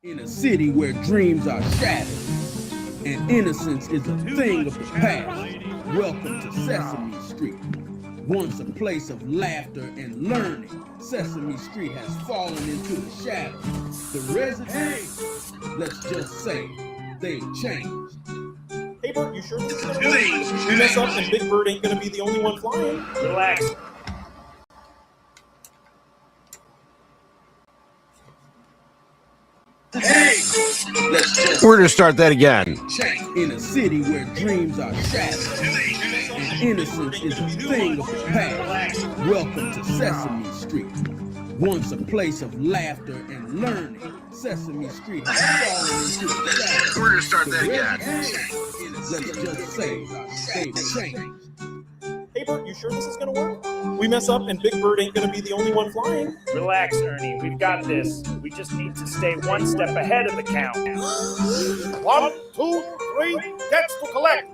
In a city where dreams are shattered and innocence is a thing of the past, welcome to Sesame Street. Once a place of laughter and learning, Sesame Street has fallen into the shadows. The residents, let's just say, they've changed. Hey Bert, you sure this is gonna work? We mess up and Big Bird ain't gonna be the only one flying. Relax. Hey, let's just We're gonna start that again. in a city where dreams are shattered and innocence is a thing of the past. Welcome to Sesame Street. Once a place of laughter and learning, Sesame Street has fallen into the shadows. We're gonna start that again. Let's just say they've changed. Hey Bert, you sure this is gonna work? We mess up and Big Bird ain't gonna be the only one flying. Relax, Ernie. We've got this. We just need to stay one step ahead of the count. 1, 2, 3, gets to collect.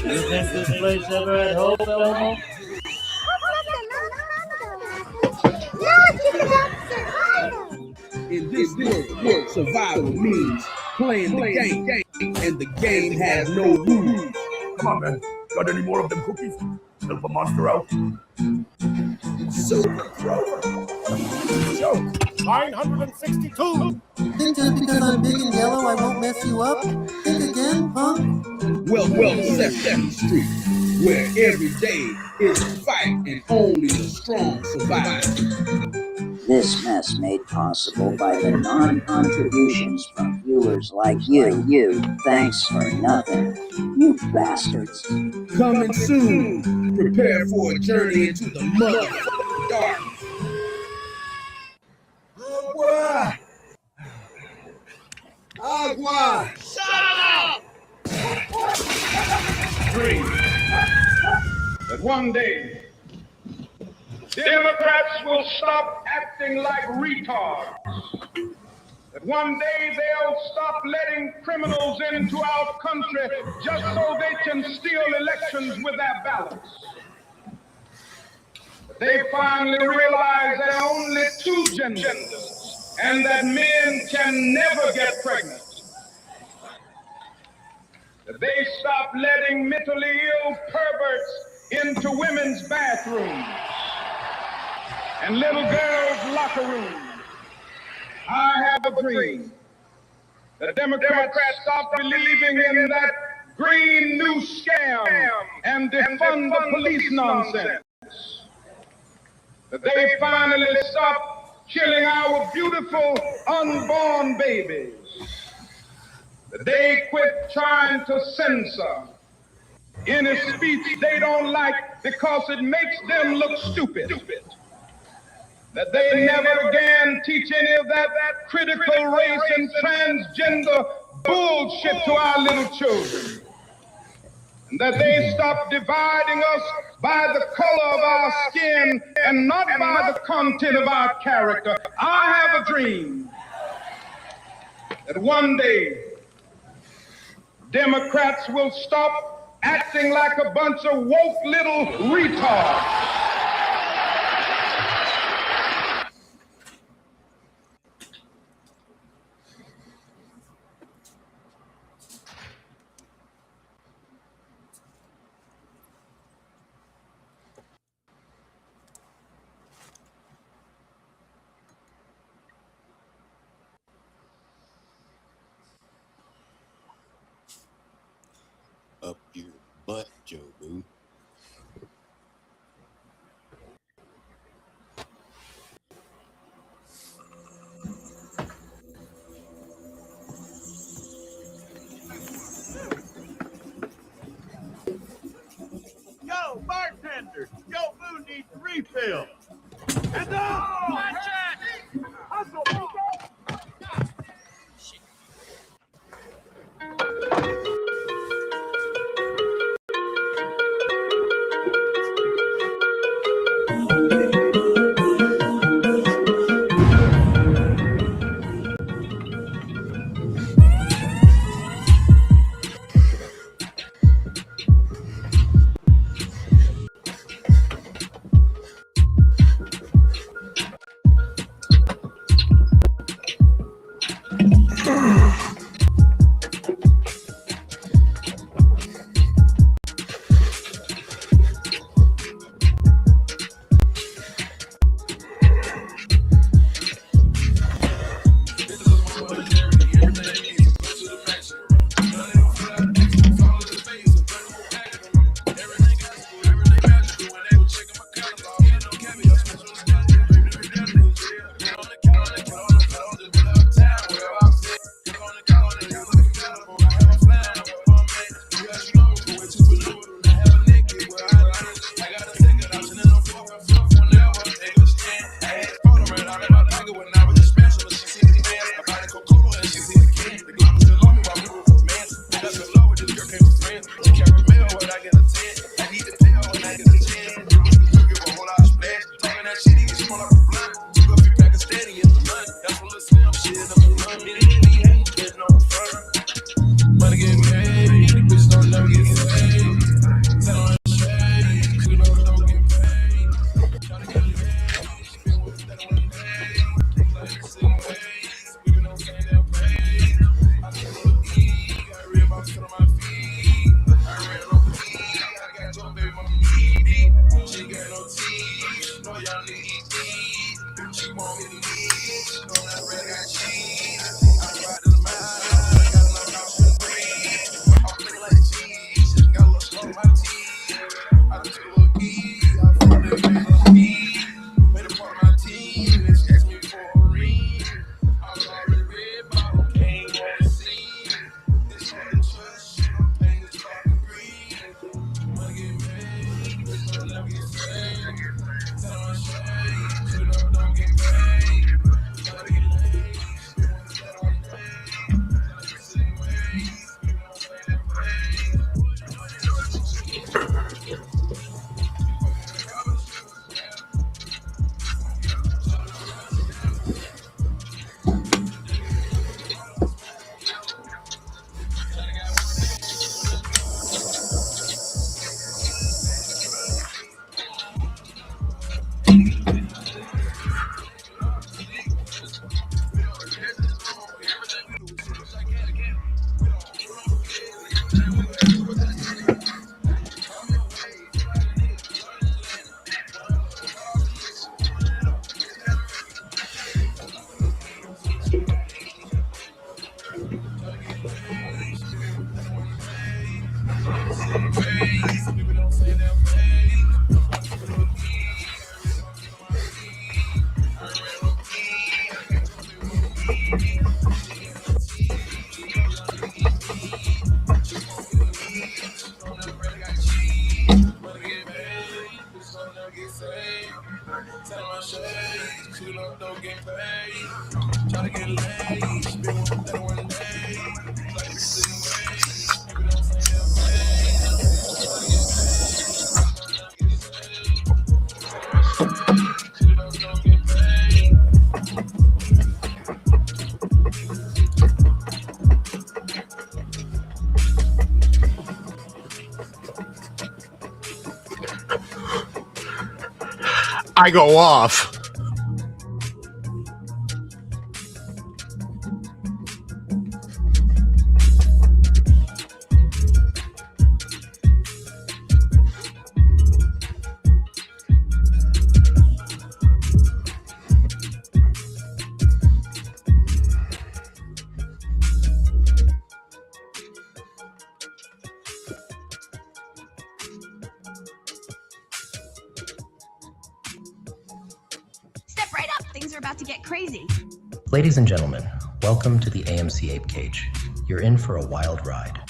You think this place ever had hope, Elmo? In this world, survival means playing the game, and the game has no rules. Come on, man. Got any more of them cookies? Help a monster out. Super Grover. Joke. 962. Think just because I'm big and yellow I won't mess you up? Think again, punk? Welcome to Sesame Street, where every day is a fight and only the strong survive. This mess made possible by the non-contributions from viewers like you. Thanks for nothing, you bastards. Coming soon, prepare for a journey into the motherfucking dark. Agua! Dream that one day Democrats will stop acting like retards. That one day they'll stop letting criminals into our country just so they can steal elections with their ballots. They finally realize there are only two genders and that men can never get pregnant. That they stop letting mentally ill perverts into women's bathrooms and little girls' locker rooms. I have a dream. The Democrats stop believing in that green new scam and defund the police nonsense. That they finally stop killing our beautiful unborn babies. That they quit trying to censor any speech they don't like because it makes them look stupid. That they never again teach any of that critical race and transgender bullshit to our little children. And that they stop dividing us by the color of our skin and not by the content of our character. I have a dream that one day Democrats will stop acting like a bunch of woke little retards. Up your butt, Joe Boo. Yo, bartender! Joe Boo needs a refill. And watch it! Hustle, people! I go off. Step right up. Things are about to get crazy. Ladies and gentlemen, welcome to the AMC Ape Cage. You're in for a wild ride.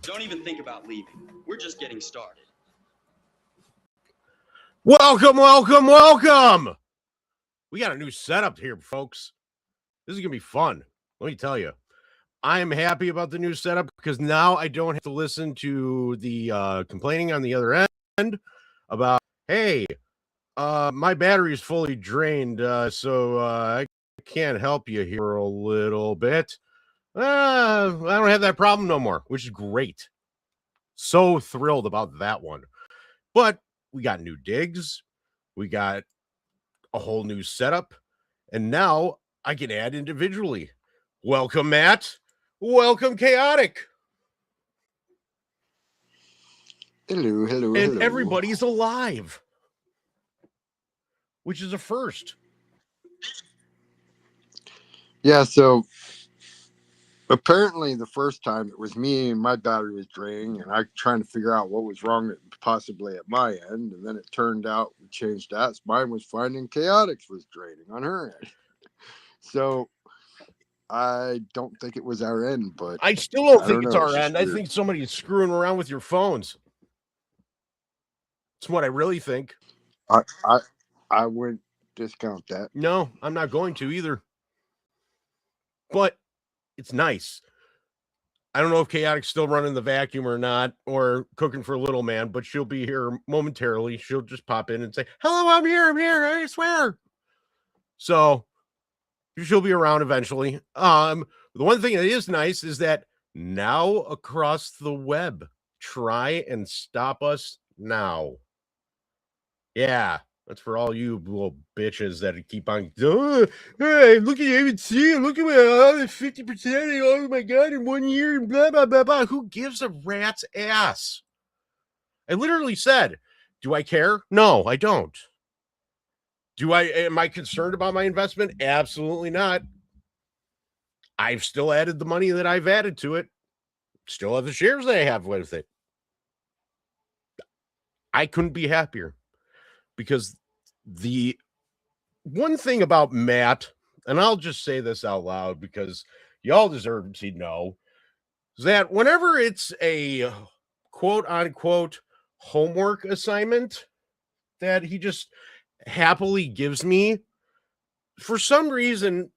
Don't even think about leaving. We're just getting started. Welcome, welcome, welcome. We got a new setup here, folks. This is going to be fun. Let me tell you. I am happy about the new setup because now I don't have to listen to the complaining on the other end about, hey, my battery is fully drained, so I can't help you here a little bit. I don't have that problem no more, which is great. So thrilled about that one. But we got new digs. We got a whole new setup. And now I can add individually. Welcome, Matt. Welcome, Chaotic. Hello, hello, and hello. Everybody's alive, which is a first. Yeah, so apparently the first time it was me and my battery was draining and I trying to figure out what was wrong possibly at my end, and then it turned out we changed that. So mine was fine and Chaotic's was draining on her end. So I don't think it was our end, but I still don't think it's know. our end. I think somebody's screwing around with your phones. That's what I really think. I wouldn't discount that. No, I'm not going to either. But it's nice. I don't know if Chaotic's still running the vacuum or not, or cooking for Little Man, but she'll be here momentarily. She'll just pop in and say, hello, I'm here, I swear. So she'll be around eventually. The one thing that is nice is that now across the web, try and stop us now. Yeah, That's for all you little bitches that keep on. Oh, hey, look at AMC. Look at my 50%. Oh my god, in 1 year, and blah blah blah blah. Who gives a rat's ass? I literally said, "Do I care? No, I don't." Am I concerned about my investment? Absolutely not. I've still added the money that I've added to it. Still have the shares that I have with it. I couldn't be happier because the one thing about Matt, and I'll just say this out loud because y'all deserve to know, is that whenever it's a quote unquote homework assignment that he just happily gives me, for some reason,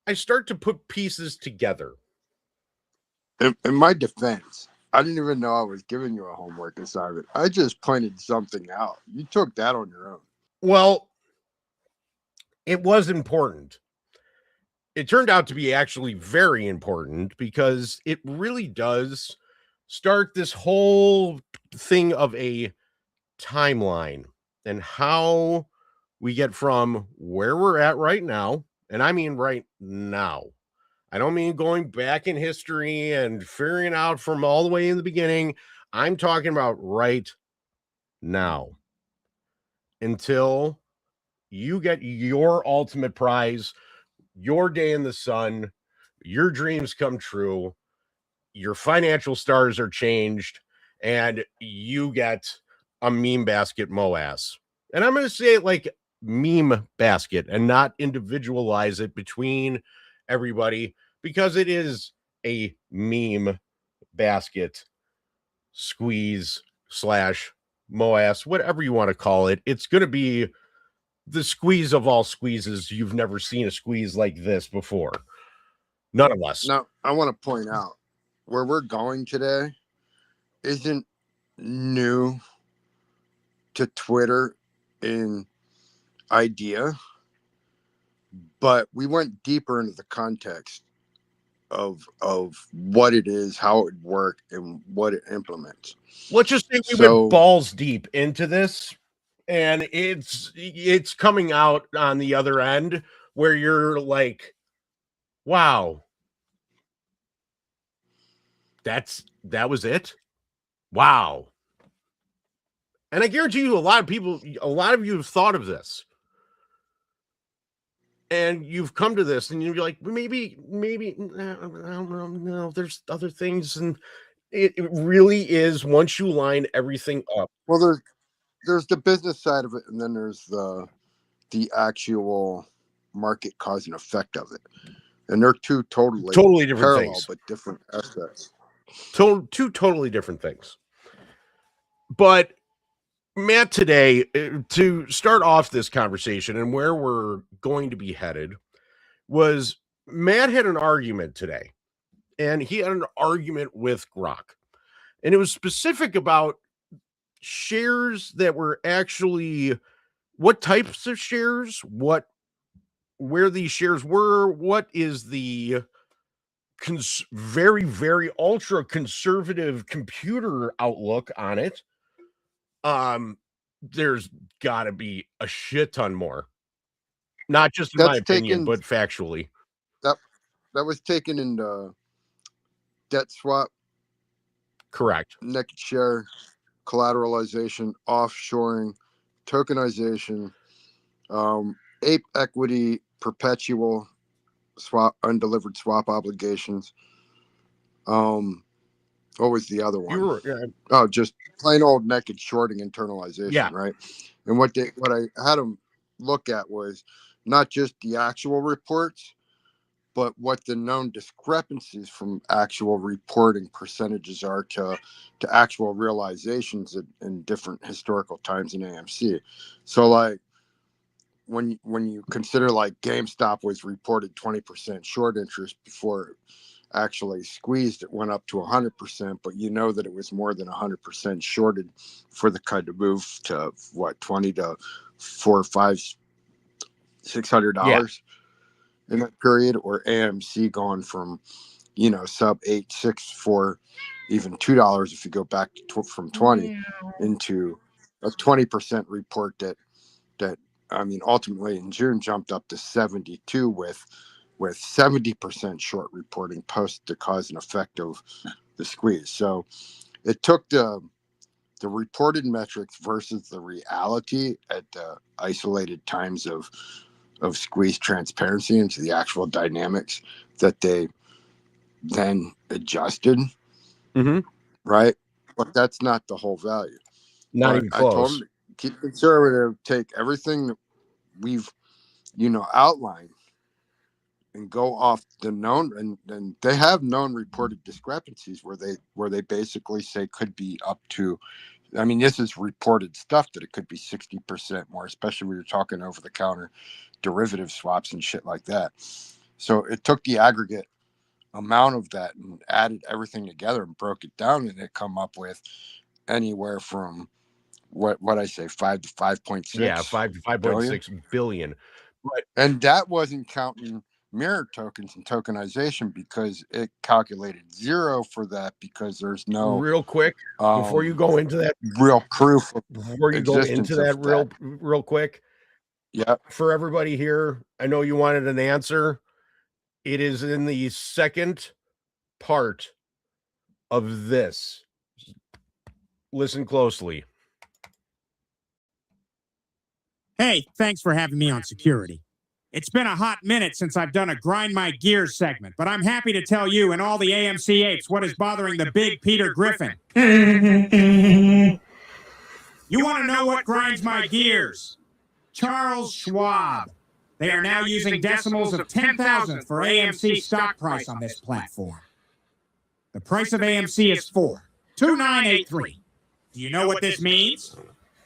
I start to put pieces together. In my defense, I didn't even know I was giving you a homework assignment. I just pointed something out. You took that on your own. Well, it was important. It turned out to be actually very important because it really does start this whole thing of a timeline and how we get from where we're at right now. And I mean right now. I don't mean going back in history and figuring out from all the way in the beginning. I'm talking about right now until you get your ultimate prize, your day in the sun, your dreams come true, your financial stars are changed, and you get a meme basket Moas. And I'm going to say it like meme basket and not individualize it between everybody because it is a meme basket squeeze / Moas, whatever you want to call it. It's going to be the squeeze of all squeezes. You've never seen a squeeze like this before. None of us. Now, I want to point out where we're going today isn't new to Twitter in idea, but we went deeper into the context of what it is, how it would work, and what it implements. Let's just say we went balls deep into this, and it's coming out on the other end where you're like, wow, that was it. Wow. And I guarantee you a lot of you have thought of this. And you've come to this and you're like, maybe, I don't know, no, there's other things. And it really is, once you line everything up. Well, there's the business side of it, and then there's the actual market cause and effect of it. And they're two totally different parallel, things, but different aspects. Two totally different things. But Matt, today, to start off this conversation and where we're going to be headed, was Matt had an argument today, and he had an argument with Grok, and it was specific about shares that were actually what types of shares, where these shares were, what is the very, very ultra conservative computer outlook on it. There's got to be a shit ton more, not just in my opinion, but factually. That was taken in debt swap, correct? Naked share, collateralization, offshoring, tokenization, ape equity, perpetual swap, undelivered swap obligations. What was the other one? Oh, just plain old naked shorting internalization, right? And what I had them look at was not just the actual reports, but what the known discrepancies from actual reporting percentages are to actual realizations in different historical times in AMC. So like when you consider like GameStop was reported 20% short interest before actually squeezed, it went up to 100%, but you know that it was more than 100% shorted for the kind of move to what, 20 to $400, $500, $600 in that period, or AMC going from sub 864 even $2 if you go back from 20 into a 20% report that that, I mean, ultimately in June jumped up to 72 with 70% short reporting post the cause and effect of the squeeze. So it took the reported metrics versus the reality at the isolated times of squeeze transparency into the actual dynamics that they then adjusted. Right? But that's not the whole value. Not even I told close. them to keep conservative, take everything that we've, outlined and go off the known, and they have known reported discrepancies where they basically say could be up to, I mean, this is reported stuff that it could be 60% more, especially when you're talking over the counter derivative swaps and shit like that. So it took the aggregate amount of that and added everything together and broke it down, and it come up with anywhere from what I say 5 to 5.6. Yeah, 5 to 5.6 billion. But and that wasn't counting mirror tokens and tokenization, because it calculated zero for that, because there's no real quick before you go into that real proof of before you go into that real quick. Yeah. For everybody here, I know you wanted an answer. It is in the second part of this. Listen closely. Hey, thanks for having me on security. It's been a hot minute since I've done a Grind My Gears segment, but I'm happy to tell you and all the AMC apes what is bothering the big Peter Griffin. You want to know what grinds my gears? Charles Schwab. They are now using decimals of 10,000 for AMC stock price on this platform. The price of AMC is 4,2983. Do you know what this means?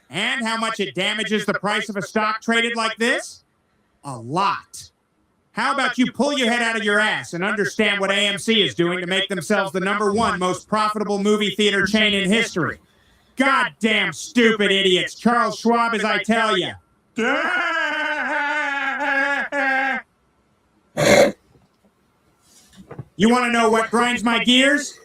And how much it damages the price of a stock traded like this? A lot. How about you pull your head out of your ass and understand what AMC is doing to make themselves the #1 most profitable movie theater chain in history? Goddamn stupid idiots. Charles Schwab, as I tell you. You want to know what grinds my gears?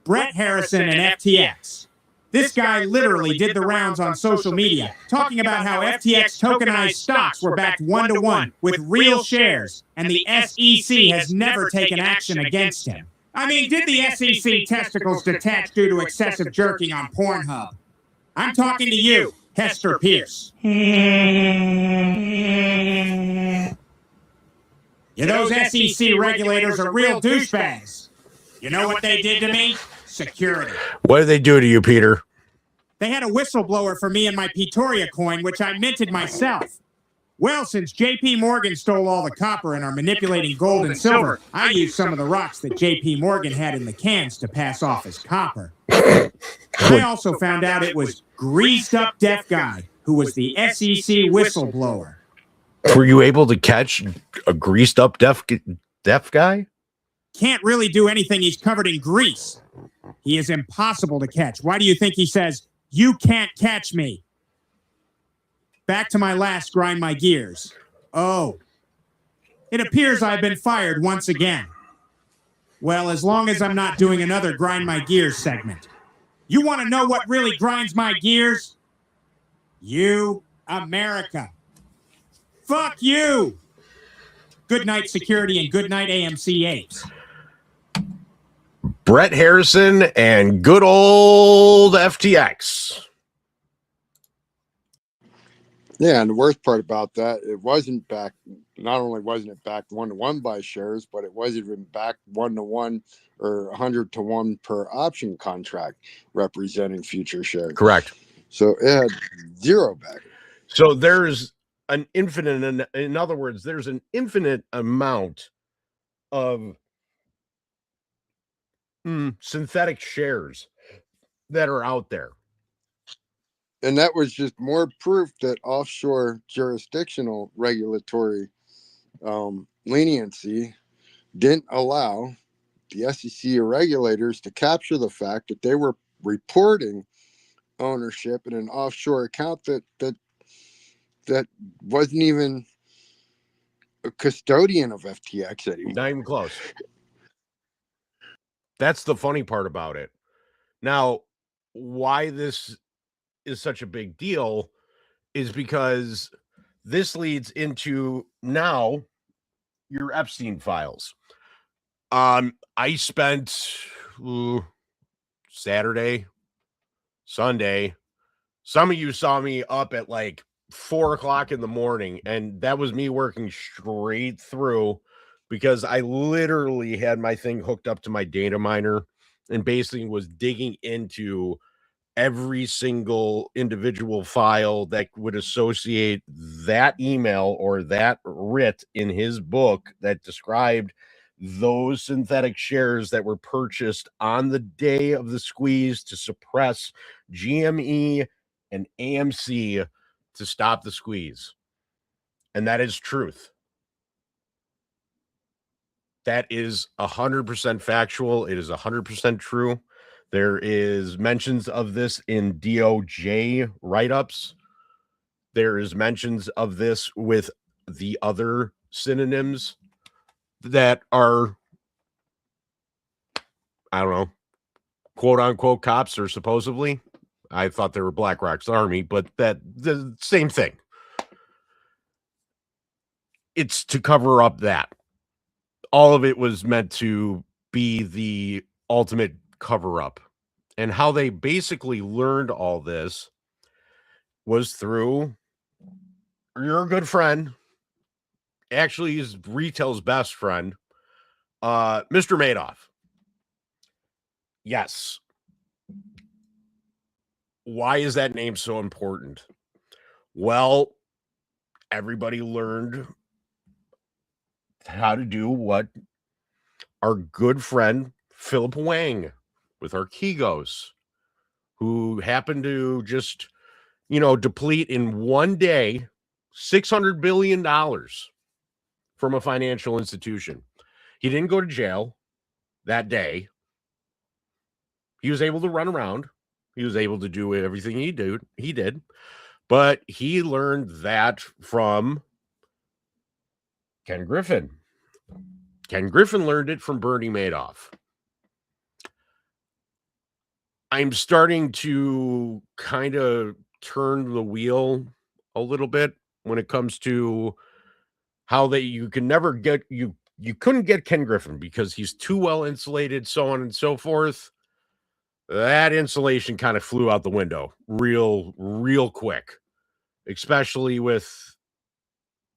Brett Harrison and FTX. This guy literally did the rounds on social media, talking about how FTX tokenized stocks were backed 1-to-1 with real shares, and the SEC has never taken action against him. I mean, did the SEC testicles detach due to excessive jerking on Pornhub? I'm talking to you, Hester Pierce. Those SEC regulators are real douchebags. You know what they did to me? Security. What did they do to you, Peter? They had a whistleblower for me and my Pretoria coin, which I minted myself. Well, since JP Morgan stole all the copper and are manipulating gold and silver, I used some of the rocks that JP Morgan had in the cans to pass off as copper. I also found out it was Greased Up Deaf Guy, who was the SEC whistleblower. Were you able to catch a greased up deaf guy? Can't really do anything. He's covered in grease. He is impossible to catch. Why do you think he says, "You can't catch me"? Back to my last grind my gears. Oh, it appears I've been fired once again. Well, as long as I'm not doing another grind my gears segment. You want to know what really grinds my gears? You, America. Fuck you. Good night, security, and good night, AMC apes. Brett Harrison and good old FTX. Yeah, and the worst part about that, it wasn't backed. Not only wasn't it backed 1-to-1 by shares, but it wasn't even backed 1-to-1 or 100-to-1 per option contract representing future shares. Correct. So it had zero back. So there's an infinite, in other words, there's an infinite amount of synthetic shares that are out there. And that was just more proof that offshore jurisdictional regulatory leniency didn't allow the SEC regulators to capture the fact that they were reporting ownership in an offshore account that wasn't even a custodian of FTX anymore. Not even close. That's the funny part about it. Now, why this is such a big deal is because this leads into now your Epstein files. I spent Saturday, Sunday. Some of you saw me up at like 4 o'clock in the morning, and that was me working straight through because I literally had my thing hooked up to my data miner and basically was digging into every single individual file that would associate that email or that writ in his book that described those synthetic shares that were purchased on the day of the squeeze to suppress GME and AMC to stop the squeeze. And that is truth. That is 100% factual. It is 100% true. There is mentions of this in DOJ write-ups. There is mentions of this with the other synonyms that are, I don't know, quote unquote cops or supposedly. I thought they were BlackRock's army, but that the same thing. It's to cover up that. All of it was meant to be the ultimate cover up. And how they basically learned all this was through your good friend, actually his retail's best friend, Mr. Madoff. Yes. Why is that name so important? Well, everybody learned how to do what our good friend Philip Wang with Archegos, who happened to just, deplete in one day $600 billion from a financial institution. He didn't go to jail that day. He was able to run around. He was able to do everything he did. But he learned that from Ken Griffin. Ken Griffin learned it from Bernie Madoff. I'm starting to kind of turn the wheel a little bit when it comes to how you can never get you couldn't get Ken Griffin because he's too well insulated, so on and so forth. That insulation kind of flew out the window real quick, especially with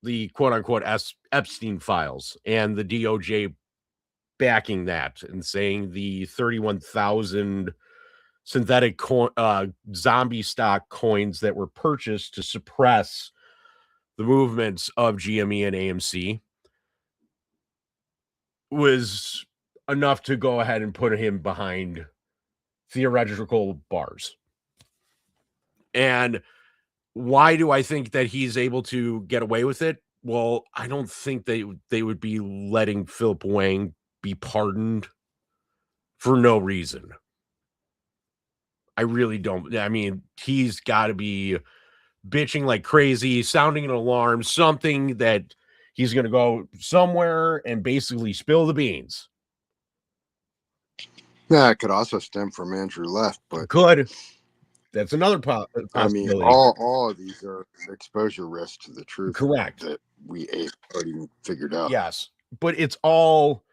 the quote unquote Epstein files and the DOJ backing that and saying the 31,000 synthetic zombie stock coins that were purchased to suppress the movements of GME and AMC was enough to go ahead and put him behind theoretical bars. And why do I think that he's able to get away with it? Well, I don't think they would be letting Philip Wang be pardoned for no reason. I really don't. I mean, he's got to be bitching like crazy, sounding an alarm, something that he's going to go somewhere and basically spill the beans. Yeah, it could also stem from Andrew Left, but could. That's another possibility. I mean, all of these are exposure risks to the truth. Correct. That we already figured out. Yes, but it's all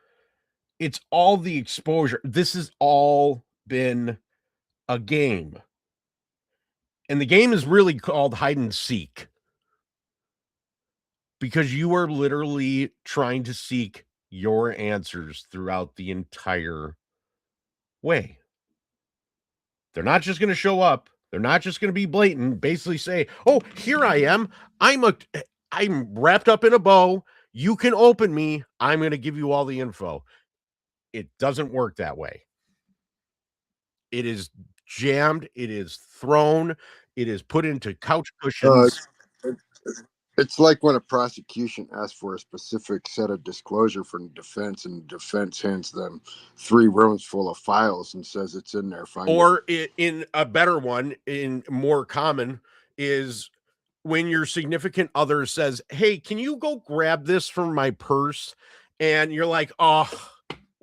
the exposure. This has all been a game. And the game is really called hide and seek. Because you are literally trying to seek your answers throughout the entire way. They're not just going to show up. They're not just going to be blatant, basically say, "Oh, here I am. I'm wrapped up in a bow. You can open me. I'm going to give you all the info." It doesn't work that way. It is jammed. It is thrown. It is put into couch cushions. It's like when a prosecution asks for a specific set of disclosure from the defense, and the defense hands them 3 rooms full of files and says it's in there. Or in a better one, in more common, is when your significant other says, "Hey, can you go grab this from my purse?" And you're like, "Oh,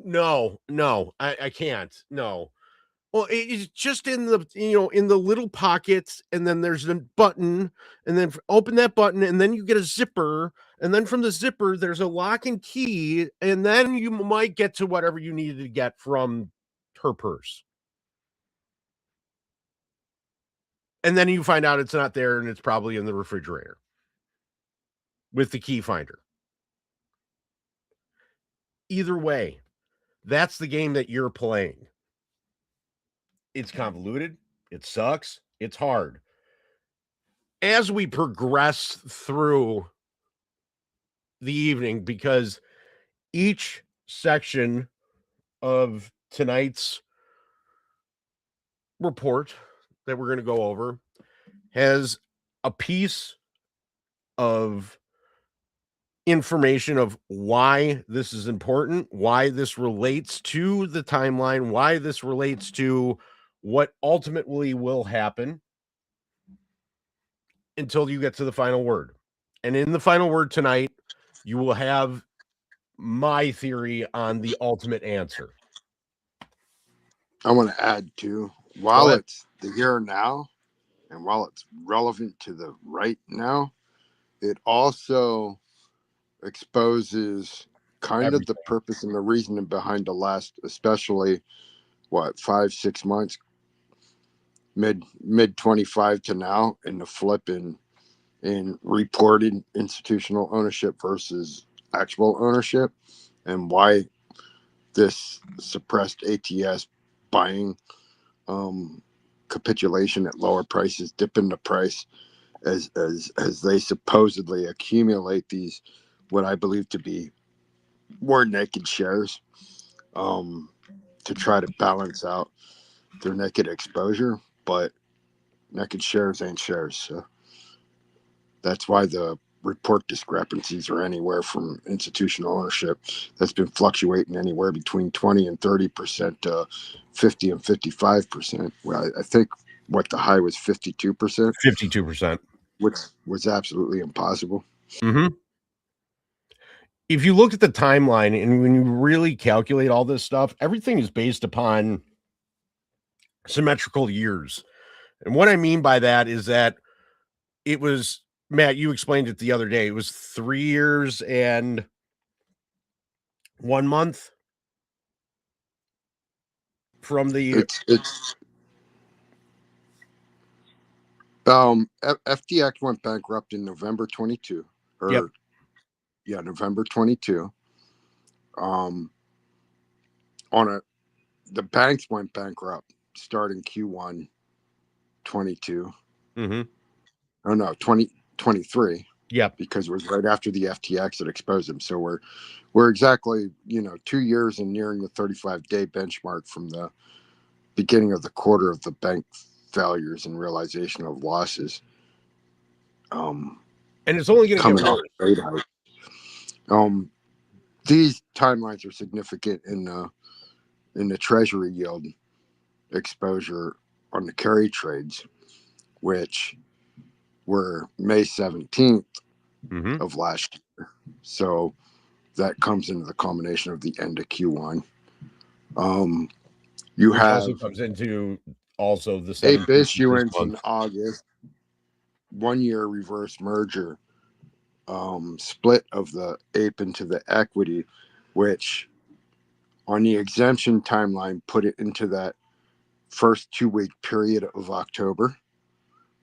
no, I can't. No." Well, it's just in the, in the little pockets, and then there's a button, and then open that button, and then you get a zipper, and then from the zipper, there's a lock and key, and then you might get to whatever you needed to get from her purse. And then you find out it's not there, and it's probably in the refrigerator with the key finder. Either way, that's the game that you're playing. It's convoluted. It sucks. It's hard. As we progress through the evening, because each section of tonight's report that we're going to go over has a piece of information of why this is important, why this relates to the timeline, why this relates to what ultimately will happen until you get to the final word. And in the final word tonight, you will have my theory on the ultimate answer. I want to add too, while it's the here and now, and while it's relevant to the right now, it also exposes kind of the purpose and the reasoning behind the last, especially 5-6 months, mid 25 to now, in the flip in reported institutional ownership versus actual ownership, and why this suppressed ATS buying capitulation at lower prices, dipping the price as they supposedly accumulate these, what I believe to be more naked shares, to try to balance out their naked exposure. But naked shares ain't shares, so that's why the report discrepancies are anywhere from institutional ownership that's been fluctuating anywhere between 20 and 30% to 50 and 55%. Well, I think what the high was 52%. 52%. Which was absolutely impossible. Mm-hmm. If you look at the timeline and when you really calculate all this stuff, everything is based upon symmetrical years. And what I mean by that is that it was, Matt, you explained it the other day. It was 3 years and 1 month from the FTX went bankrupt in November 22, or November 22. The banks went bankrupt starting Q1 22. Mm-hmm. Oh no, 2023. Yep. Because it was right after the FTX that exposed them. So we're exactly 2 years and nearing the 35-day benchmark from the beginning of the quarter of the bank failures and realization of losses. And it's only going to get worse. These timelines are significant in the treasury yield exposure on the carry trades, which were May 17th of last year. So that comes into the culmination of the end of Q1. You Which have also comes into also the Ape issuance in August, 1 year reverse merger, split of the Ape into the equity, which on the exemption timeline put it into that first 2-week period of October,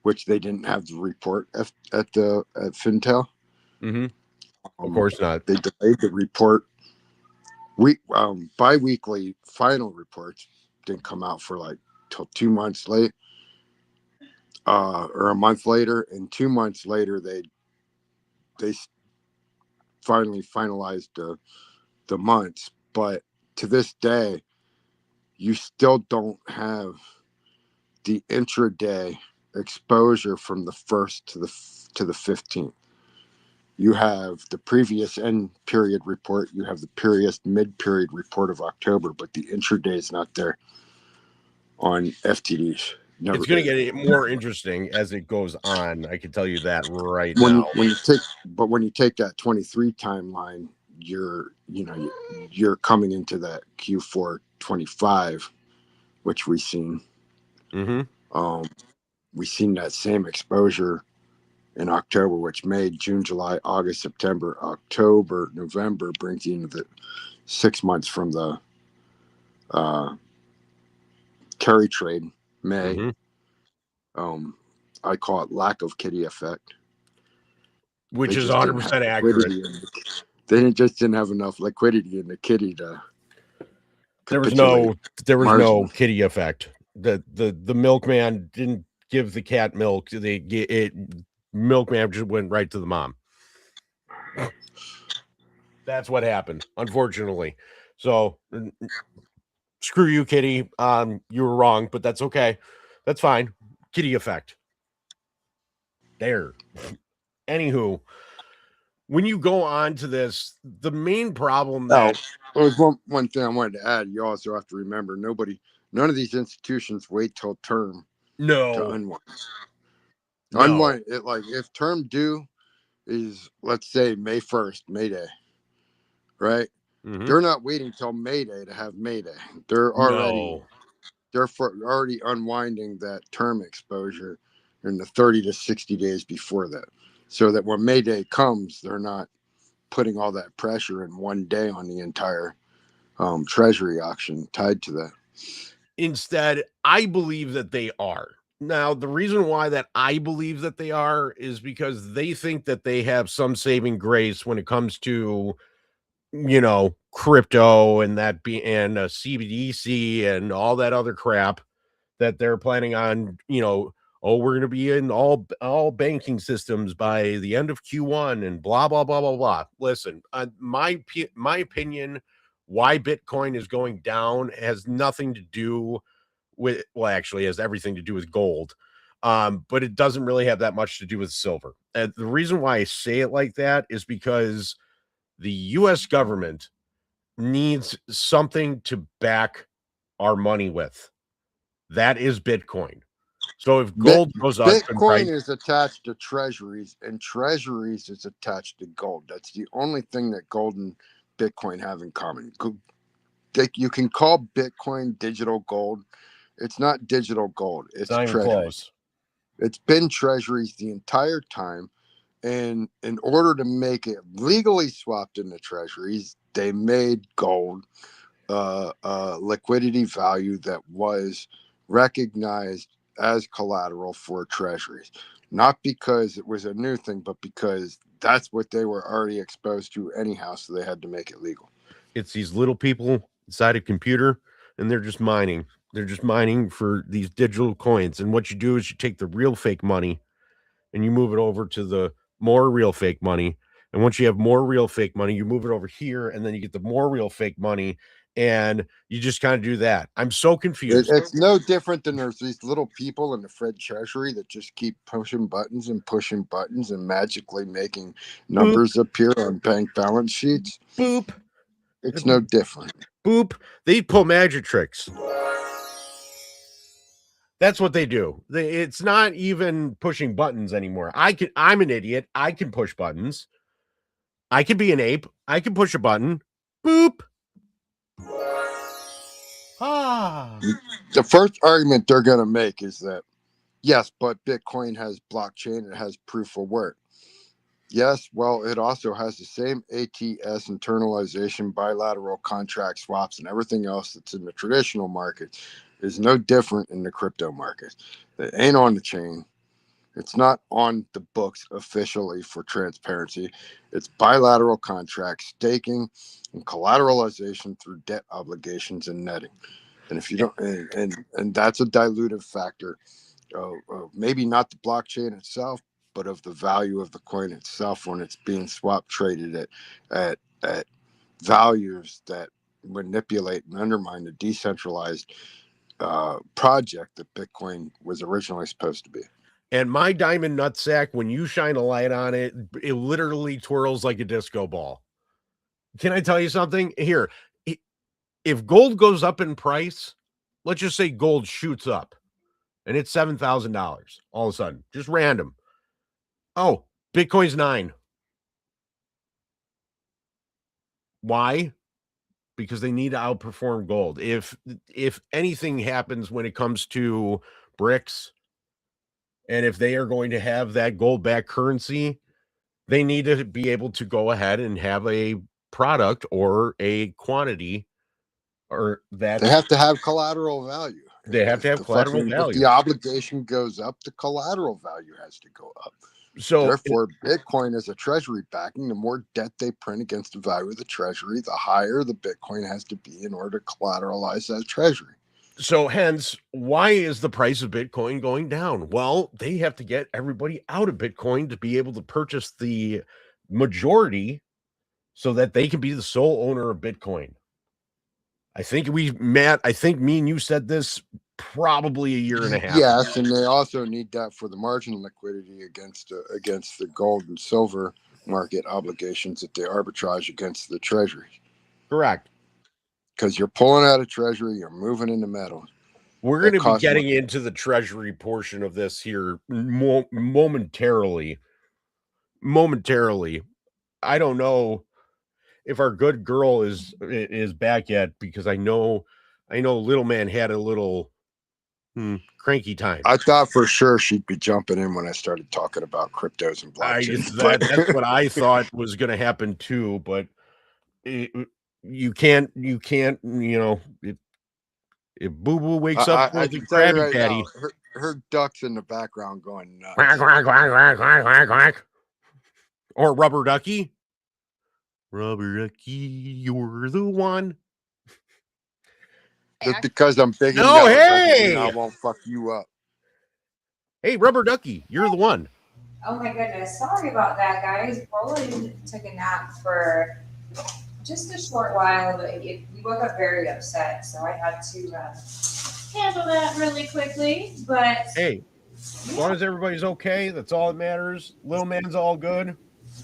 which they didn't have the report at Fintel. Mm-hmm. Of course not. They delayed the report. Bi-weekly final reports didn't come out for till 2 months late, or a month later, and 2 months later they finally finalized the months. But to this day, you still don't have the intraday exposure from the 1st to the 15th. You have the previous end period report, you have the previous mid-period report of October, but the intraday is not there on FTDs. It's going to get more interesting as it goes on. I can tell you that right now. When you take that 23 timeline, you're coming into that Q4 25 which we seen. Mm-hmm. We seen that same exposure in October, which made June, July, August, September, October, November, brings you into the 6 months from the carry trade, May. Mm-hmm. I call it lack of kitty effect. Which is 100% accurate. They just didn't have enough liquidity in the kitty to There was no kitty effect. The milkman didn't give the cat milk. Milkman just went right to the mom. That's what happened, unfortunately. So screw you, kitty. You were wrong, but that's okay. That's fine. Kitty effect. There. Anywho, when you go on to this, the main problem that there's one thing I wanted to add. You also have to remember none of these institutions wait till term to unwind. Unwind it, like if term due is, let's say, May 1st, May Day, right? Mm-hmm. They're not waiting till May Day to have May Day. They're already already unwinding that term exposure in the 30 to 60 days before that, so that when May Day comes, they're not putting all that pressure in one day on the entire treasury auction tied to that. Instead, I believe that they are. Now, the reason why that I believe that they are is because they think that they have some saving grace when it comes to, crypto and CBDC and all that other crap that they're planning on, we're going to be in all banking systems by the end of Q1 and blah, blah, blah, blah, blah. Listen, my opinion, why Bitcoin is going down has nothing to do with, actually has everything to do with gold. But it doesn't really have that much to do with silver. And the reason why I say it like that is because the US government needs something to back our money with. That is Bitcoin. So if gold goes up, Bitcoin is attached to treasuries, and treasuries is attached to gold. That's the only thing that gold and Bitcoin have in common. You can call Bitcoin digital gold. It's not digital gold. It's treasuries. It's been treasuries the entire time. And in order to make it legally swapped into treasuries, they made gold liquidity value that was recognized as collateral for treasuries. Not because it was a new thing, but because that's what they were already exposed to anyhow, so they had to make it legal. It's these little people inside a computer, and they're just mining. They're just mining for these digital coins. And what you do is you take the real fake money and you move it over to the more real fake money. And once you have more real fake money, you move it over here, and then you get the more real fake money, and you just kind of do that. I'm so confused. It's no different than there's these little people in the Fed Treasury that just keep pushing buttons and magically making numbers appear on bank balance sheets. Boop. It's no different. Boop. They pull magic tricks. That's what they do. It's not even pushing buttons anymore. I'm an idiot. I can push buttons. I can be an ape. I can push a button. Boop. The first argument they're going to make is that, yes, but Bitcoin has blockchain. It has proof of work. Yes, well, it also has the same ATS internalization, bilateral contract swaps, and everything else that's in the traditional market is no different in the crypto market. It ain't on the chain. It's not on the books officially for transparency. It's bilateral contract staking and collateralization through debt obligations and netting. And if you don't, and that's a dilutive factor. Maybe not the blockchain itself, but of the value of the coin itself when it's being swap traded at values that manipulate and undermine the decentralized project that Bitcoin was originally supposed to be. And my diamond nutsack, when you shine a light on it, it literally twirls like a disco ball. Can I tell you something? Here, if gold goes up in price, let's just say gold shoots up and it's $7,000 all of a sudden, just random. Oh, Bitcoin's 9. Why? because they need to outperform gold. If anything happens when it comes to bricks, and if they are going to have that gold-backed currency, they need to be able to go ahead and have a product or a quantity, or that they have to have collateral value. They have to have collateral value. If the obligation goes up, the collateral value has to go up. So therefore, Bitcoin as a treasury backing, the more debt they print against the value of the treasury, the higher the Bitcoin has to be in order to collateralize that treasury. So hence, why is the price of Bitcoin going down? Well, they have to get everybody out of Bitcoin to be able to purchase the majority so that they can be the sole owner of Bitcoin. I think Matt, I think me and you said this probably a year and a half. Yes, and they also need that for the margin liquidity against the gold and silver market obligations that they arbitrage against the treasury. Correct. Because you're pulling out of treasury, you're moving into metal. We're going to be getting into the treasury portion of this here momentarily. I don't know if our good girl is back yet, because I know little man had a little cranky time. I thought for sure she'd be jumping in when I started talking about cryptos and blockchain. That's what I thought was going to happen too, but you can't, if Boo Boo wakes up with a Krabby Patty, her duck's in the background going nuts. Quack, quack, quack, quack, quack, quack, quack. Or Rubber Ducky. Rubber Ducky, you're the one. Just because I'm big no, and hey, I won't fuck you up. Hey, Rubber Ducky, you're the one. Oh my goodness, sorry about that, guys. Roland took a nap for just a short while. We woke up very upset, so I had to handle that really quickly. But hey, as long as everybody's okay, that's all that matters. Little man's all good.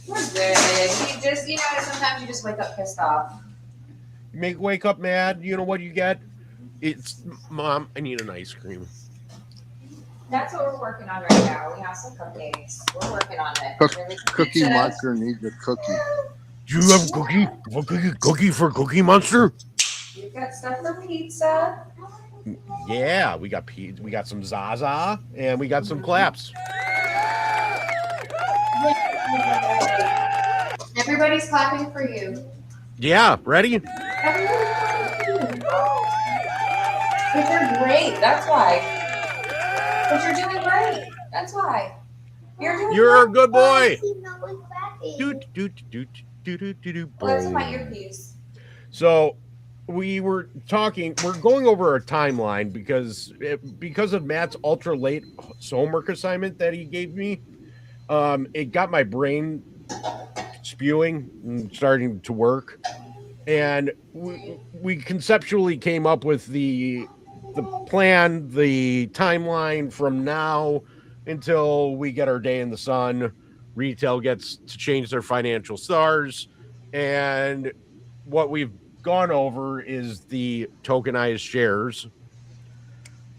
We're good. He just, sometimes you just wake up pissed off. You wake up mad. You know what you get? It's, Mom, I need an ice cream. That's what we're working on right now. We have some cupcakes. We're working on it. Cookie Monster needs a cookie. Do you have a cookie for Cookie Monster? We've got stuff for pizza. Yeah, we got some Zaza and we got some claps. Everybody's clapping for you. Yeah, ready? But you're great. That's why. But you're doing great. That's why. You're a good boy. Well, that's my earpiece. So we were talking. We're going over a timeline because of Matt's ultra late homework assignment that he gave me. It got my brain spewing and starting to work, and we conceptually came up with the plan, the timeline from now until we get our day in the sun. Retail gets to change their financial stars, and what we've gone over is the tokenized shares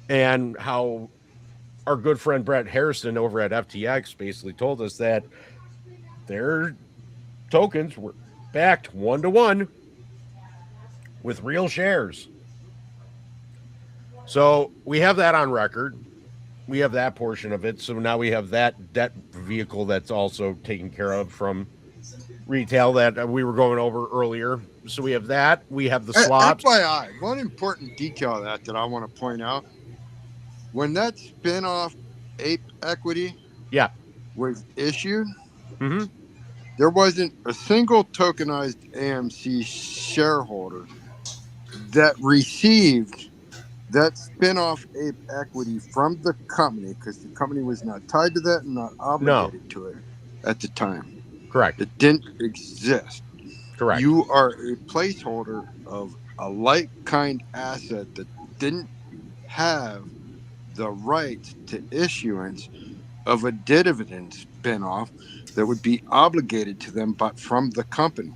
and how our good friend Brett Harrison over at FTX basically told us that their tokens were backed 1-to-1 with real shares. So we have that on record. We have that portion of it. So now we have that debt vehicle that's also taken care of from retail that we were going over earlier. So we have that. We have the swaps. FYI, one important detail of that I want to point out. When that spin-off Ape Equity was issued, there wasn't a single tokenized AMC shareholder that received that spin-off Ape Equity from the company, because the company was not tied to that and not obligated to it at the time. Correct. It didn't exist. Correct. You are a placeholder of a like-kind asset that didn't have the right to issuance of a dividend spin-off that would be obligated to them, but from the company.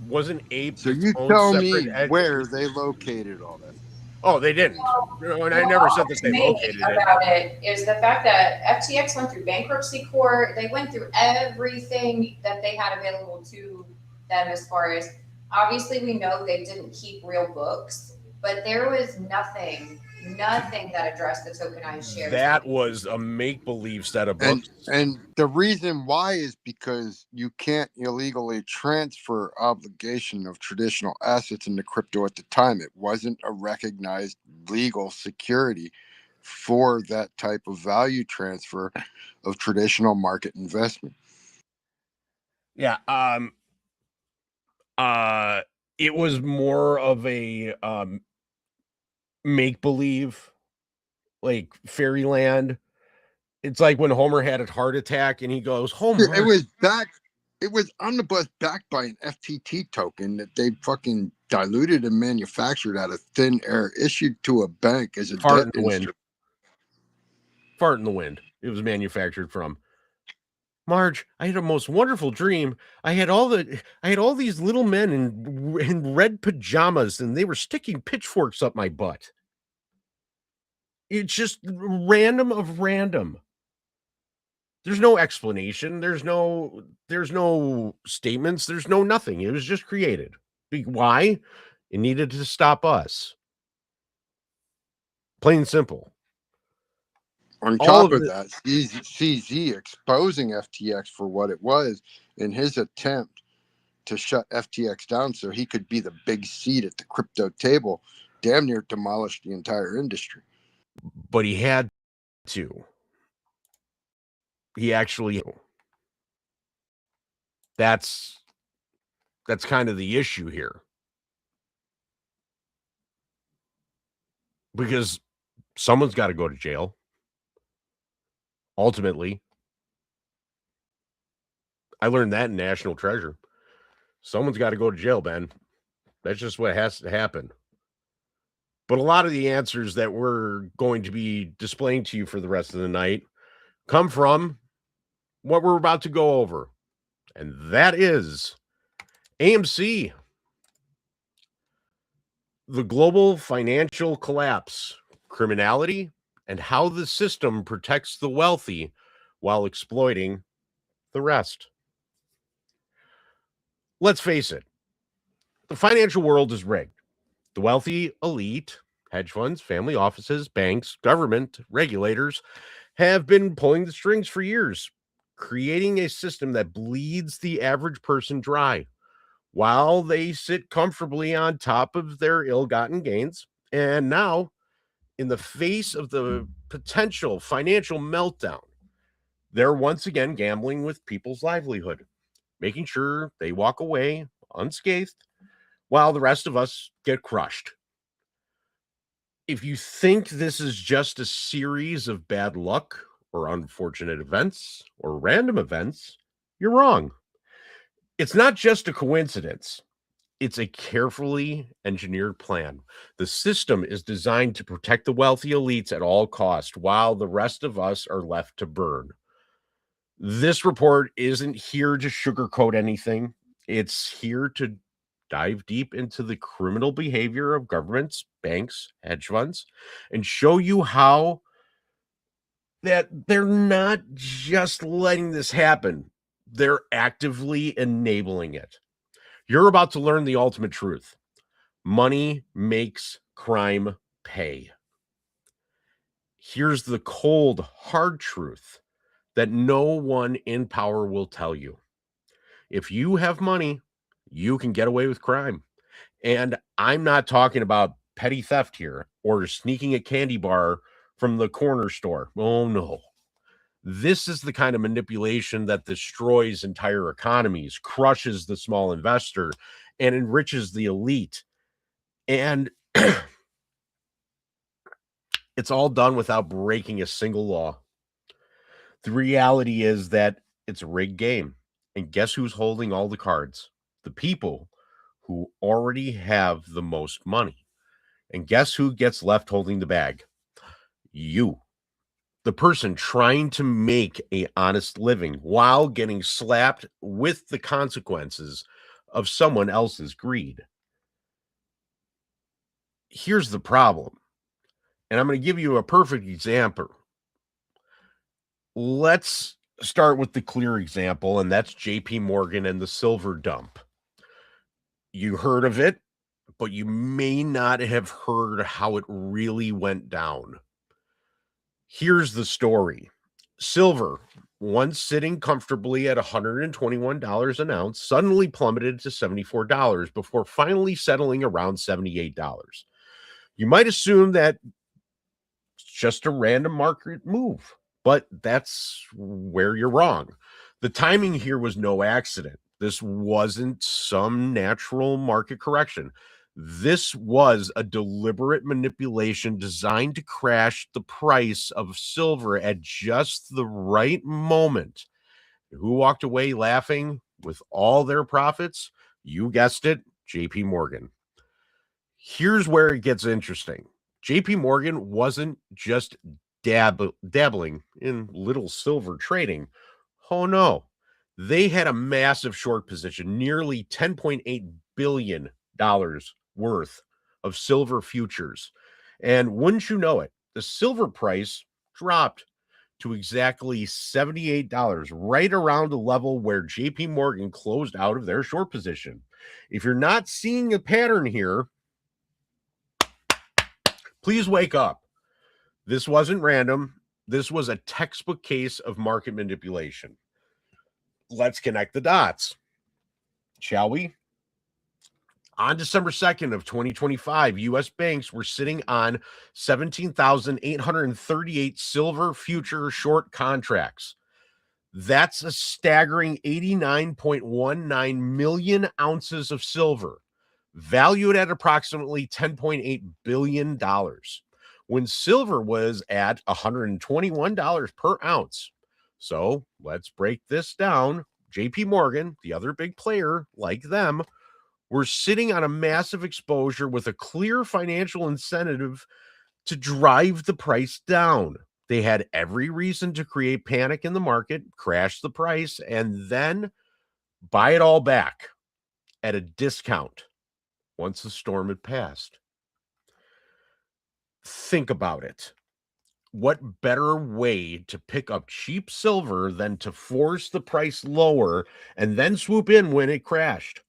Wasn't Ape? So you tell me where they located all that. Oh, they didn't. And I never said that they located it. About it is the fact that FTX went through bankruptcy court. They went through everything that they had available to them as far as, obviously we know they didn't keep real books, but there was nothing that addressed the tokenized shares. That was a make-believe set of books. And the reason why is because you can't illegally transfer obligation of traditional assets into crypto at the time. It wasn't a recognized legal security for that type of value transfer of traditional market investment. Yeah. It was more of a make-believe, like fairyland. It's like when Homer had a heart attack and he goes, Homer. It was on the bus backed by an FTT token that they fucking diluted and manufactured out of thin air, issued to a bank as a Fart debt in the wind. instrument. Fart in the wind. It was manufactured from. Marge, I had a most wonderful dream. I had all these little men in red pajamas, and they were sticking pitchforks up my butt. It's just random of random. There's no explanation. There's no statements. There's no nothing. It was just created. Why? It needed to stop us. Plain and simple. On top of that, CZ exposing FTX for what it was in his attempt to shut FTX down so he could be the big seat at the crypto table, damn near demolished the entire industry. But he had to. He actually. That's kind of the issue here. Because someone's got to go to jail. Ultimately, I learned that in National Treasure. Someone's got to go to jail, Ben. That's just what has to happen. But a lot of the answers that we're going to be displaying to you for the rest of the night come from what we're about to go over. And that is AMC. The global financial collapse, criminality, and how the system protects the wealthy while exploiting the rest. Let's face it, the financial world is rigged. The wealthy elite, hedge funds, family offices, banks, government, regulators have been pulling the strings for years, creating a system that bleeds the average person dry while they sit comfortably on top of their ill-gotten gains. And now, in the face of the potential financial meltdown, they're once again gambling with people's livelihood, making sure they walk away unscathed while the rest of us get crushed. If you think this is just a series of bad luck or unfortunate events or random events, you're wrong. It's not just a coincidence. It's a carefully engineered plan. The system is designed to protect the wealthy elites at all costs, while the rest of us are left to burn. This report isn't here to sugarcoat anything. It's here to dive deep into the criminal behavior of governments, banks, hedge funds, and show you how that they're not just letting this happen. They're actively enabling it. You're about to learn the ultimate truth. Money makes crime pay. Here's the cold, hard truth that no one in power will tell you. If you have money, you can get away with crime. And I'm not talking about petty theft here or sneaking a candy bar from the corner store. Oh, no. This is the kind of manipulation that destroys entire economies, crushes the small investor, and enriches the elite. And it's all done without breaking a single law. The reality is that it's a rigged game. And guess who's holding all the cards? The people who already have the most money. And guess who gets left holding the bag? You. The person trying to make an honest living while getting slapped with the consequences of someone else's greed. Here's the problem. And I'm going to give you a perfect example. Let's start with the clear example, and that's JP Morgan and the silver dump. You heard of it, but you may not have heard how it really went down. Here's the story. Silver, once sitting comfortably at $121 an ounce, suddenly plummeted to $74 before finally settling around $78. You might assume that it's just a random market move, but that's where you're wrong. The timing here was no accident. This wasn't some natural market correction. This was a deliberate manipulation designed to crash the price of silver at just the right moment. Who walked away laughing with all their profits? You guessed it, JP Morgan. Here's where it gets interesting. JP Morgan wasn't just dabbling in little silver trading. Oh no. They had a massive short position, nearly $10.8 billion worth of silver futures. And wouldn't you know it, the silver price dropped to exactly $78, right around the level where JP Morgan closed out of their short position. If you're not seeing a pattern here, please wake up. This wasn't random. This was a textbook case of market manipulation. Let's connect the dots, shall we? On December 2nd of 2025, U.S. banks were sitting on 17,838 silver future short contracts. That's a staggering 89.19 million ounces of silver, valued at approximately $10.8 billion. When silver was at $121 per ounce. So let's break this down. JP Morgan, the other big player like them, were sitting on a massive exposure with a clear financial incentive to drive the price down. They had every reason to create panic in the market, crash the price, and then buy it all back at a discount once the storm had passed. Think about it. What better way to pick up cheap silver than to force the price lower and then swoop in when it crashed?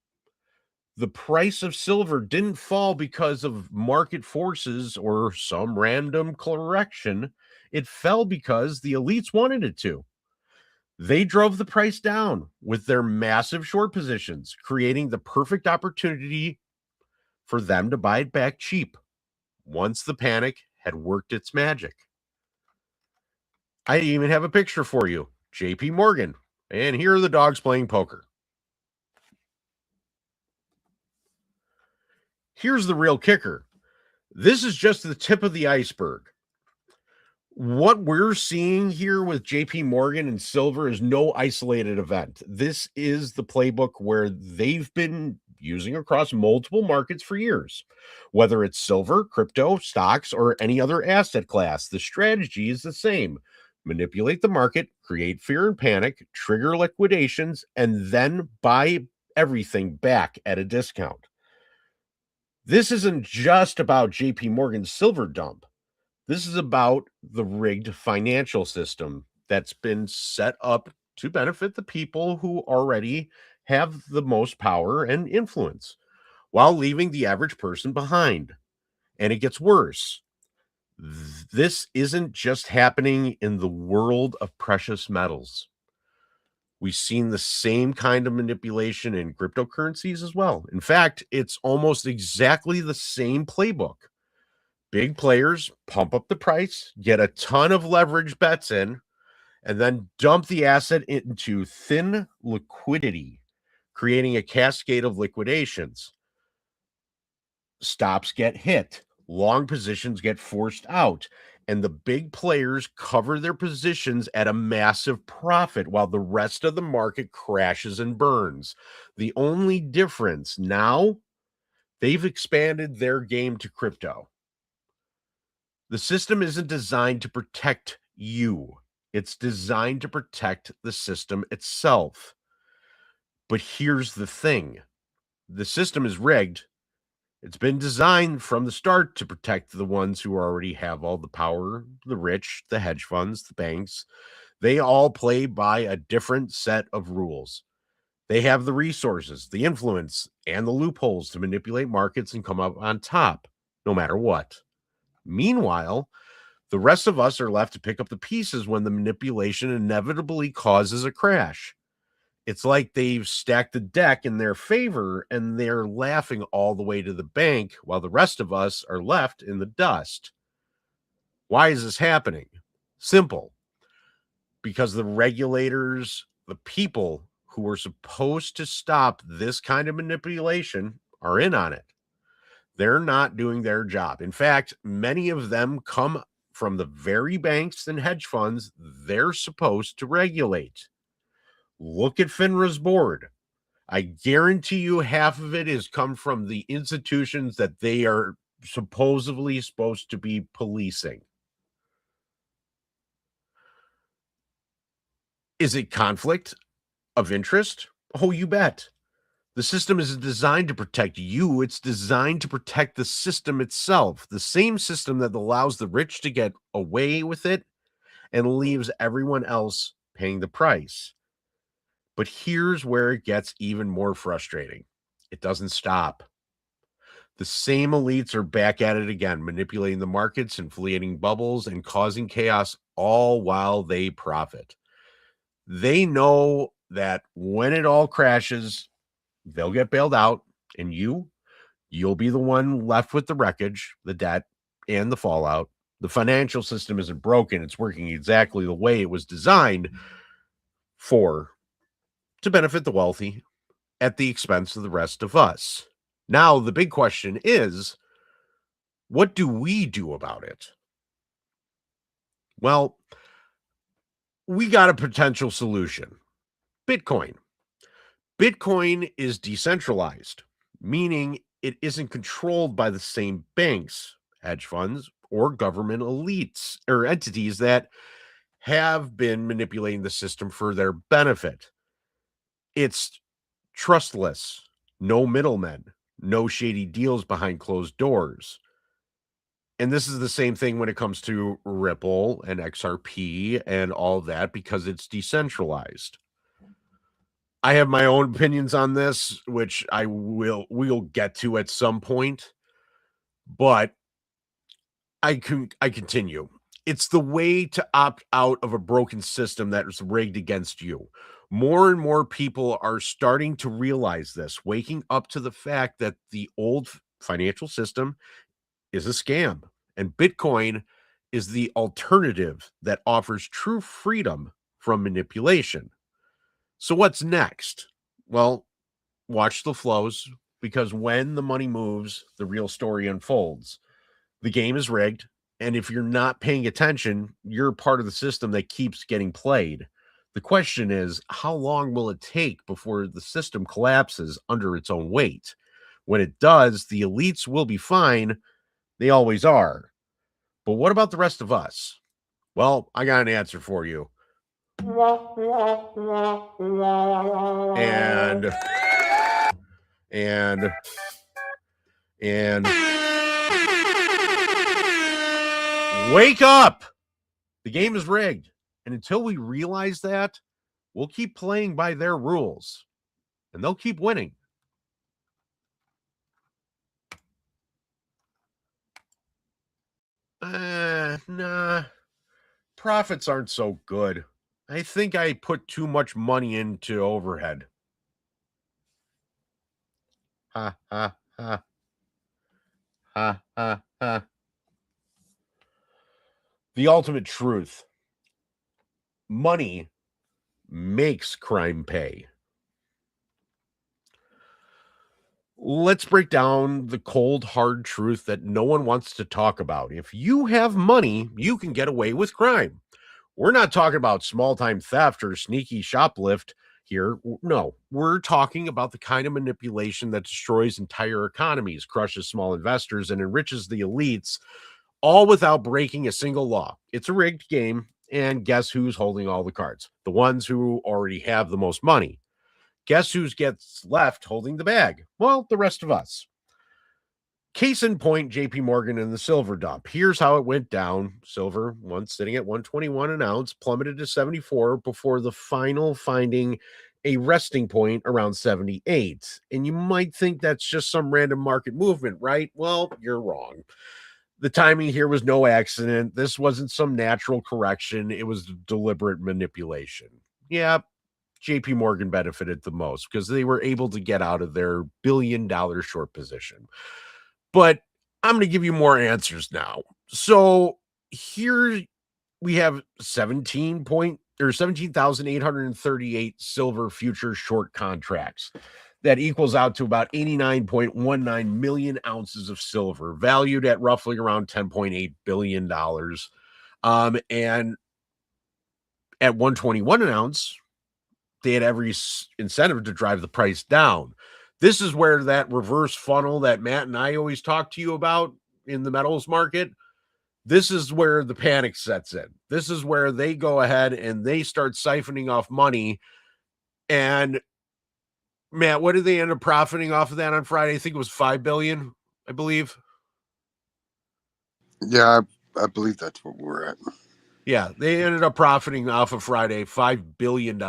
The price of silver didn't fall because of market forces or some random correction. It fell because the elites wanted it to. They drove the price down with their massive short positions, creating the perfect opportunity for them to buy it back cheap once the panic had worked its magic. I even have a picture for you. JP Morgan. And here are the dogs playing poker. Here's the real kicker. This is just the tip of the iceberg. What we're seeing here with JP Morgan and silver is no isolated event. This is the playbook where they've been using across multiple markets for years. Whether it's silver, crypto, stocks, or any other asset class, the strategy is the same. Manipulate the market, create fear and panic, trigger liquidations, and then buy everything back at a discount. This isn't just about JP Morgan's silver dump. This is about the rigged financial system that's been set up to benefit the people who already have the most power and influence, while leaving the average person behind. And it gets worse. This isn't just happening in the world of precious metals. We've seen the same kind of manipulation in cryptocurrencies as well. In fact, it's almost exactly the same playbook. Big players pump up the price, get a ton of leverage bets in, and then dump the asset into thin liquidity, creating a cascade of liquidations. Stops get hit, long positions get forced out, and the big players cover their positions at a massive profit while the rest of the market crashes and burns. The only difference now, they've expanded their game to crypto. The system isn't designed to protect you. It's designed to protect the system itself. But here's the thing. The system is rigged. It's been designed from the start to protect the ones who already have all the power, the rich, the hedge funds, the banks. They all play by a different set of rules. They have the resources, the influence, and the loopholes to manipulate markets and come up on top, no matter what. Meanwhile, the rest of us are left to pick up the pieces when the manipulation inevitably causes a crash. It's like they've stacked the deck in their favor and they're laughing all the way to the bank while the rest of us are left in the dust. Why is this happening? Simple. Because the regulators, the people who are supposed to stop this kind of manipulation are in on it. They're not doing their job. In fact, many of them come from the very banks and hedge funds they're supposed to regulate. Look at FINRA's board. I guarantee you half of it has come from the institutions that they are supposedly supposed to be policing. Is it conflict of interest? Oh, you bet. The system is designed to protect you. It's designed to protect the system itself, the same system that allows the rich to get away with it and leaves everyone else paying the price. But here's where it gets even more frustrating. It doesn't stop. The same elites are back at it again, manipulating the markets, inflating bubbles, and causing chaos, all while they profit. They know that when it all crashes, they'll get bailed out, and you'll be the one left with the wreckage, the debt, and the fallout. The financial system isn't broken. It's working exactly the way it was designed to benefit the wealthy at the expense of the rest of us. Now, the big question is, what do we do about it? Well, we got a potential solution. Bitcoin. Bitcoin is decentralized, meaning it isn't controlled by the same banks, hedge funds, or government elites or entities that have been manipulating the system for their benefit. It's trustless, no middlemen, no shady deals behind closed doors. And this is the same thing when it comes to Ripple and XRP and all that, because it's decentralized. I have my own opinions on this, which we'll get to at some point, but I continue. It's the way to opt out of a broken system that is rigged against you. More and more people are starting to realize this, waking up to the fact that the old financial system is a scam, and Bitcoin is the alternative that offers true freedom from manipulation. So what's next? Well, watch the flows, because when the money moves, the real story unfolds. The game is rigged, and if you're not paying attention, you're part of the system that keeps getting played. The question is, how long will it take before the system collapses under its own weight? When it does, the elites will be fine. They always are. But what about the rest of us? Well, I got an answer for you. And wake up! The game is rigged. And until we realize that, we'll keep playing by their rules. And they'll keep winning. Nah. Profits aren't so good. I think I put too much money into overhead. Ha, ha, ha. Ha, ha, ha. The ultimate truth. Money makes crime pay. Let's break down the cold, hard truth that no one wants to talk about. If you have money, you can get away with crime. We're not talking about small-time theft or sneaky shoplift here. No, we're talking about the kind of manipulation that destroys entire economies, crushes small investors, and enriches the elites, all without breaking a single law. It's a rigged game, and guess who's holding all the cards? The ones who already have the most money. Guess who gets left holding the bag? Well, the rest of us. Case in point, JP Morgan and the silver dump. Here's how it went down. Silver, once sitting at 121 an ounce, plummeted to 74 before the final finding a resting point around 78. And you might think that's just some random market movement, right? Well, you're wrong. The timing here was no accident. This wasn't some natural correction. It was deliberate manipulation. Yeah, JP Morgan benefited the most because they were able to get out of their billion-dollar short position. But I'm going to give you more answers now. So here we have 17,838 silver future short contracts. That equals out to about 89.19 million ounces of silver, valued at roughly around $10.8 billion. And at 121 an ounce, they had every incentive to drive the price down. This is where that reverse funnel that Matt and I always talk to you about in the metals market, this is where the panic sets in. This is where they go ahead and they start siphoning off money. And Matt, what did they end up profiting off of that on Friday? I think it was $5 billion, I believe. Yeah, I believe that's what we're at. Yeah, they ended up profiting off of Friday $5 billion.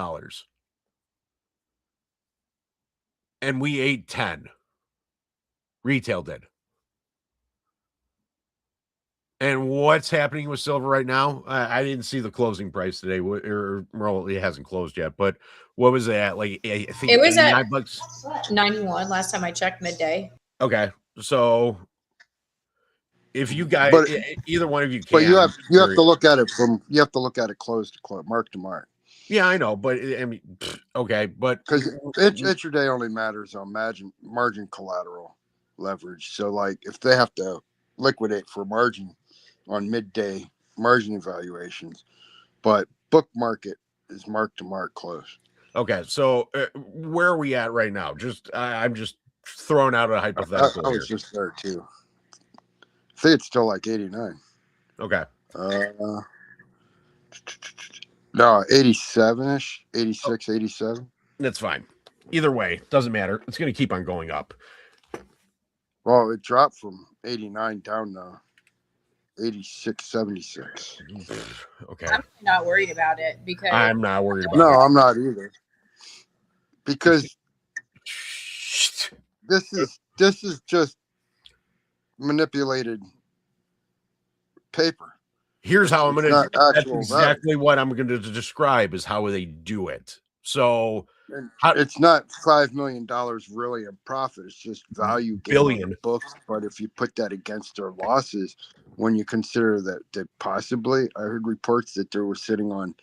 And we ate 10. Retail did. And what's happening with silver right now? I didn't see the closing price today, or well, it hasn't closed yet. But what was it at? Like, I think it was at $89. 91 last time I checked midday. Okay, so if you guys, either one of you can, but you have to look at it close to close, mark to mark. Yeah, I know, but I mean, okay, but because intraday only matters on margin collateral leverage. So, like, if they have to liquidate for margin on midday margin evaluations, but book market is mark to mark close. Okay, so where are we at right now? I'm just throwing out a hypothetical. I was just there too. I think it's still like 89. Okay. No, 87-ish, 86, 87. That's fine. Either way, doesn't matter. It's going to keep on going up. Well, it dropped from 89 down to 86, 76. Okay. I'm not worried about it because I'm not worried about it. No, I'm not either. Because this is just manipulated paper. Here's how I'm going to. That's exactly value. what I'm going to describe is how they do it. So it's not $5 million really in profit. It's just value billion books. But if you put that against their losses, when you consider that possibly, I heard reports that they were sitting on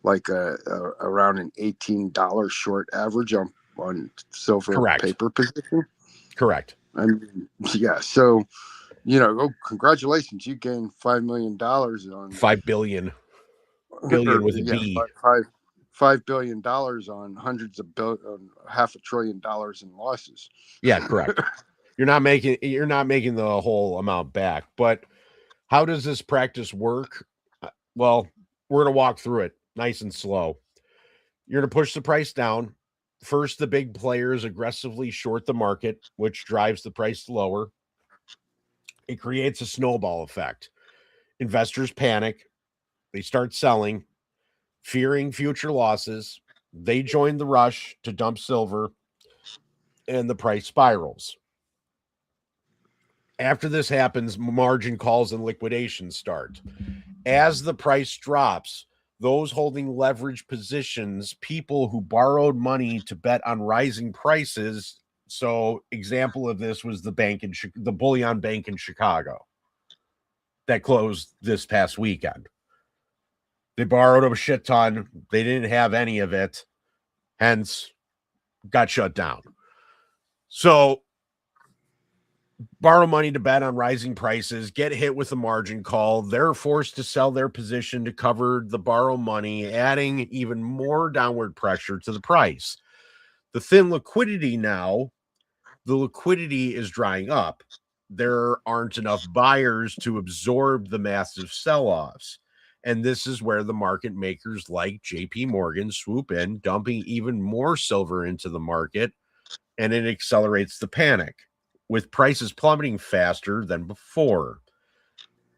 like around an $18 short average on silver paper position. Correct. I mean, yeah. So, congratulations, you gained $5 million on $5 billion. Billion with a B. $5 billion on hundreds of on $500 billion in losses. Yeah, correct. You're not making the whole amount back. But how does this practice work? Well, we're going to walk through it nice and slow. You're going to push the price down. First, the big players aggressively short the market, which drives the price lower. It creates a snowball effect. Investors panic. They start selling, fearing future losses. They join the rush to dump silver, and the price spirals. After this happens, margin calls and liquidations start. As the price drops, those holding leverage positions, people who borrowed money to bet on rising prices. So, example of this was the Bullion Bank in Chicago that closed this past weekend. They borrowed a shit ton. They didn't have any of it, hence got shut down. So, borrow money to bet on rising prices, get hit with a margin call. They're forced to sell their position to cover the borrow money, adding even more downward pressure to the price. The thin liquidity now, the liquidity is drying up. There aren't enough buyers to absorb the massive sell-offs. And this is where the market makers like JP Morgan swoop in, dumping even more silver into the market, and it accelerates the panic, with prices plummeting faster than before.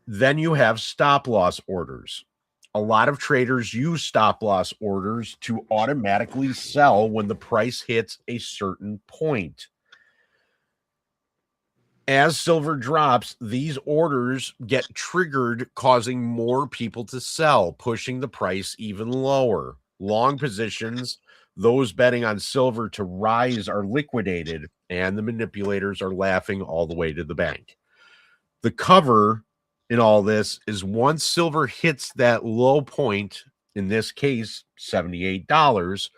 Then you have stop loss orders. A lot of traders use stop loss orders to automatically sell when the price hits a certain point. As silver drops, these orders get triggered, causing more people to sell, pushing the price even lower. Long positions, those betting on silver to rise, are liquidated, and the manipulators are laughing all the way to the bank. The cover in all this is once silver hits that low point, in this case, $78,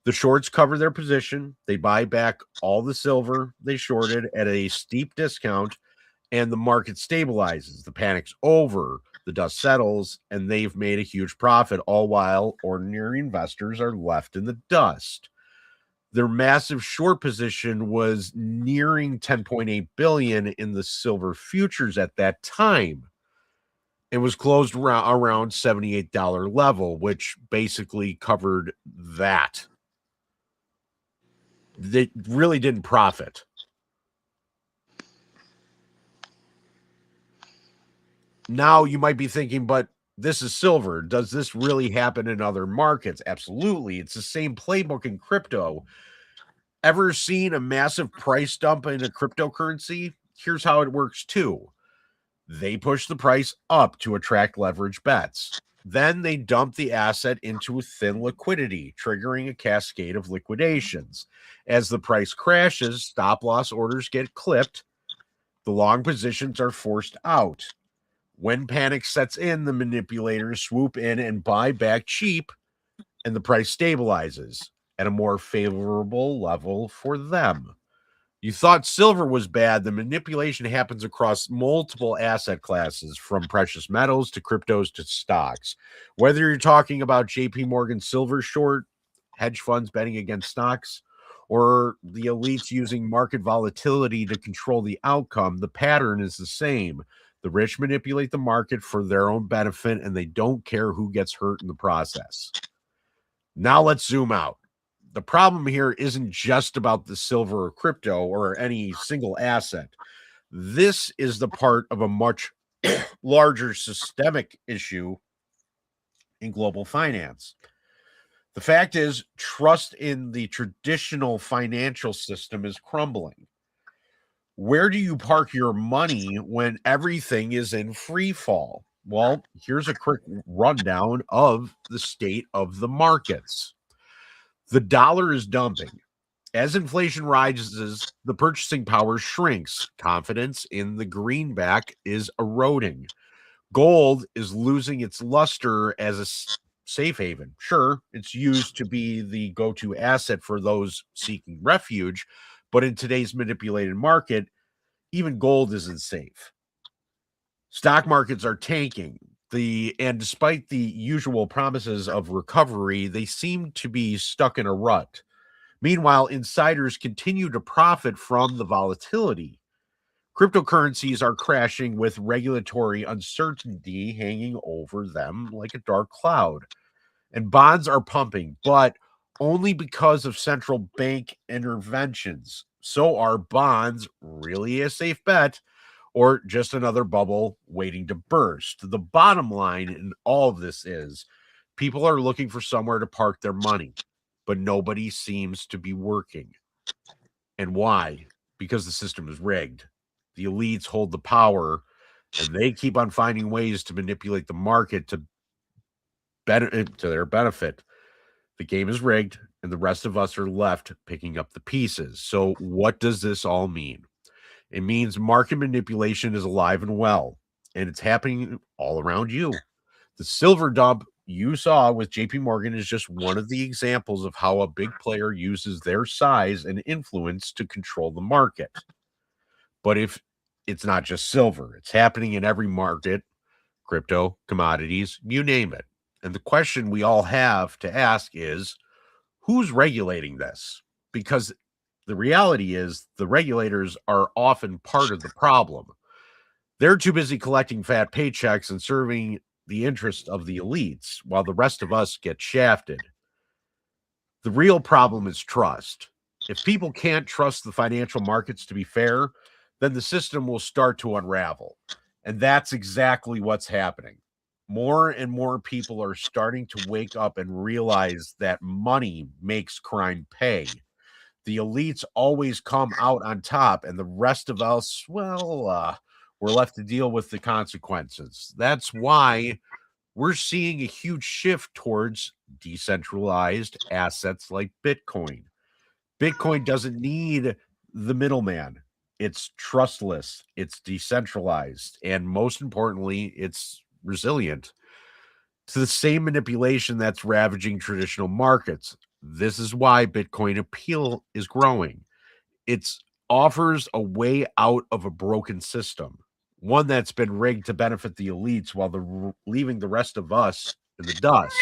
the shorts cover their position. They buy back all the silver they shorted at a steep discount, and the market stabilizes. The panic's over, the dust settles, and they've made a huge profit, all while ordinary investors are left in the dust. Their massive short position was nearing 10.8 billion in the silver futures at that time. It was closed around $78 level, which basically covered that. They really didn't profit. Now you might be thinking, but this is silver. Does this really happen in other markets? Absolutely. It's the same playbook in crypto. Ever seen a massive price dump in a cryptocurrency? Here's how it works too. They push the price up to attract leverage bets. Then they dump the asset into thin liquidity, triggering a cascade of liquidations. As the price crashes, stop loss orders get clipped. The long positions are forced out. When panic sets in, the manipulators swoop in and buy back cheap, and the price stabilizes at a more favorable level for them. You thought silver was bad. The manipulation happens across multiple asset classes, from precious metals to cryptos to stocks. Whether you're talking about JP Morgan silver short, hedge funds betting against stocks, or the elites using market volatility to control the outcome, the pattern is the same. The rich manipulate the market for their own benefit, and they don't care who gets hurt in the process. Now let's zoom out. The problem here isn't just about the silver or crypto or any single asset. This is the part of a much larger systemic issue in global finance. The fact is, trust in the traditional financial system is crumbling. Where do you park your money when everything is in free fall? Well, here's a quick rundown of the state of the markets. The dollar is dumping. As inflation rises, the purchasing power shrinks. Confidence in the greenback is eroding. Gold is losing its luster as a safe haven. Sure, it's used to be the go-to asset for those seeking refuge, but in today's manipulated market, even gold isn't safe. Stock markets are tanking. And despite the usual promises of recovery, they seem to be stuck in a rut. Meanwhile, insiders continue to profit from the volatility. Cryptocurrencies are crashing with regulatory uncertainty hanging over them like a dark cloud. And bonds are pumping, but only because of central bank interventions. So are bonds really a safe bet, or just another bubble waiting to burst? The bottom line in all of this is people are looking for somewhere to park their money, but nobody seems to be working. And why? Because the system is rigged. The elites hold the power, and they keep on finding ways to manipulate the market to their benefit. The game is rigged, and the rest of us are left picking up the pieces. So what does this all mean? It means market manipulation is alive and well, and it's happening all around you. The silver dump you saw with JP Morgan is just one of the examples of how a big player uses their size and influence to control the market. But if it's not just silver, it's happening in every market, crypto, commodities, you name it. And the question we all have to ask is, who's regulating this? Because the reality is the regulators are often part of the problem. They're too busy collecting fat paychecks and serving the interest of the elites while the rest of us get shafted. The real problem is trust. If people can't trust the financial markets to be fair, then the system will start to unravel. And that's exactly what's happening. more and more people are starting to wake up and realize that money makes crime pay. The elites always come out on top, and the rest of us, well, we're left to deal with the consequences. That's why we're seeing a huge shift towards decentralized assets like Bitcoin. Bitcoin doesn't need the middleman. It's trustless, it's decentralized, and most importantly, it's resilient to the same manipulation that's ravaging traditional markets. This is why Bitcoin appeal is growing. It offers a way out of a broken system, one that's been rigged to benefit the elites while leaving the rest of us in the dust.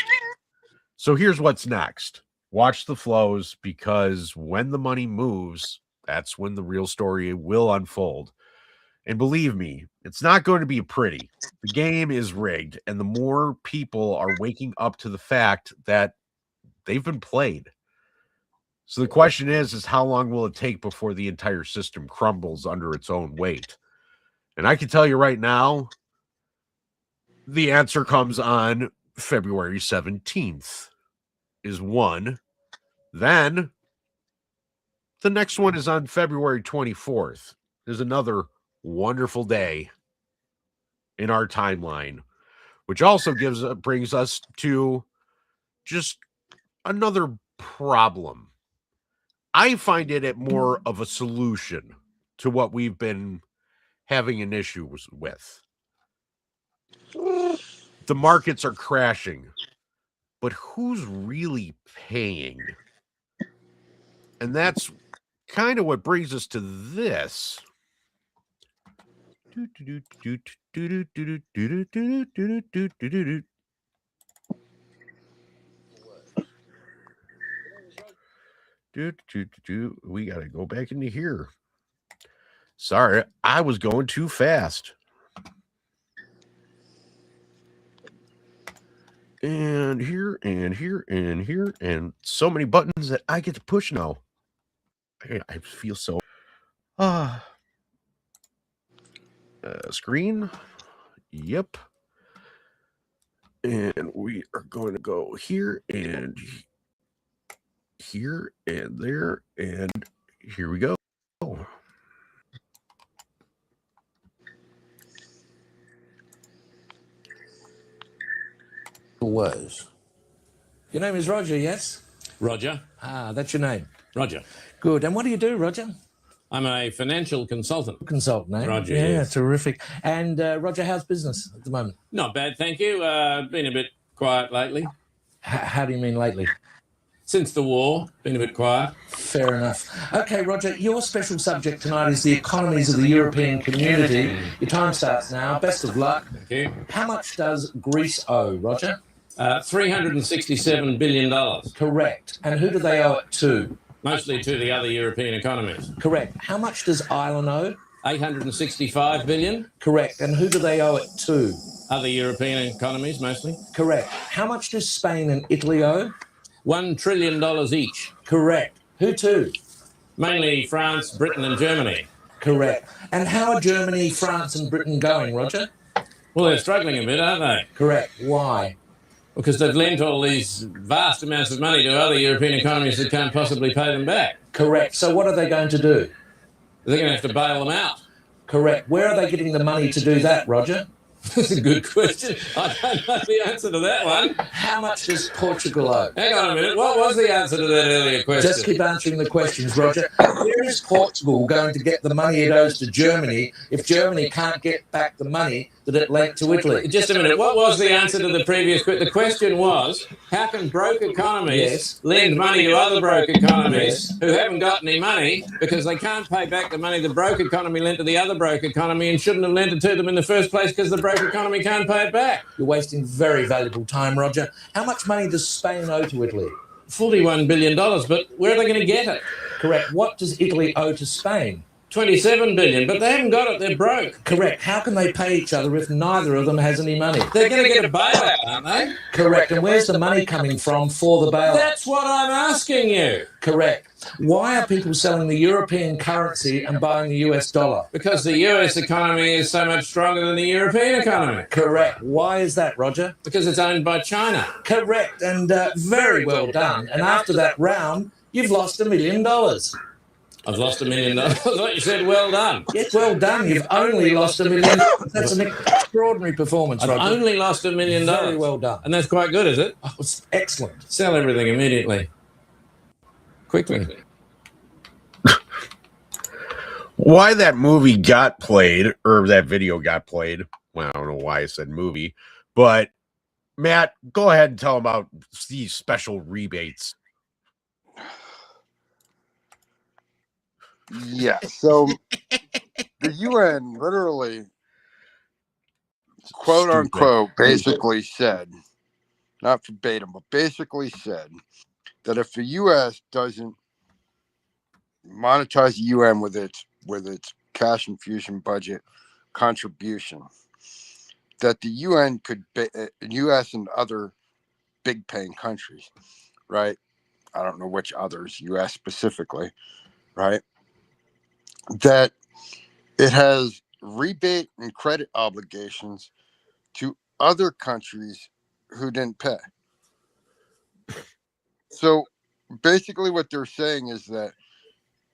So here's what's next. Watch the flows, because when the money moves, that's when the real story will unfold. And believe me, it's not going to be pretty. The game is rigged, and the more people are waking up to the fact that they've been played. So the question is how long will it take before the entire system crumbles under its own weight? And I can tell you right now, the answer comes on February 17th is one. Then the next one is on February 24th. There's another wonderful day in our timeline, which also brings us to just another problem. I find it more of a solution to what we've been having an issue with. The markets are crashing, but who's really paying? And that's kind of what brings us to this. We got to go back into here. Sorry, I was going too fast. And here, and here, and here, and so many buttons that I get to push now. I feel so... screen. Yep. And we are going to go here and here and there, and here we go. Was. Your name is Roger, yes? Roger. Ah, that's your name. Roger. Good. And what do you do, Roger? I'm a financial consultant. Consultant, eh? Roger, yeah, yes. Terrific. And Roger, how's business at the moment? Not bad, thank you. Been a bit quiet lately. How do you mean lately? Since the war, been a bit quiet. Fair enough. Okay, Roger, your special subject tonight is the economies of the European community. Your time starts now. Best of luck. Thank you. How much does Greece owe, Roger? $367 billion. Correct. And who do they owe it to? Mostly to the other European economies. Correct. How much does Ireland owe? $865 billion. Correct. And who do they owe it to? Other European economies, mostly. Correct. How much does Spain and Italy owe? $1 trillion each. Correct. Who to? Mainly France, Britain and Germany. Correct. And how are Germany, France and Britain going, Roger? Well, they're struggling a bit, aren't they? Correct. Why? Because they've lent all these vast amounts of money to other European economies that can't possibly pay them back. Correct. So what are they going to do? They're going to have to bail them out. Correct. Where are they getting the money to do that, Roger? That's a good question. I don't know the answer to that one. How much does Portugal owe? Hang on a minute. What was the answer to that earlier question? Just keep answering the questions, Roger. Where is Portugal going to get the money it owes to Germany if Germany can't get back the money that it lent to Italy? Just a minute. What was the answer to the previous question? The question was, how can broke economies lend money to other broke economies who haven't got any money because they can't pay back the money the broke economy lent to the other broke economy and shouldn't have lent it to them in the first place because the broke economy can't pay it back? You're wasting very valuable time, Roger. How much money does Spain owe to Italy? $41 billion, but where are they going to get it? Correct. What does Italy owe to Spain? 27 billion, but they haven't got it. They're broke. Correct. How can they pay each other if neither of them has any money? They're going to get a bailout, aren't they? Correct. And where's the money coming from for the bailout? That's what I'm asking you. Correct. Why are people selling the European currency and buying the US dollar? Because the US economy is so much stronger than the European economy. Correct. Why is that, Roger? Because it's owned by China. Correct. And very well done. And after that round, you've lost $1 million. I've lost $1 million. I thought you said well done. Yes, well done. You've only lost $1 million. That's an extraordinary performance, I've Roger. only lost $1 million. Very well done. And that's quite good, is it? Oh, it's excellent. Sell everything immediately. Quickly. Why that movie got played, or that video got played, well, I don't know why I said movie, but Matt, go ahead and tell about these special rebates. Yeah, so the UN literally, quote unquote, basically said, not verbatim, but basically said that if the U.S. doesn't monetize the UN with its cash infusion budget contribution, that the UN could, U.S. and other big paying countries, right? I don't know which others, U.S. specifically, right? That it has rebate and credit obligations to other countries who didn't pay. So basically what they're saying is that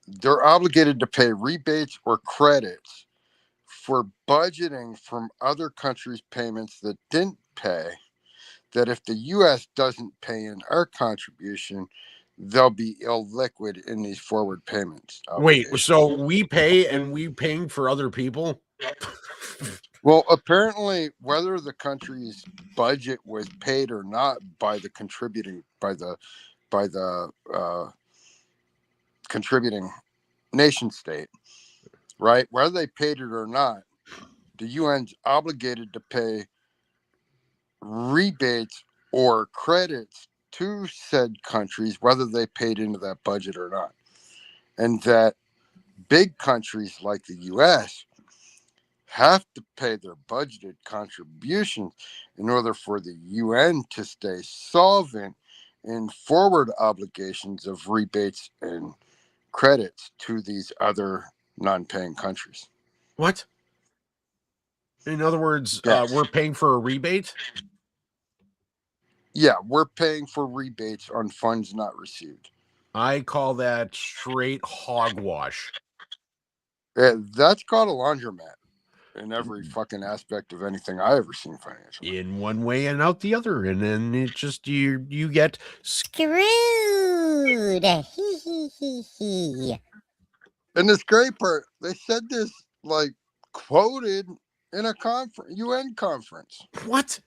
they're obligated to pay rebates or credits for budgeting from other countries' payments that didn't pay, that if the U.S. doesn't pay in our contribution, they'll be illiquid in these forward payments. Wait, so we pay and we paying for other people? Well, apparently, whether the country's budget was paid or not by the contributing nation state, right? Whether they paid it or not, the UN's obligated to pay rebates or credits to said countries, whether they paid into that budget or not. And that big countries like the US have to pay their budgeted contributions in order for the UN to stay solvent in forward obligations of rebates and credits to these other non-paying countries. What? In other words, Yes. We're paying for a rebate? Yeah, we're paying for rebates on funds not received. I call that straight hogwash. That's called a laundromat in every fucking aspect of anything I ever seen financially. In one way and out the other, and then it just you get screwed. And this great part, they said this like quoted in a UN conference. What?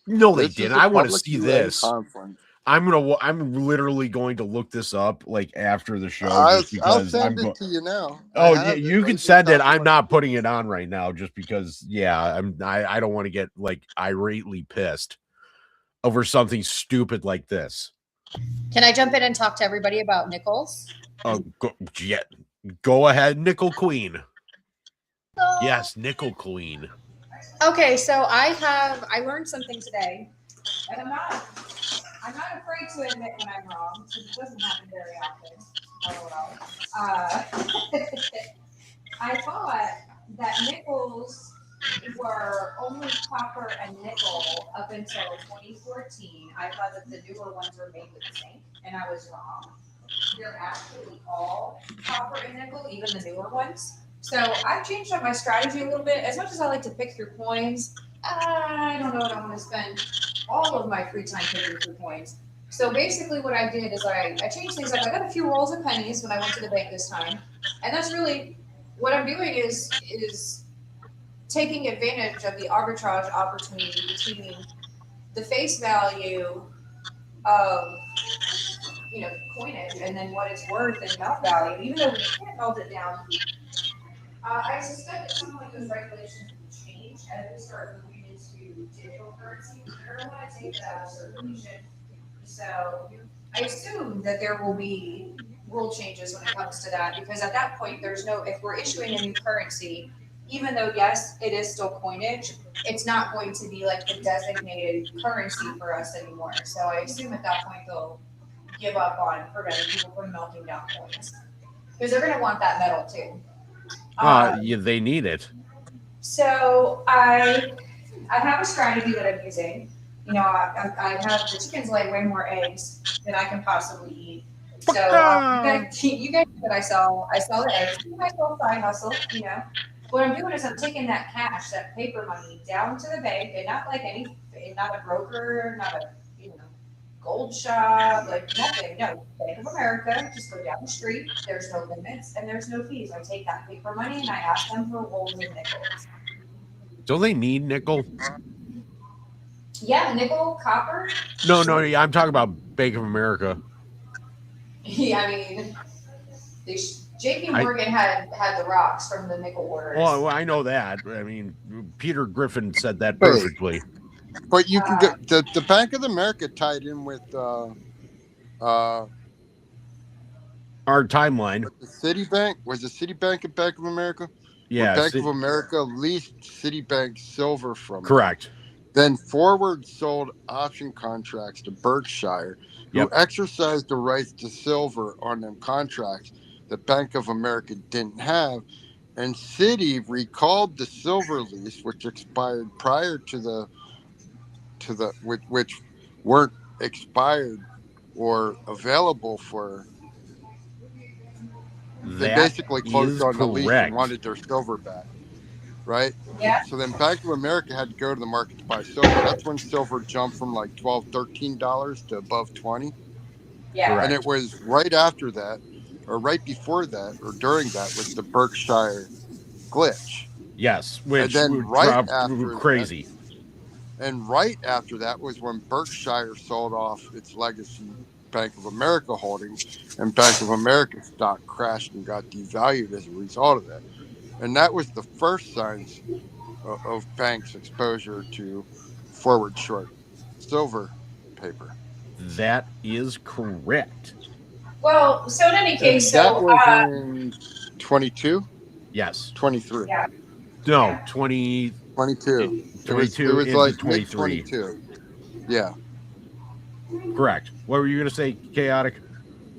No, they This is didn't. a I want to public see UN this. conference. I'm literally going to look this up like after the show. I'll because send it to you now. Oh yeah, you can send it. I'm not putting it on right now just because. Yeah, I don't want to get like irately pissed over something stupid like this. Can I jump in and talk to everybody about nickels? Go ahead, Nickel Queen. Yes, Nickel Queen. Okay, so I learned something today, and I'm not afraid to admit when I'm wrong, because it doesn't happen very often. LOL. I thought that nickels were only copper and nickel up until 2014. I thought that the newer ones were made with zinc, and I was wrong. They're actually all copper and nickel, even the newer ones. So I've changed up my strategy a little bit. As much as I like to pick through coins, I don't know what I want to spend all of my free time picking through coins. So basically what I did is I changed things up. I got a few rolls of pennies when I went to the bank this time. And that's really what I'm doing is taking advantage of the arbitrage opportunity between the face value of coinage and then what it's worth and melt value, even though we can't melt it down. I suspect that some of those regulations will change as we start moving into digital currency. I don't want to take that as a solution. So I assume that there will be rule changes when it comes to that, because at that point, there's no, if we're issuing a new currency, even though, yes, it is still coinage, it's not going to be like the designated currency for us anymore. So I assume at that point, they'll give up on preventing people from melting down coins, because they're going to want that metal too. Yeah, they need it. So I have a strategy that I'm using. You know, I have the chickens lay way more eggs than I can possibly eat. So you guys know that I sell the eggs. You guys sell side hustle. You know, what I'm doing is I'm taking that cash, that paper money, down to the bank, and not like not a broker, not a gold shop, like nothing. No, Bank of America. Just go down the street. There's no limits and there's no fees. I take that paper money and I ask them for rolls of nickels. Don't they need nickel? Yeah, nickel, copper. No, yeah, I'm talking about Bank of America. Yeah, I mean, J.P. Morgan had the rocks from the nickel orders. Well, I know that. I mean, Peter Griffin said that perfectly. But you can get the Bank of America tied in with our timeline. The Citibank was the Citibank and Bank of America. Yeah, Bank of America leased Citibank silver from correct. Then Forward sold option contracts to Berkshire, who exercised the rights to silver on them contracts that Bank of America didn't have. And Citi recalled the silver lease, which expired prior to which weren't expired or available for. They basically closed on the lease and wanted their silver back. Right? Yeah. So then Bank of America had to go to the market to buy silver. That's when silver jumped from like $12, $13 to above 20. Yeah. And it was right after that, or right before that, or during that was the Berkshire glitch. Yes, which and then right after crazy. And right after that was when Berkshire sold off its legacy Bank of America holdings, and Bank of America stock crashed and got devalued as a result of that. And that was the first signs of banks' exposure to forward short silver paper. That is correct. Well, so in any case, that was in 22? Yes. 23. Yeah. No, 20. 22. 22 it was like 23. 22. Yeah. Correct. What were you going to say, Chaotic?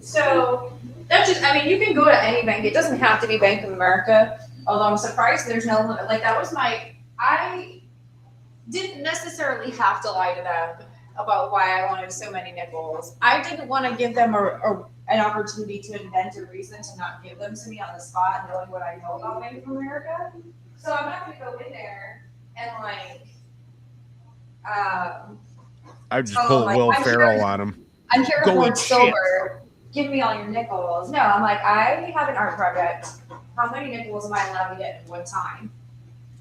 So that's just, I mean, you can go to any bank. It doesn't have to be Bank of America. Although I'm surprised there's no limit. Like that was I didn't necessarily have to lie to them about why I wanted so many nickels. I didn't want to give them an opportunity to invent a reason to not give them to me on the spot, knowing what I know about Bank of America. So I'm not going to go in there and I just pull Will Ferrell on him. I'm here for silver. Give me all your nickels. No, I'm like, I have an art project. How many nickels am I allowed to get at one time?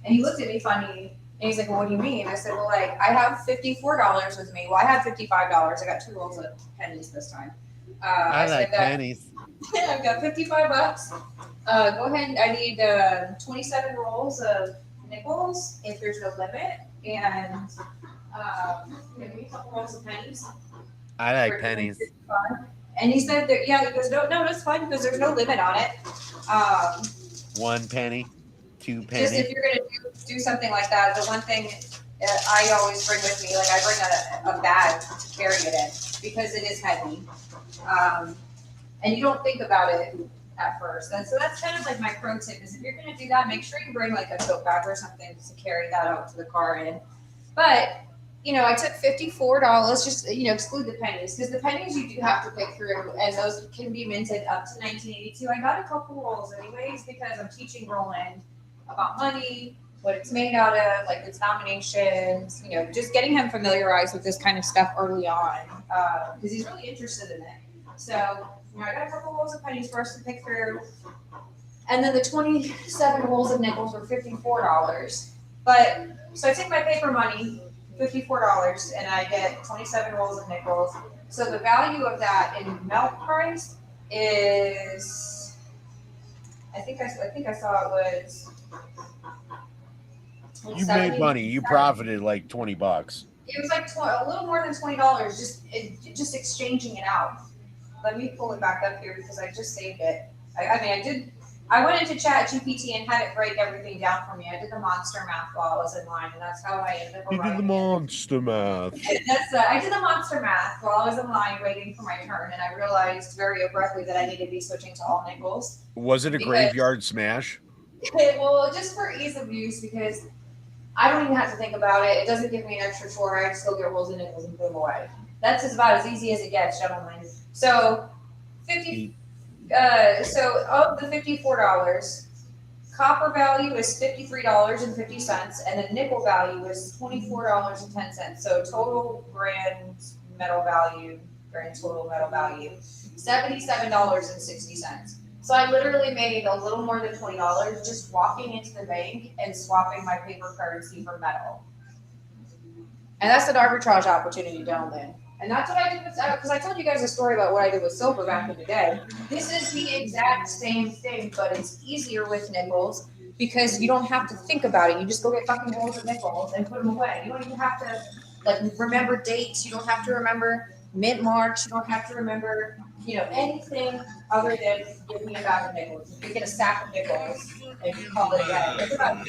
And he looked at me funny, and he's like, well, what do you mean? I said, well, like, I have $54 with me. Well, I have $55. I got 2 rolls of pennies this time. I like pennies. I've got $55. Go ahead. I need 27 rolls of nickels if there's no limit. And give me a couple rolls of pennies. I like pennies. And he said that, yeah, he goes, no, that's fine because there's no limit on it. 1 penny, 2 pennies. Just if you're going to do something like that, the one thing I always bring with me, like I bring a bag to carry it in because it is heavy. And you don't think about it at first. And so that's kind of like my pro tip is if you're going to do that, make sure you bring like a tote bag or something to carry that out to the car in. But I took $54, just, exclude the pennies, because the pennies you do have to pick through, and those can be minted up to 1982. I got a couple rolls anyways, because I'm teaching Roland about money, what it's made out of, like its nominations, just getting him familiarized with this kind of stuff early on, because he's really interested in it. So, I got a couple rolls of pennies for us to pick through, and then the 27 rolls of nickels were $54. But, so I take my paper money, $54, and I get 27 rolls of nickels. So the value of that in melt price is, I think I saw it was. You made money. You profited like $20. It was like a little more than $20, just exchanging it out. let me pull it back up here because I just saved it. I went into Chat GPT and had it break everything down for me. I did the monster math while I was in line, and that's how I ended up You did the arriving. monster math. I did the monster math while I was in line waiting for my turn, and I realized very abruptly that I needed to be switching to all nickels. Was it a graveyard smash? Well, just for ease of use, because I don't even have to think about it. It doesn't give me an extra chore. I just go get rolls and nickels and put them away. That's just about as easy as it gets, gentlemen. So, so of the $54, copper value is $53.50, and the nickel value is $24.10. So total grand total metal value, $77.60. So I literally made a little more than $20 just walking into the bank and swapping my paper currency for metal. And that's an arbitrage opportunity, gentlemen. And that's what I did with, because I told you guys a story about what I did with silver back in the day. This is the exact same thing, but it's easier with nickels because you don't have to think about it. You just go get fucking rolls of nickels and put them away. You don't even have to remember dates. You don't have to remember mint marks. You don't have to remember, anything other than give me a bag of nickels. You get a stack of nickels and you call it a day. It's about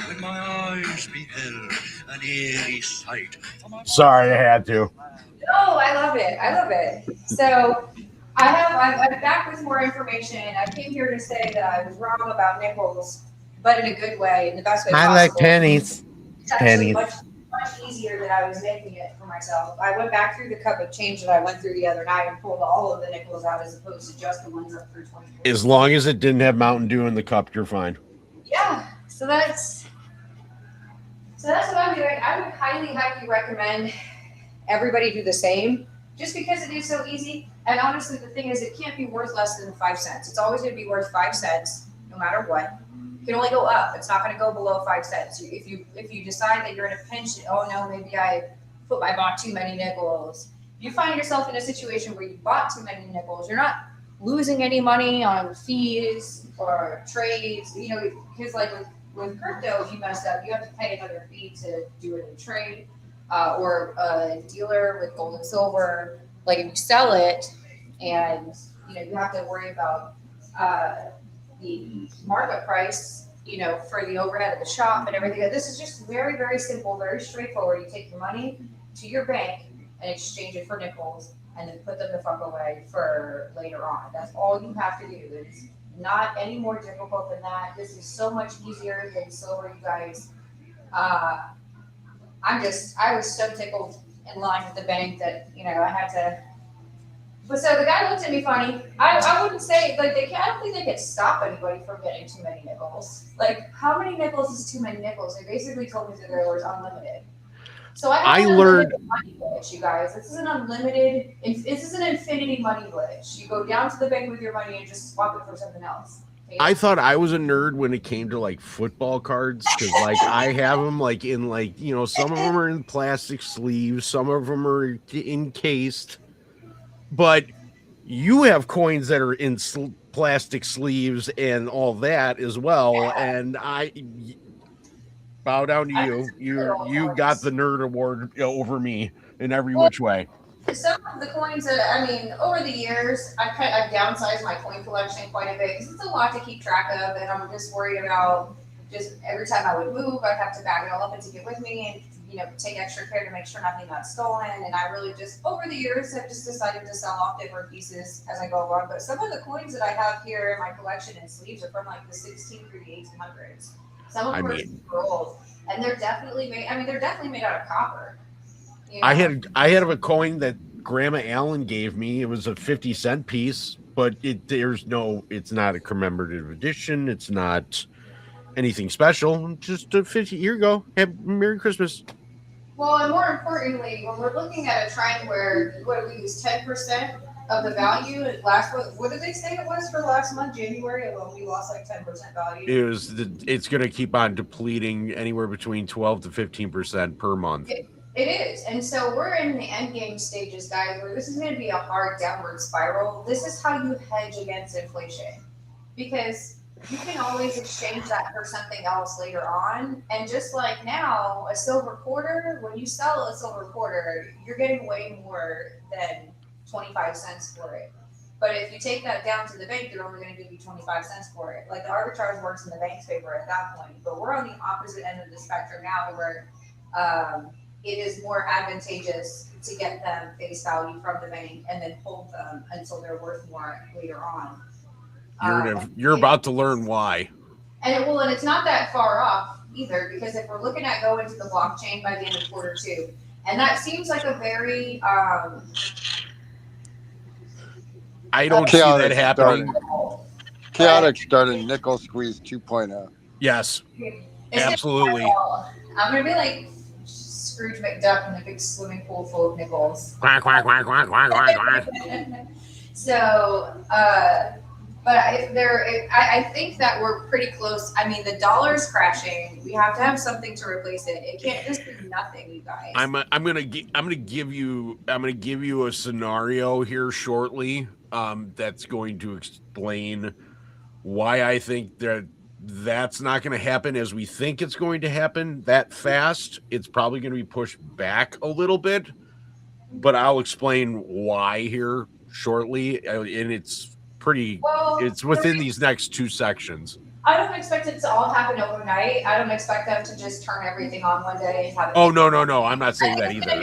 when my eyes beheld an eerie sight. Sorry, I had to. Oh, I love it. So I'm back with more information. I came here to say that I was wrong about nickels, but in a good way, in the best way possible. I like pennies. It's actually much easier than I was making it for myself. I went back through the cup of change that I went through the other night and pulled all of the nickels out as opposed to just the ones up through 20. As long as it didn't have Mountain Dew in the cup, you're fine. Yeah. So that's what I'm doing. I would highly, highly recommend everybody do the same, just because it is so easy. And honestly, the thing is, it can't be worth less than 5 cents. It's always going to be worth 5 cents, no matter what. It can only go up. It's not going to go below 5 cents. If you decide that you're in a pinch, oh no, maybe I bought too many nickels. If you find yourself in a situation where you bought too many nickels, you're not losing any money on fees or trades. Because with crypto, if you mess up, you have to pay another fee to do it in trade, or a dealer with gold and silver. Like if you sell it, and you have to worry about the market price, for the overhead of the shop and everything. This is just very, very simple, very straightforward. You take your money to your bank and exchange it for nickels, and then put them the fuck away for later on. That's all you have to do. It's not any more difficult than that. This is so much easier than silver, you guys. I was so tickled in line at the bank that, I had to. But so the guy looked at me funny. I wouldn't say, I don't think they could stop anybody from getting too many nickels. How many nickels is too many nickels? They basically told me that there was unlimited. So I learned money glitch, you guys. This is an infinity money glitch. You go down to the bank with your money and just swap it for something else. Okay? I thought I was a nerd when it came to football cards, because I have them in some of them are in plastic sleeves, some of them are encased, but you have coins that are in plastic sleeves and all that as well. Yeah. And I bow down to you. You got the nerd award over me in every which way. Some of the coins that, over the years, I've downsized my coin collection quite a bit because it's a lot to keep track of, and I'm just worried about just every time I would move, I'd have to bag it all up and take it with me and, take extra care to make sure nothing got stolen. And I really just, over the years, have just decided to sell off different pieces as I go along. But some of the coins that I have here in my collection and sleeves are from the 16 through the 1800s. Some of them are super old, and they're definitely made. They're definitely made out of copper. I had a coin that Grandma Allen gave me. It was a 50-cent piece, but it's not a commemorative edition. It's not anything special. Just a 50. Here you go. Have Merry Christmas. Well, and more importantly, when we're looking at a trend where we use 10% of the value what did they say it was for last month, January, when we lost 10% value? It's going to keep on depleting anywhere between 12 to 15% per month. It is. And so we're in the end game stages, guys, where this is going to be a hard downward spiral. This is how you hedge against inflation, because you can always exchange that for something else later on. And just like now, a silver quarter, when you sell a silver quarter, you're getting way more than 25 cents for it. But if you take that down to the bank, they're only going to give you 25 cents for it. Like the arbitrage works in the bank's favor at that point. But we're on the opposite end of the spectrum now, where it is more advantageous to get them face value from the bank and then hold them until they're worth more later on. You're about to learn why. And it's not that far off either, because if we're looking at going to the blockchain by the end of Q2, and that seems like a very I don't see that happening. Chaotic started nickel squeeze 2.0. Yes, absolutely. I'm gonna be like Scrooge McDuck in a big swimming pool full of nickels. Quack, quack, quack, quack, quack, quack, quack. So, but I think that we're pretty close. I mean, the dollar's crashing. We have to have something to replace it. It can't just be nothing, you guys. I'm gonna give you a scenario here shortly. That's going to explain why I think that's not going to happen as we think it's going to happen that fast. It's probably going to be pushed back a little bit, but I'll explain why here shortly. And it's within these next two sections. I don't expect it to all happen overnight. I don't expect them to just turn everything on one day and have it. Oh, no. I'm not saying that either.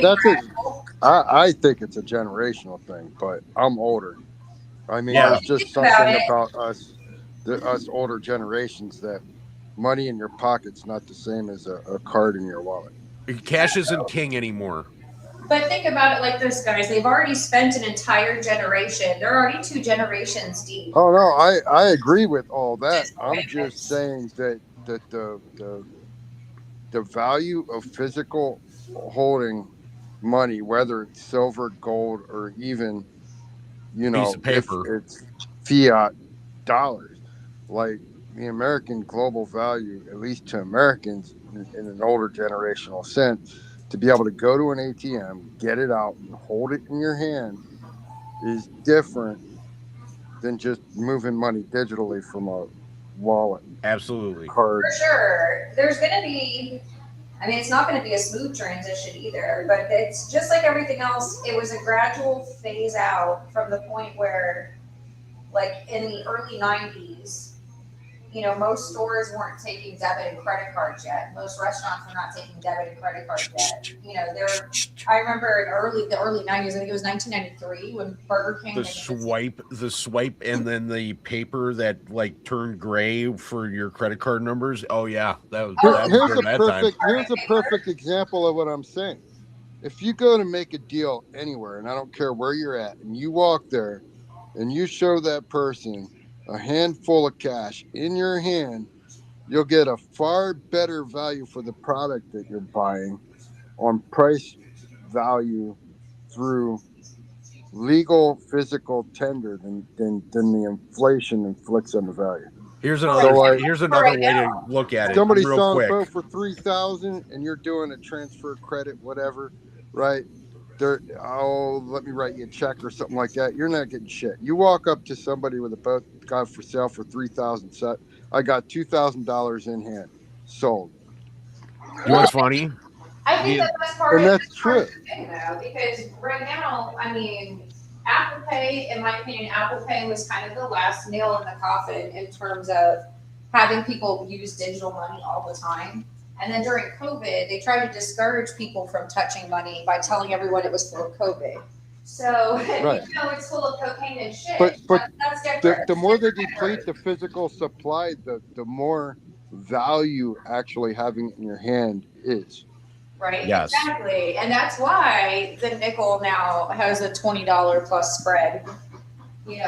I think it's a generational thing, but I'm older. I mean, there's just something about us older generations that money in your pocket's not the same as a card in your wallet. Cash isn't king anymore. But think about it like this, guys. They've already spent an entire generation. They're already 2 generations deep. Oh, no, I agree with all that. I'm just saying that the value of physical holding money, whether it's silver, gold, or even, piece of paper, it's fiat dollars, like the American global value, at least to Americans in an older generational sense, to be able to go to an ATM, get it out, and hold it in your hand is different than just moving money digitally from a wallet. Absolutely. Card. For sure. There's going to be, it's not going to be a smooth transition either, but it's just like everything else. It was a gradual phase out from the point where, like in the early 90s, most stores weren't taking debit and credit cards yet. Most restaurants were not taking debit and credit cards yet. I remember in the early 90s, I think it was 1993 when Burger King. The swipe, and then the paper that like turned gray for your credit card numbers. Oh yeah, here's a perfect example of what I'm saying. If you go to make a deal anywhere, and I don't care where you're at, and you walk there, and you show that person a handful of cash in your hand, you'll get a far better value for the product that you're buying on price value through legal physical tender than the inflation inflicts on the value. Here's another way to look at it. Somebody's real selling quick. a boat for $3,000 and you're doing a transfer credit, whatever, right? Let me write you a check or something like that. You're not getting shit. You walk up to somebody with a boat got for sale for $3,000 set. I got $2,000 in hand, sold. You know what's funny? I think that's part and of that's true. Thing, though, because right now, Apple Pay, in my opinion, Apple Pay was kind of the last nail in the coffin in terms of having people use digital money all the time. And then during COVID, they tried to discourage people from touching money by telling everyone it was full of COVID. So, right. It's full of cocaine and shit. But that's different. The more they deplete the physical supply, the more value actually having it in your hand is. Right? Yes. Exactly. And that's why the nickel now has a $20 plus spread. When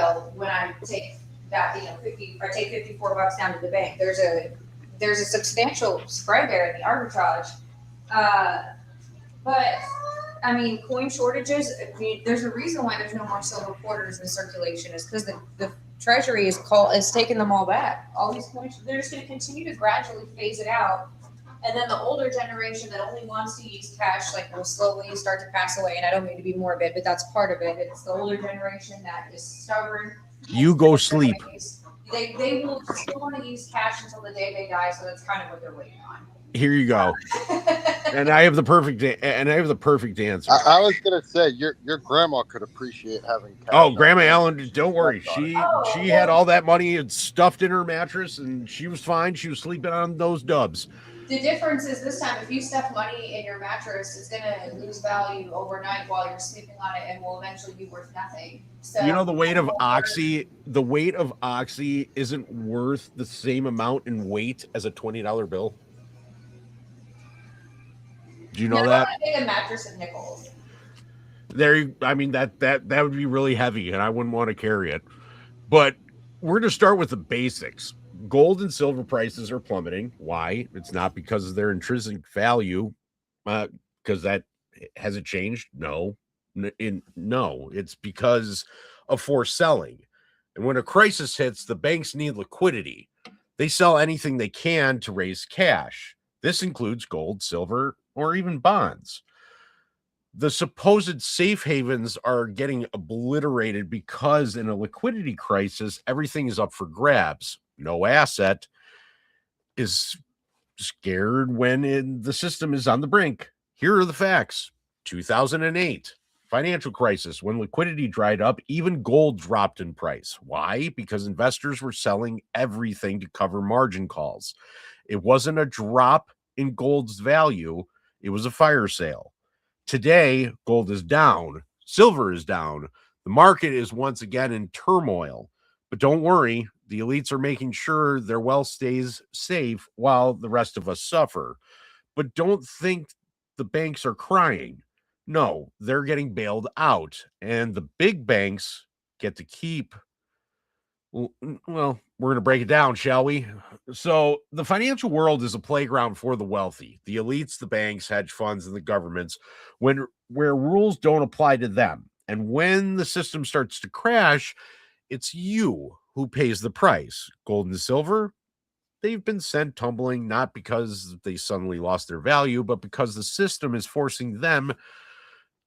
I take that, if I take $54 down to the bank, there's a substantial spread there in the arbitrage. But coin shortages, there's a reason why there's no more silver quarters in circulation, is because the Treasury is taking them all back. All these coins, they're just going to continue to gradually phase it out. And then the older generation that only wants to use cash, will slowly start to pass away. And I don't mean to be morbid, but that's part of it. It's the older generation that is stubborn. You go sleep. They will still want to use cash until the day they die, so that's kind of what they're waiting on. Here you go. And I have the perfect answer. I was gonna say your grandma could appreciate having cash. Oh, Grandma Ellen, don't worry. She had all that money stuffed in her mattress, and she was fine. She was sleeping on those dubs. The difference is this time, if you stuff money in your mattress, it's gonna lose value overnight while you're sleeping on it, and will eventually be worth nothing. So You know, the weight of Oxy isn't worth the same amount in weight as a $20 bill. Do you know that? I want to make a mattress of nickels. That would be really heavy, and I wouldn't want to carry it. But we're going to start with the basics. Gold and silver prices are plummeting. Why? It's not because of their intrinsic value, because that hasn't changed. No, it's because of forced selling. And when a crisis hits, the banks need liquidity. They sell anything they can to raise cash. This includes gold, silver, or even bonds. The supposed safe havens are getting obliterated because in a liquidity crisis, everything is up for grabs. No asset is scared when the system is on the brink. Here are the facts. 2008, financial crisis. When liquidity dried up, even gold dropped in price. Why? Because investors were selling everything to cover margin calls. It wasn't a drop in gold's value. It was a fire sale. Today, gold is down. Silver is down. The market is once again in turmoil. But don't worry, the elites are making sure their wealth stays safe while the rest of us suffer. But don't think the banks are crying. No, they're getting bailed out. And the big banks get to keep. Well, we're going to break it down, shall we? So the financial world is a playground for the wealthy, the elites, the banks, hedge funds, and the governments, where rules don't apply to them. And when the system starts to crash, it's you who pays the price. Gold and silver, they've been sent tumbling, not because they suddenly lost their value, but because the system is forcing them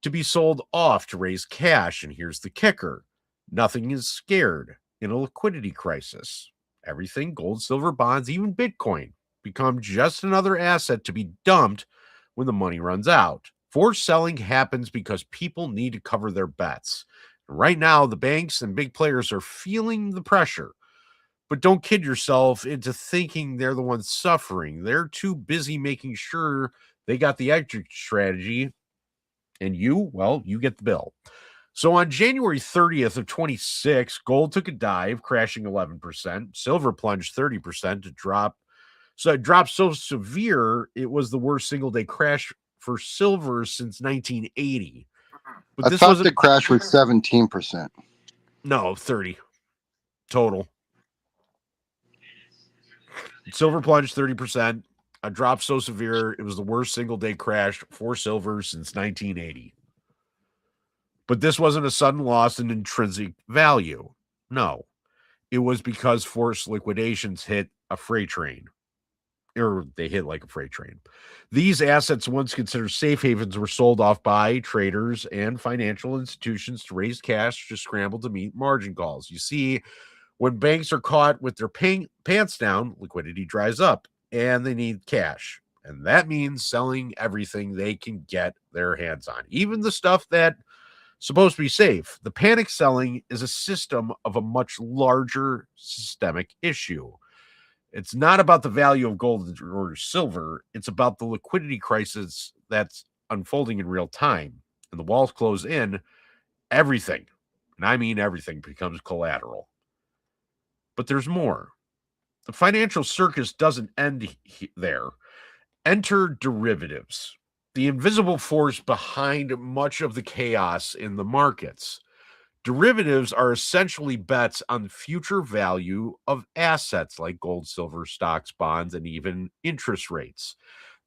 to be sold off to raise cash. And here's the kicker. Nothing is scared in a liquidity crisis. Everything, gold, silver, bonds, even Bitcoin, become just another asset to be dumped when the money runs out. Forced selling happens because people need to cover their bets. Right now, the banks and big players are feeling the pressure. But don't kid yourself into thinking they're the ones suffering. They're too busy making sure they got the exit strategy. And you get the bill. So on January 30th of 26, gold took a dive, crashing 11%. Silver plunged 30% to drop. So it dropped so severe, it was the worst single-day crash for silver since 1980. But I thought the crash was 17%. No, 30 total. Silver plunged 30%. A drop so severe, it was the worst single-day crash for silver since 1980. But this wasn't a sudden loss in intrinsic value. No, it was because forced liquidations hit a freight train. Or they hit like a freight train. These assets, once considered safe havens, were sold off by traders and financial institutions to raise cash to scramble to meet margin calls. You see, when banks are caught with their pants down, liquidity dries up and they need cash. And that means selling everything they can get their hands on, even the stuff that supposed to be safe. The panic selling is a system of a much larger systemic issue. It's not about the value of gold or silver. It's about the liquidity crisis that's unfolding in real time. And the walls close in, everything, and I mean everything, becomes collateral. But there's more. The financial circus doesn't end there. Enter derivatives, the invisible force behind much of the chaos in the markets. Derivatives are essentially bets on future value of assets like gold, silver, stocks, bonds, and even interest rates.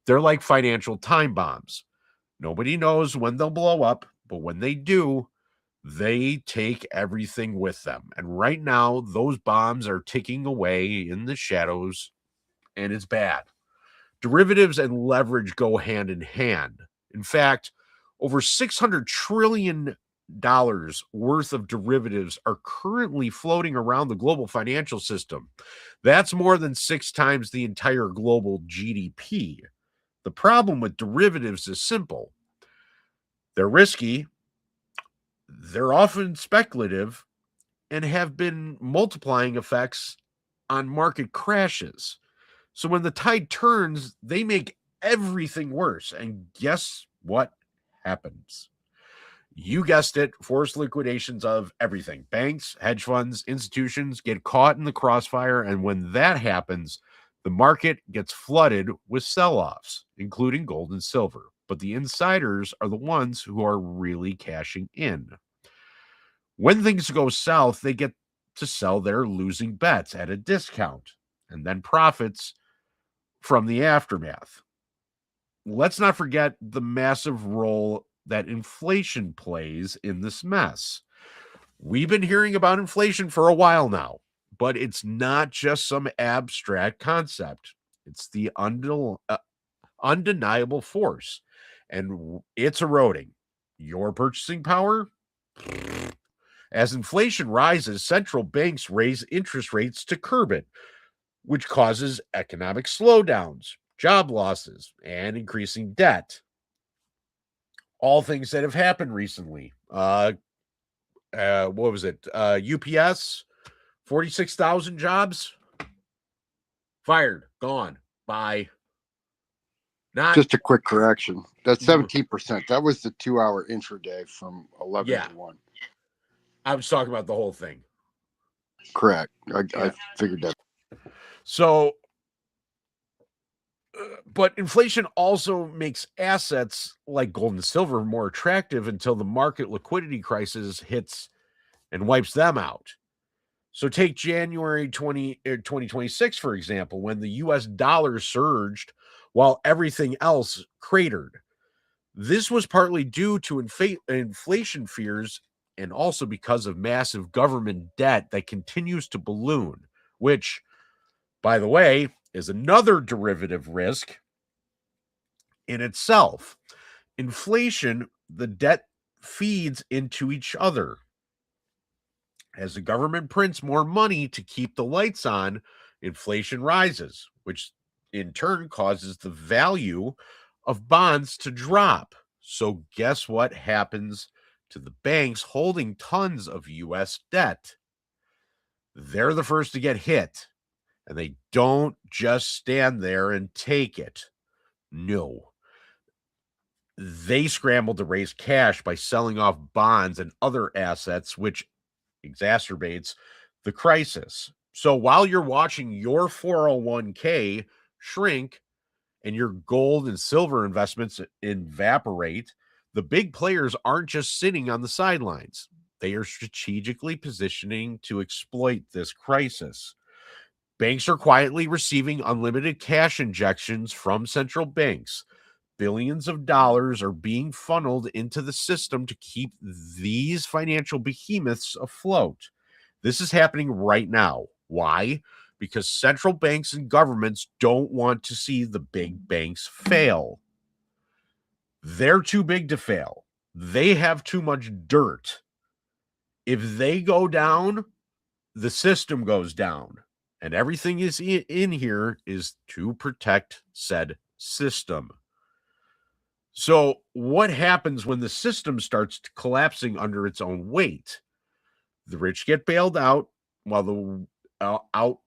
They're like financial time bombs. Nobody knows when they'll blow up, but when they do, they take everything with them. And right now, those bombs are ticking away in the shadows, and it's bad. Derivatives and leverage go hand in hand. In fact, over $600 trillion worth of derivatives are currently floating around the global financial system. That's more than 6 times the entire global GDP. The problem with derivatives is simple. They're risky, they're often speculative, and have been multiplying effects on market crashes. So when the tide turns, they make everything worse. And guess what happens? You guessed it, forced liquidations of everything. Banks, hedge funds, institutions get caught in the crossfire. And when that happens, the market gets flooded with sell-offs, including gold and silver. But the insiders are the ones who are really cashing in. When things go south, they get to sell their losing bets at a discount and then profits from the aftermath. Let's not forget the massive role that inflation plays in this mess. We've been hearing about inflation for a while now, but it's not just some abstract concept. It's the undeniable force, and it's eroding your purchasing power. As inflation rises, central banks raise interest rates to curb it, which causes economic slowdowns, job losses, and increasing debt. All things that have happened recently. What was it? UPS, 46,000 jobs fired, gone. Bye. Not just a quick correction. That's 17%. That was the 2-hour intraday from 11 to 1. I was talking about the whole thing. Correct. I figured that. So, but inflation also makes assets like gold and silver more attractive until the market liquidity crisis hits and wipes them out. So take January 2026, for example, when the US dollar surged while everything else cratered. This was partly due to inflation fears and also because of massive government debt that continues to balloon, which, by the way, is another derivative risk in itself. Inflation, the debt feeds into each other. As the government prints more money to keep the lights on, inflation rises, which in turn causes the value of bonds to drop. So guess what happens to the banks holding tons of U.S. debt? They're the first to get hit, and they don't just stand there and take it. No. They scramble to raise cash by selling off bonds and other assets, which exacerbates the crisis. So while you're watching your 401k shrink and your gold and silver investments evaporate, the big players aren't just sitting on the sidelines. They are strategically positioning to exploit this crisis. Banks are quietly receiving unlimited cash injections from central banks. Billions of dollars are being funneled into the system to keep these financial behemoths afloat. This is happening right now. Why? Because central banks and governments don't want to see the big banks fail. They're too big to fail. They have too much dirt. If they go down, the system goes down. And everything is in here is to protect said system. So what happens when the system starts collapsing under its own weight? The rich get bailed out while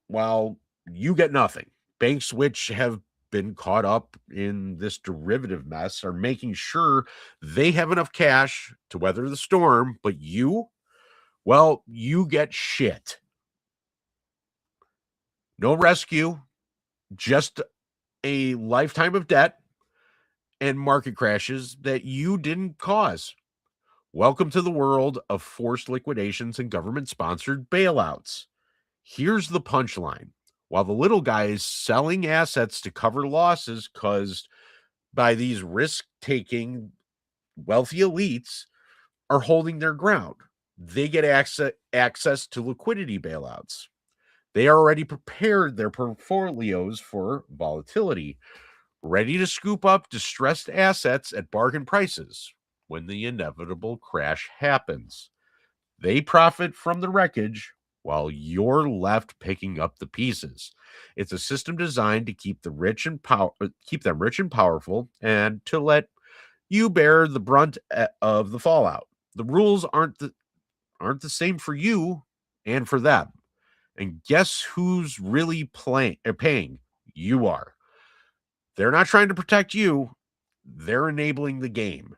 while you get nothing. Banks which have been caught up in this derivative mess are making sure they have enough cash to weather the storm, but you get shit. No rescue, just a lifetime of debt and market crashes that you didn't cause. Welcome to the world of forced liquidations and government-sponsored bailouts. Here's the punchline. While the little guy is selling assets to cover losses caused by these risk-taking wealthy elites are holding their ground, they get access to liquidity bailouts. They already prepared their portfolios for volatility, ready to scoop up distressed assets at bargain prices when the inevitable crash happens. They profit from the wreckage while you're left picking up the pieces. It's a system designed to keep them rich and powerful, and to let you bear the brunt of the fallout. The rules aren't the same for you and for them. And guess who's really paying? You are. They're not trying to protect you. They're enabling the game.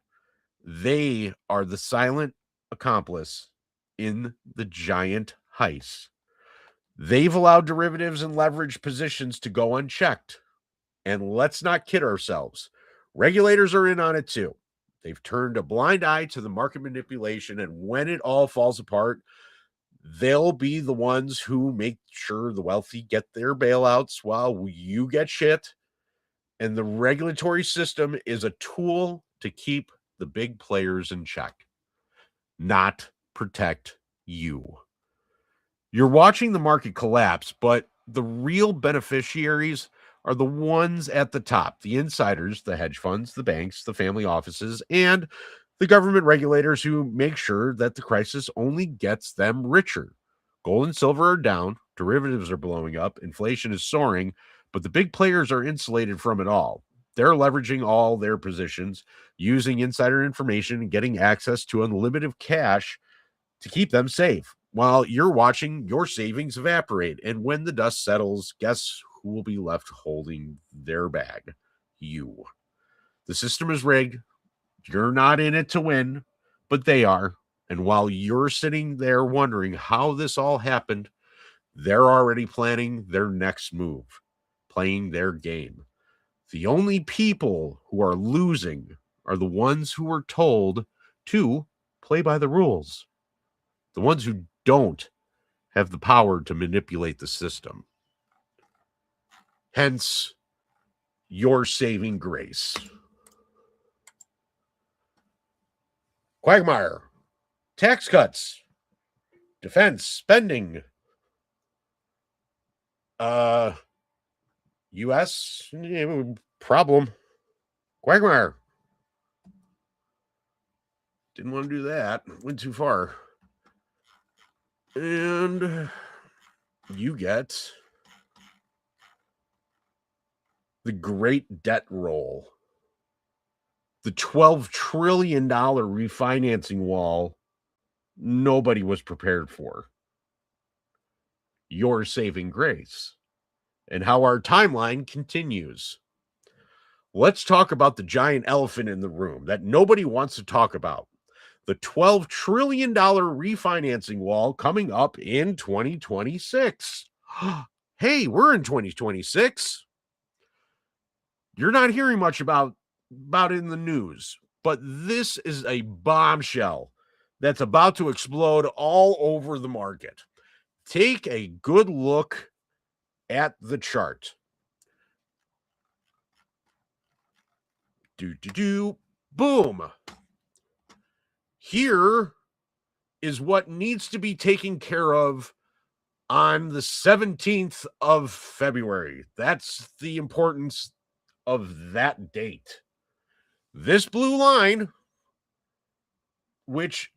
They are the silent accomplice in the giant heist. They've allowed derivatives and leverage positions to go unchecked. And let's not kid ourselves. Regulators are in on it too. They've turned a blind eye to the market manipulation, and when it all falls apart, they'll be the ones who make sure the wealthy get their bailouts while you get shit. And the regulatory system is a tool to keep the big players in check, not protect you. You're watching the market collapse, but the real beneficiaries are the ones at the top, the insiders, the hedge funds, the banks, the family offices, and the government regulators who make sure that the crisis only gets them richer. Gold and silver are down, derivatives are blowing up, inflation is soaring, but the big players are insulated from it all. They're leveraging all their positions, using insider information and getting access to unlimited cash to keep them safe, while you're watching your savings evaporate. And when the dust settles, guess who will be left holding their bag? You. The system is rigged. You're not in it to win, but they are. And while you're sitting there wondering how this all happened, they're already planning their next move, playing their game. The only people who are losing are the ones who were told to play by the rules. The ones who don't have the power to manipulate the system. Hence, your saving grace. Quagmire. Tax cuts. Defense spending. U.S. problem. Quagmire. Didn't want to do that. Went too far. And you get the great debt roll. The $12 trillion refinancing wall nobody was prepared for. Your saving grace. And how our timeline continues. Let's talk about the giant elephant in the room that nobody wants to talk about. The $12 trillion refinancing wall coming up in 2026. Hey, we're in 2026. You're not hearing much about it in the news, but this is a bombshell that's about to explode all over the market. Take a good look at the chart. Boom. Here is what needs to be taken care of on the 17th of February. That's the importance of that date. This blue line, which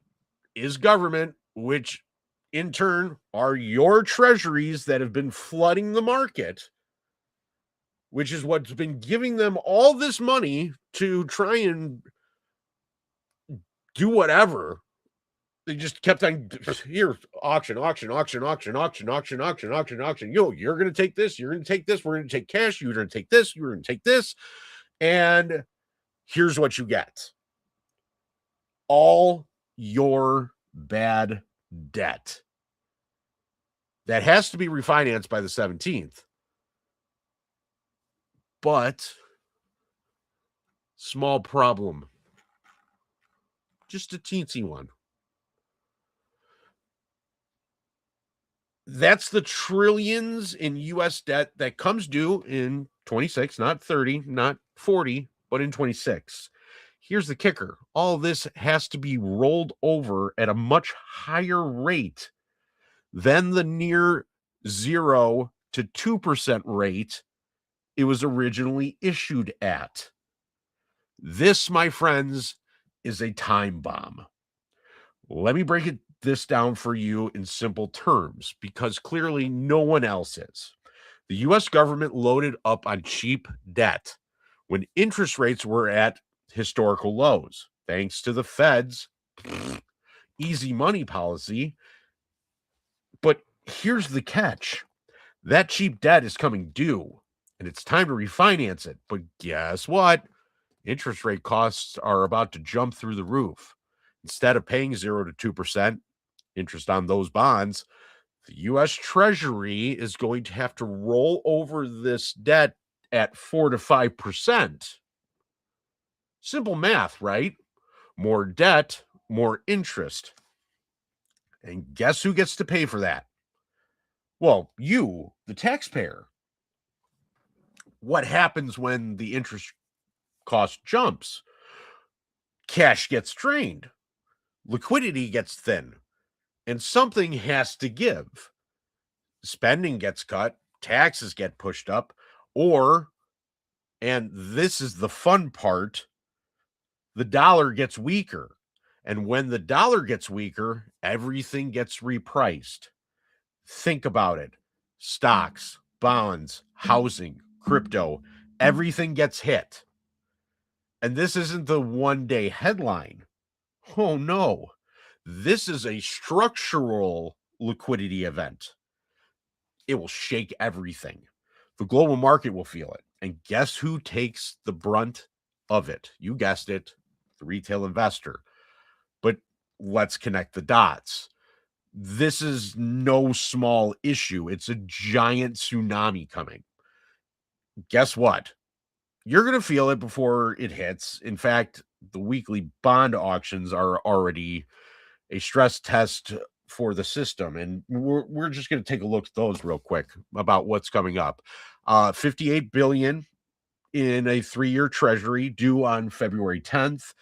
is government, which in turn are your treasuries that have been flooding the market, which is what's been giving them all this money to try and do whatever. They just kept on here, auction. Yo, you're going to take this. You're going to take this. We're going to take cash. You're going to take this. You're going to take this. And here's what you get. All your bad debt that has to be refinanced by the 17th. But small problem. Just a teensy one. That's the trillions in U.S. debt that comes due in 26, not 30, not 40, but in 26. Here's the kicker. All this has to be rolled over at a much higher rate than the near 0 to 2% rate it was originally issued at. This, my friends, is a time bomb. Let me break it this down for you in simple terms because clearly no one else is. The U.S. government loaded up on cheap debt when interest rates were at historical lows, thanks to the Fed's easy money policy. But here's the catch. That cheap debt is coming due, and it's time to refinance it. But guess what? Interest rate costs are about to jump through the roof. Instead of paying 0 to 2% interest on those bonds, the U.S. Treasury is going to have to roll over this debt at 4 to 5%. Simple math, right? More debt, more interest. And guess who gets to pay for that? Well, you, the taxpayer. What happens when the interest cost jumps? Cash gets drained. Liquidity gets thin. And something has to give. Spending gets cut. Taxes get pushed up. Or, and this is the fun part, the dollar gets weaker. And when the dollar gets weaker, everything gets repriced. Think about it. Stocks, bonds, housing, crypto, everything gets hit. And this isn't the one-day headline. Oh, no. This is a structural liquidity event. It will shake everything. The global market will feel it. And guess who takes the brunt of it? You guessed it, the retail investor. But let's connect the dots. This is no small issue. It's a giant tsunami coming. Guess what? You're going to feel it before it hits. In fact, the weekly bond auctions are already a stress test for the system. And we're just going to take a look at those real quick about what's coming up. $58 billion in a 3-year treasury due on February 10th.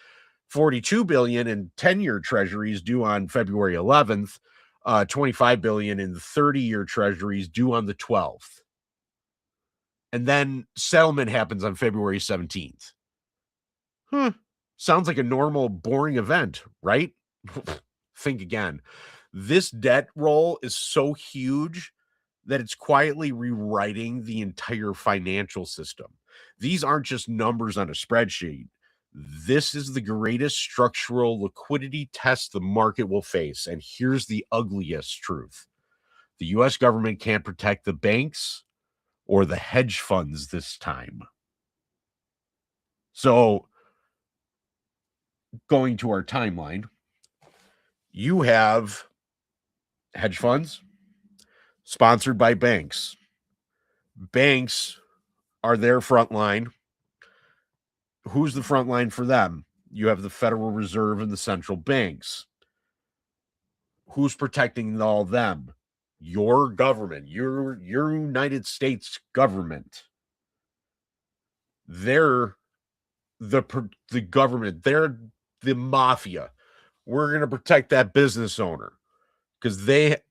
$42 billion in 10-year treasuries due on February 11th. $25 billion in 30-year treasuries due on the 12th. And then settlement happens on February 17th. Sounds like a normal, boring event, right? Think again. This debt roll is so huge that it's quietly rewriting the entire financial system. These aren't just numbers on a spreadsheet. This is the greatest structural liquidity test the market will face. And here's the ugliest truth. The U.S. government can't protect the banks or the hedge funds this time. So, going to our timeline, you have hedge funds sponsored by banks. Banks are their front line. Who's the front line for them? You have the Federal Reserve and the central banks. Who's protecting all them? Your government, your United States government. They're the government. They're the mafia. We're going to protect that business owner because they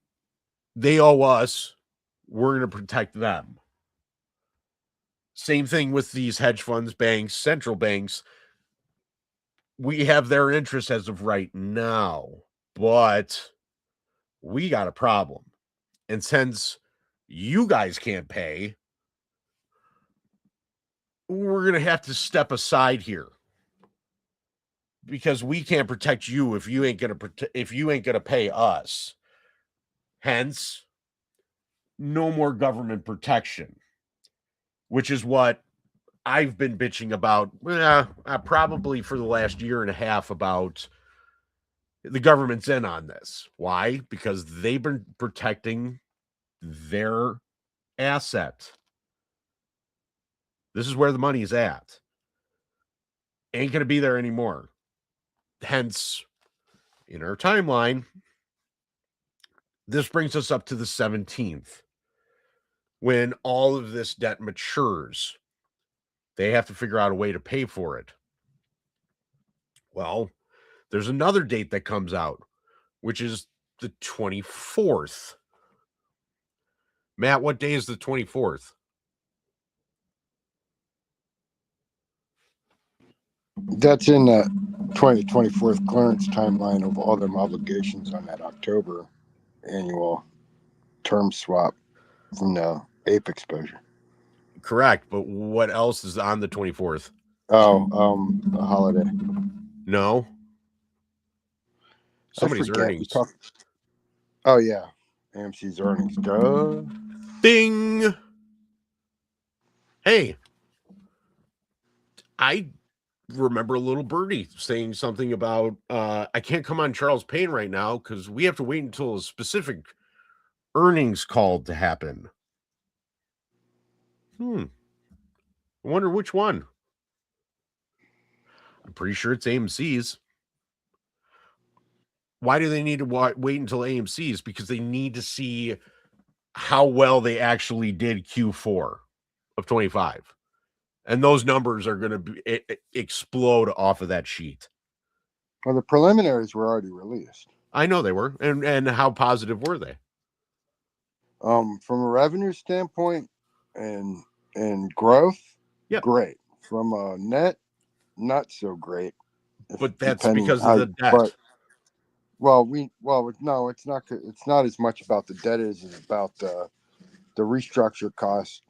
owe us. We're going to protect them. Same thing with these hedge funds, banks, central banks. We have their interests as of right now, but we got a problem. And since you guys can't pay, we're going to have to step aside here because we can't protect you if you ain't going to pay us. Hence, no more government protection, which is what I've been bitching about probably for the last year and a half about the government's in on this. Why? Because they've been protecting their asset. This is where the money is at. Ain't going to be there anymore. Hence, in our timeline, this brings us up to the 17th. When all of this debt matures, they have to figure out a way to pay for it. Well, there's another date that comes out, which is the 24th. Matt, what day is the 24th? That's in the 24th clearance timeline of all them obligations on that October annual term swap from the Ape exposure. Correct, but what else is on the 24th? A holiday. No. Somebody's earnings. Oh yeah, AMC's earnings. Duh. Ding. Hey, I remember little birdie saying something about I can't come on Charles Payne right now because we have to wait until a specific earnings call to happen. I wonder which one. I'm pretty sure it's AMC's. Why do they need to wait until AMC's? Because they need to see how well they actually did Q4 of 25. And those numbers are going to explode off of that sheet. Well, the preliminaries were already released. I know they were. And how positive were they? From a revenue standpoint and growth, great. From a net, not so great. But that's because of the debt. No, it's not. It's not as much about the debt as it's about the restructure costs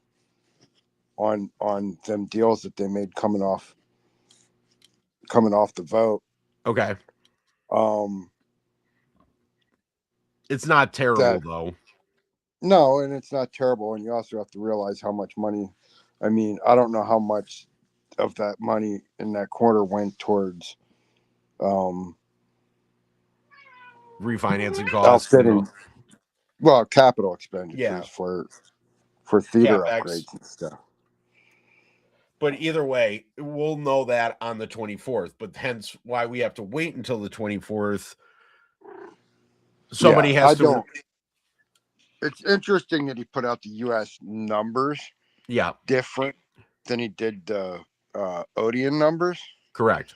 on them deals that they made coming off the vote. Okay. It's not terrible though. No, and it's not terrible. And you also have to realize how much money. I mean, I don't know how much of that money in that quarter went towards refinancing costs. Outfitting. Well, capital expenditures for theater CapEx. upgrades and stuff. But either way, we'll know that on the 24th. But hence why we have to wait until the 24th. Somebody has to. It's interesting that he put out the U.S. numbers. Yeah. Different than he did the Odeon numbers. Correct.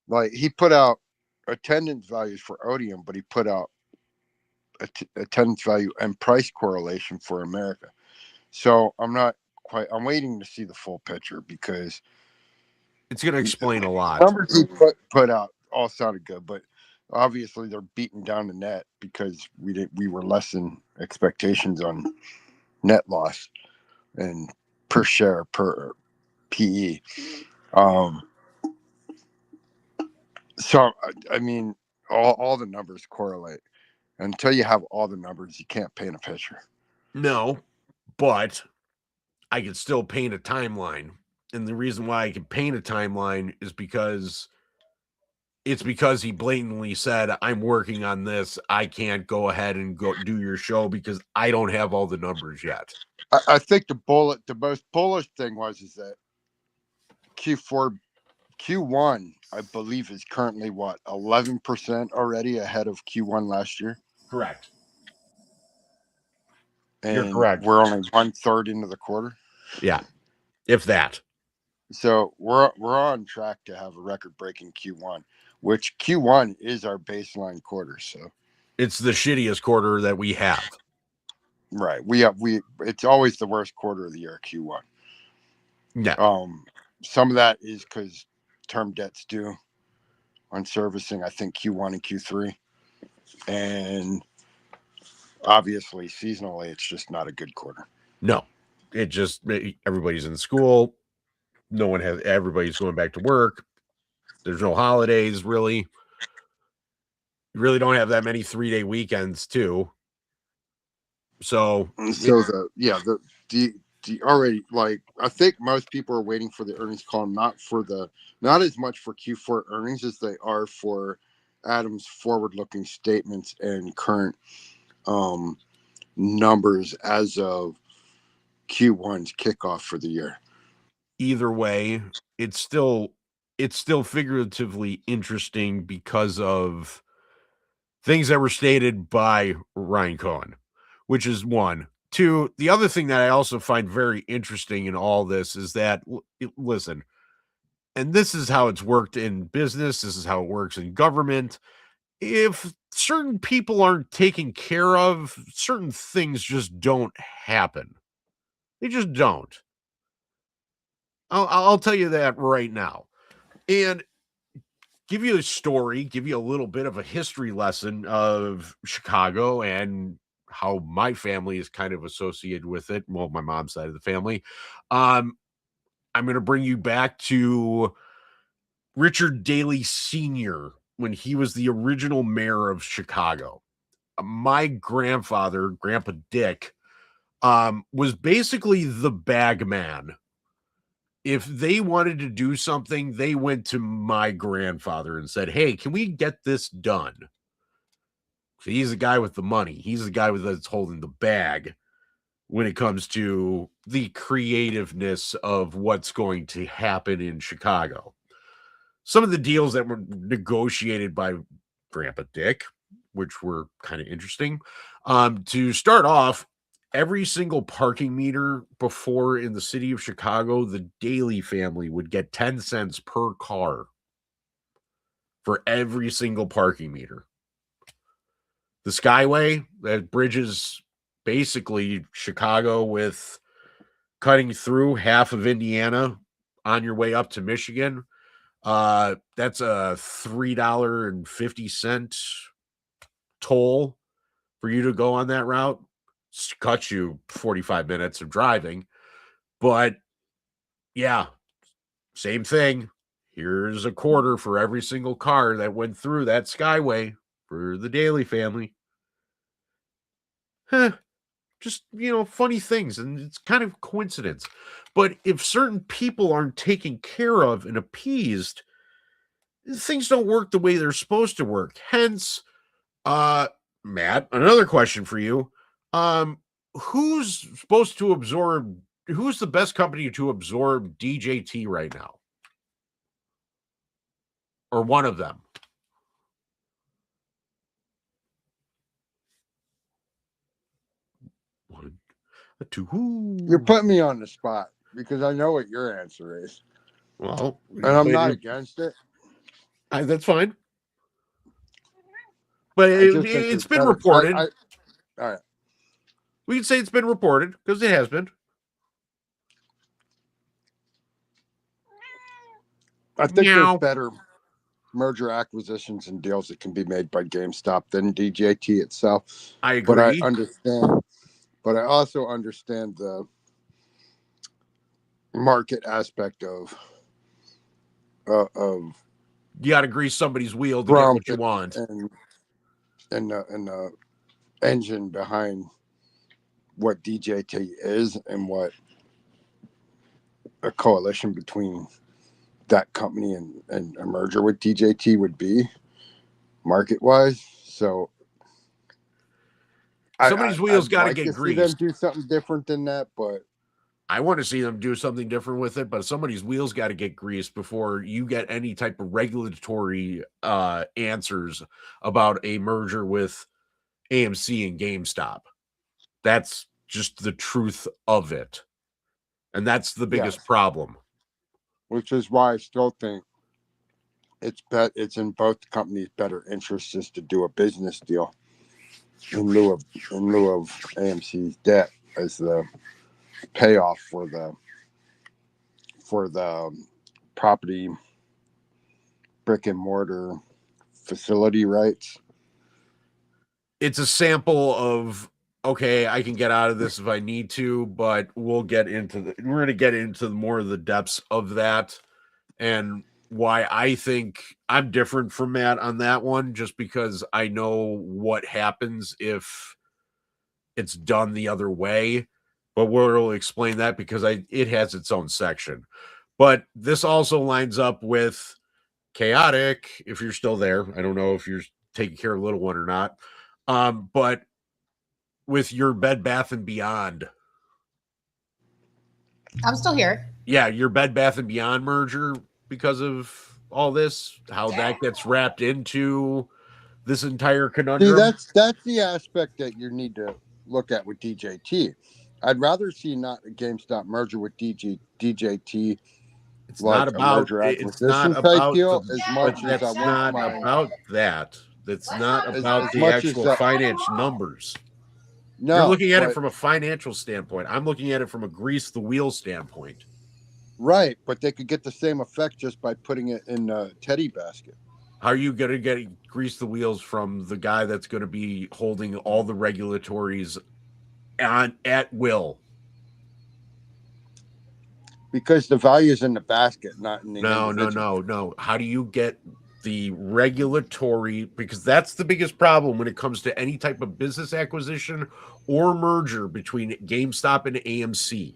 Like he put out attendance values for Odeon, but he put out attendance value and price correlation for America. So I'm waiting to see the full picture because it's going to explain a lot. Numbers he put out all sounded good, but obviously they're beating down the net because we were less than expectations on net loss and per share per PE. So I mean, all the numbers correlate. Until you have all the numbers, you can't paint a picture. No, but I can still paint a timeline. And the reason why I can paint a timeline is because he blatantly said, I'm working on this. I can't go ahead and go do your show because I don't have all the numbers yet. I think the most bullish thing is that Q1, I believe, is currently 11% already ahead of Q1 last year. Correct. And you're correct. We're only 1/3 into the quarter. Yeah, if that. So we're on track to have a record-breaking Q1, which Q1 is our baseline quarter. So it's the shittiest quarter that we have. Right. It's always the worst quarter of the year, Q1. Yeah. Some of that is because term debt's due on servicing, I think Q1 and Q3. And obviously seasonally it's just not a good quarter. No. Everybody's in school. Everybody's going back to work. There's no holidays really. You really don't have that many 3-day weekends too. So already, like, I think most people are waiting for the earnings call, not as much for Q4 earnings as they are for Adam's forward-looking statements and current numbers as of Q1's kickoff for the year. Either way, it's still figuratively interesting because of things that were stated by Ryan Cohen, which is one. Two, the other thing that I also find very interesting in all this is that, listen, and this is how it's worked in business, this is how it works in government. If certain people aren't taken care of, certain things just don't happen. They just don't. I'll tell you that right now. and give you a story, give you a little bit of a history lesson of Chicago and how my family is kind of associated with it. Well, my mom's side of the family. I'm going to bring you back to Richard Daley Sr. when he was the original mayor of Chicago. My grandfather, Grandpa Dick, was basically the bag man. If they wanted to do something, they went to my grandfather and said, hey, can we get this done? So he's the guy with the money. He's the guy that's holding the bag when it comes to the creativeness of what's going to happen in Chicago. Some of the deals that were negotiated by Grandpa Dick, which were kind of interesting. To start off, every single parking meter before in the city of Chicago, the Daley family would get 10 cents per car for every single parking meter. The Skyway that bridges basically Chicago with cutting through half of Indiana on your way up to Michigan. That's a $3.50 toll for you to go on that route. Cuts you 45 minutes of driving, but yeah, same thing. Here's a quarter for every single car that went through that Skyway for the Daley family. Just, funny things, and it's kind of coincidence. But if certain people aren't taken care of and appeased, things don't work the way they're supposed to work. Hence, Matt, another question for you. Who's the best company to absorb DJT right now? Or one of them? One, two. You're putting me on the spot because I know what your answer is. Well, and I'm not against it. That's fine. But it's been reported. All right. We can say it's been reported because it has been. I think there's better merger acquisitions and deals that can be made by GameStop than DJT itself. I agree. But I understand. But I also understand the market aspect of you got to grease somebody's wheel to get what you want, and the engine behind what DJT is and what a coalition between that company and a merger with DJT would be market wise. So somebody's wheels got to get greased. See them do something different than that, but I want to see them do something different with it. But somebody's wheels got to get greased before you get any type of regulatory answers about a merger with AMC and GameStop. That's just the truth of it, and that's the biggest problem. Which is why I still think it's in both companies' better interests just to do a business deal in lieu of AMC's debt as the payoff for the property brick and mortar facility rights. It's a sample of, okay, I can get out of this if I need to, but we're going to get into more of the depths of that and why I think I'm different from Matt on that one, just because I know what happens if it's done the other way. But we'll explain that because it has its own section. But this also lines up with Chaotic, if you're still there. I don't know if you're taking care of little one or not. But with your Bed Bath & Beyond. I'm still here. Yeah, your Bed Bath & Beyond merger because of all this, how that gets wrapped into this entire conundrum. See, that's the aspect that you need to look at with DJT. I'd rather see not a GameStop merger with DJT. It's not about that. That's not about that. That's not about the actual financial numbers. No, you're looking at it from a financial standpoint. I'm looking at it from a grease the wheel standpoint. Right, but they could get the same effect just by putting it in a teddy basket. How are you going to grease the wheels from the guy that's going to be holding all the regulatories at will? Because the value is in the basket, not in the No. How do you get the regulatory? Because that's the biggest problem when it comes to any type of business acquisition or merger between GameStop and AMC.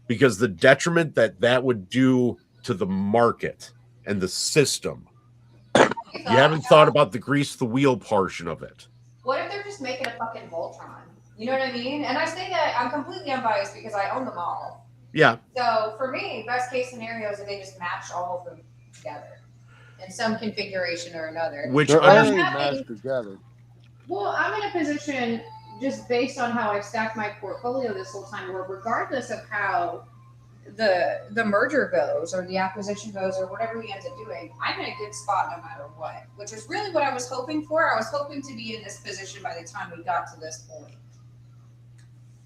Because the detriment that would do to the market and the system. You haven't thought about the grease the wheel portion of it. What if they're just making a fucking Voltron? You know what I mean? And I say that I'm completely unbiased because I own them all. Yeah. So for me, best case scenario is that they just match all of them together in some configuration or another. Which they're already matched together. Well, I'm in a position just based on how I've stacked my portfolio this whole time, where regardless of how the merger goes or the acquisition goes or whatever he ends up doing, I'm in a good spot no matter what, which is really what I was hoping for. I was hoping to be in this position by the time we got to this point.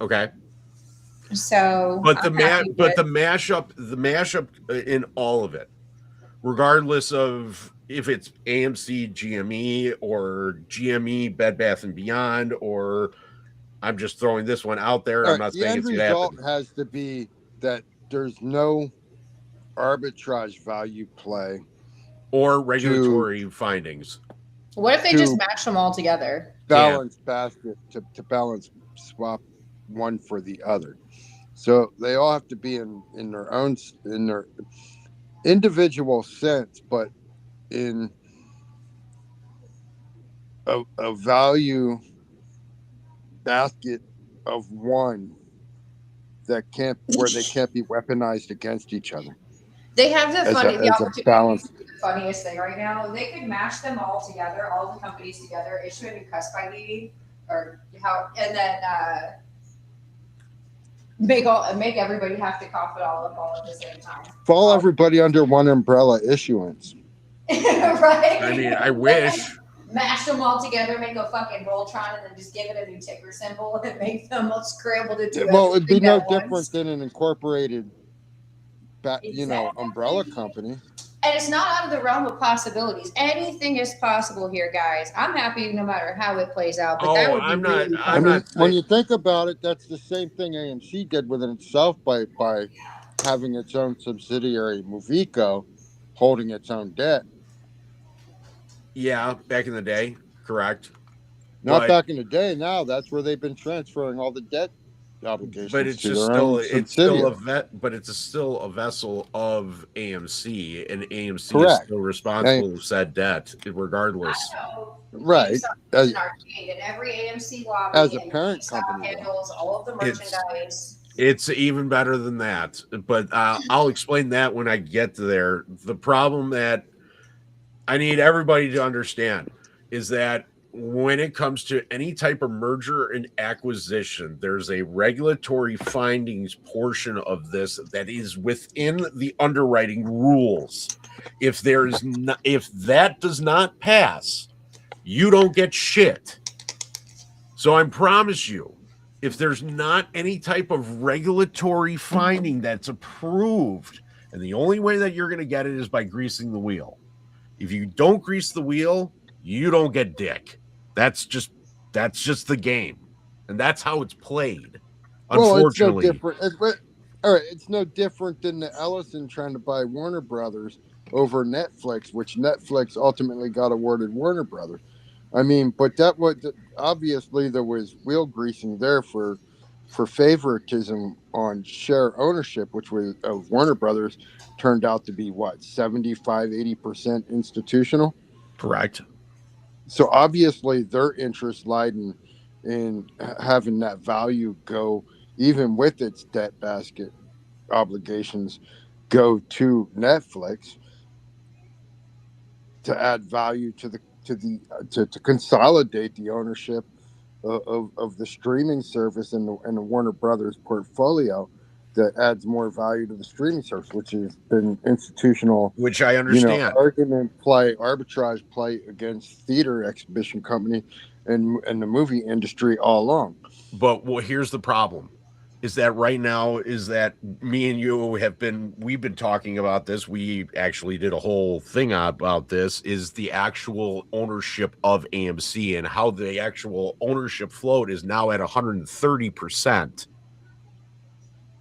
Okay. So, but the mashup in all of it, regardless of if it's AMC, GME, or GME, Bed Bath and Beyond, or I'm just throwing this one out there. I'm not saying it's going to happen. The end result has to be that there's no arbitrage value play or regulatory findings. What if they just match them all together? Balance basket to balance swap one for the other. So they all have to be in their individual sense, but in a value basket of one where they can't be weaponized against each other. They have the balance. The funniest thing right now. They could mash them all together, all the companies together, issue a new cusp ID, and then make everybody have to cough it all up all at the same time. Fall everybody under one umbrella issuance. Right? I mean, I wish. Mash them all together, make a fucking Voltron, and then just give it a new ticker symbol and make them all scramble to do it. Well, it'd be no different than an incorporated, umbrella company. And it's not out of the realm of possibilities. Anything is possible here, guys. I'm happy no matter how it plays out. But that would be when you think about it, that's the same thing AMC did within itself by having its own subsidiary, Movico, holding its own debt. Yeah, back in the day, correct. Not back in the day. Now that's where they've been transferring all the debt obligations. But it's still a vessel of AMC, and AMC is still responsible for said debt, regardless. Right. As an arcade, and every AMC lobby as a parent company handles all of the merchandise. It's even better than that, but I'll explain that when I get to there. The problem that I need everybody to understand is that when it comes to any type of merger and acquisition, there's a regulatory findings portion of this that is within the underwriting rules. If that does not pass, you don't get shit. So I promise you, if there's not any type of regulatory finding that's approved, and the only way that you're going to get it is by greasing the wheel. If you don't grease the wheel, you don't get dick. That's just the game, and that's how it's played. Unfortunately, it's no different. All right, it's no different than the Ellison trying to buy Warner Brothers over Netflix, which Netflix ultimately got awarded Warner Brothers. I mean, but that was obviously there was wheel greasing there for favoritism on share ownership, which was of Warner Brothers turned out to be 75-80% institutional. Correct. So obviously their interest lied in having that value go, even with its debt basket obligations, go to Netflix to add value to consolidate the ownership of the streaming service in the Warner Brothers portfolio. That adds more value to the streaming service, which has been institutional. Which I understand. Arbitrage play against theater exhibition company and the movie industry all along. But here's the problem. is that right now is that me and you we've been talking about this. We actually did a whole thing about this, is the actual ownership of AMC and how the actual ownership float is now at 130%.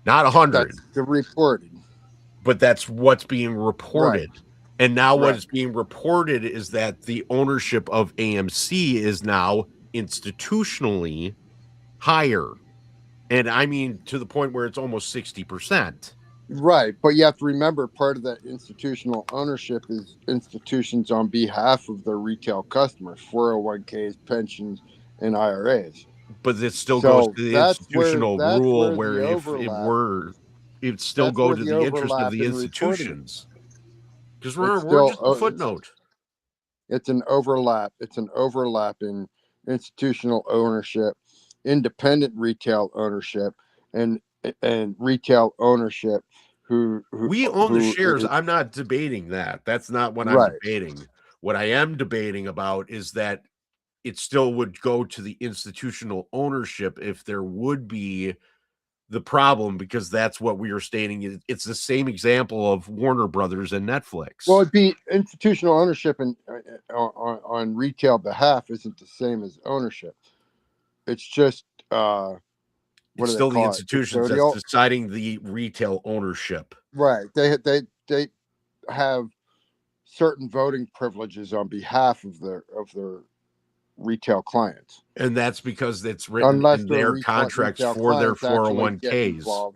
Not 100. That's the reported. But that's what's being reported. Right. And now what Right. is being reported is that the ownership of AMC is now institutionally higher. And I mean, to the point where it's almost 60%. Right. But you have to remember, part of that institutional ownership is institutions on behalf of their retail customers, 401ks, pensions, and IRAs. But it still So goes to the that's institutional rule where the if it overlap, were, it'd still that's go where to the the interest of overlap the in reporting is. institutions. Because It's we're just still a footnote. it's an overlap. It's an overlap in institutional ownership, independent retail ownership, and retail ownership We own the who shares. is I'm not debating that. That's not what I'm right. debating. What I am debating about is that it still would go to the institutional ownership if there would be the problem, because that's what we are stating. It's the same example of Warner Brothers and Netflix. Well, it'd be institutional ownership and on retail behalf isn't the same as ownership. It's just what it's do still they the call it? institutions that's deciding the retail ownership. Right. They have certain voting privileges on behalf of their retail clients. And that's because it's written in their contracts for their 401ks.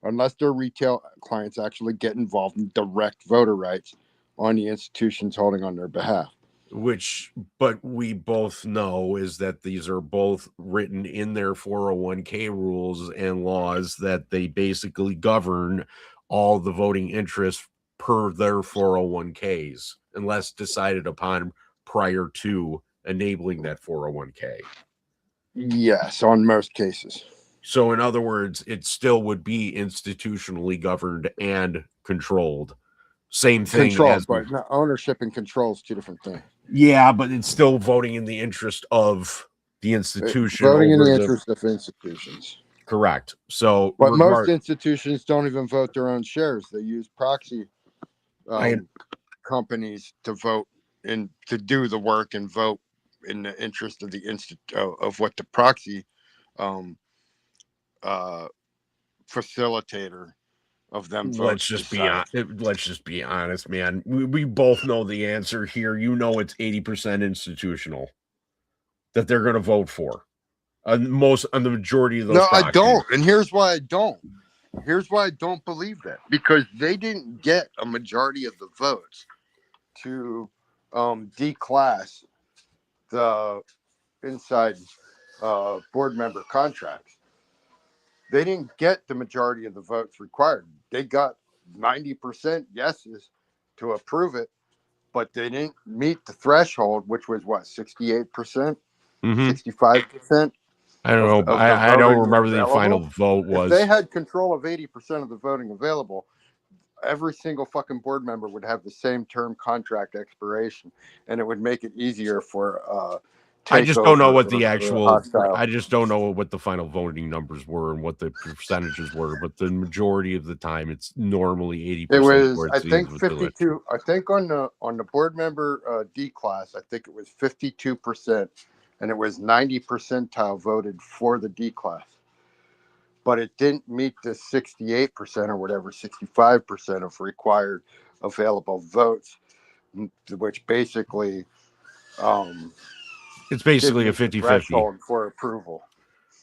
Unless their retail clients actually get involved in direct voter rights on the institutions holding on their behalf. But we both know is that these are both written in their 401k rules and laws, that they basically govern all the voting interests per their 401ks, unless decided upon prior to enabling that 401k. Yes, on most cases. So in other words, it still would be institutionally governed and controlled. Same thing Control, as but ownership and control is two different things. Yeah, but it's still voting in the interest of the institution. Voting in the interest of institutions. Correct. So, but most institutions don't even vote their own shares. They use proxy companies to vote and to do the work and vote in the interest of the of what the proxy facilitator of them let's just be honest, man. We both know the answer here. You know, it's 80% institutional that they're going to vote for on the majority of those. No, I don't. And here's why I don't. Here's why I don't believe that, because they didn't get a majority of the votes to declass the inside board member contracts. They didn't get the majority of the votes required. They got 90% yeses to approve it, but they didn't meet the threshold, which was what, 68%, 65%. I don't know. I don't remember the final vote was. If they had control of 80% of the voting available, every single fucking board member would have the same term contract expiration, and it would make it easier for I just don't know what the actual. I just don't know what the final voting numbers were and what the percentages were. But the majority of the time, it's normally 80%. It was, I think, 52. I think on the board member D class, I think it was 52%, and it was 90 percentile voted for the D class. But it didn't meet the 68% or whatever, 65% of required available votes, which basically. It's basically a 50-50 for approval.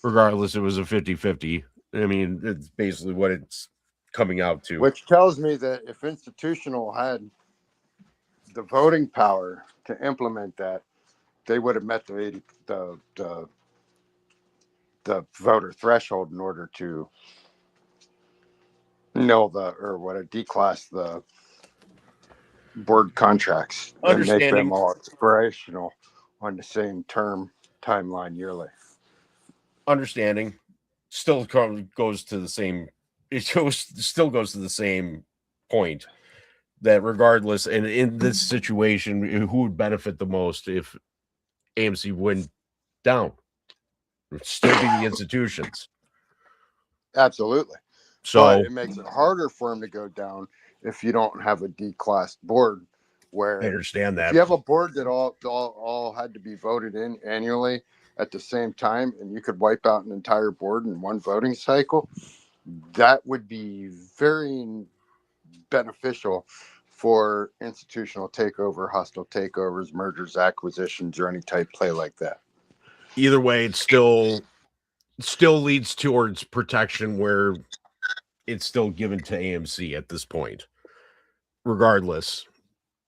Regardless, it was a 50-50. I mean, it's basically what it's coming out to. Which tells me that if institutional had the voting power to implement that, they would have met the voter threshold in order to declass the board contracts and make them all expirational on the same timeline yearly. Understanding still goes to the same. Still goes to the same point that regardless, and in this situation, who would benefit the most if AMC went down? It would still be the institutions. Absolutely. So But it makes it harder for them to go down if you don't have a D-class board. Where I understand that. if you have a board that all had to be voted in annually at the same time, and you could wipe out an entire board in one voting cycle, that would be very beneficial for institutional takeover, hostile takeovers, mergers, acquisitions, or any type play like that. Either way, it still leads towards protection where it's still given to AMC at this point, regardless.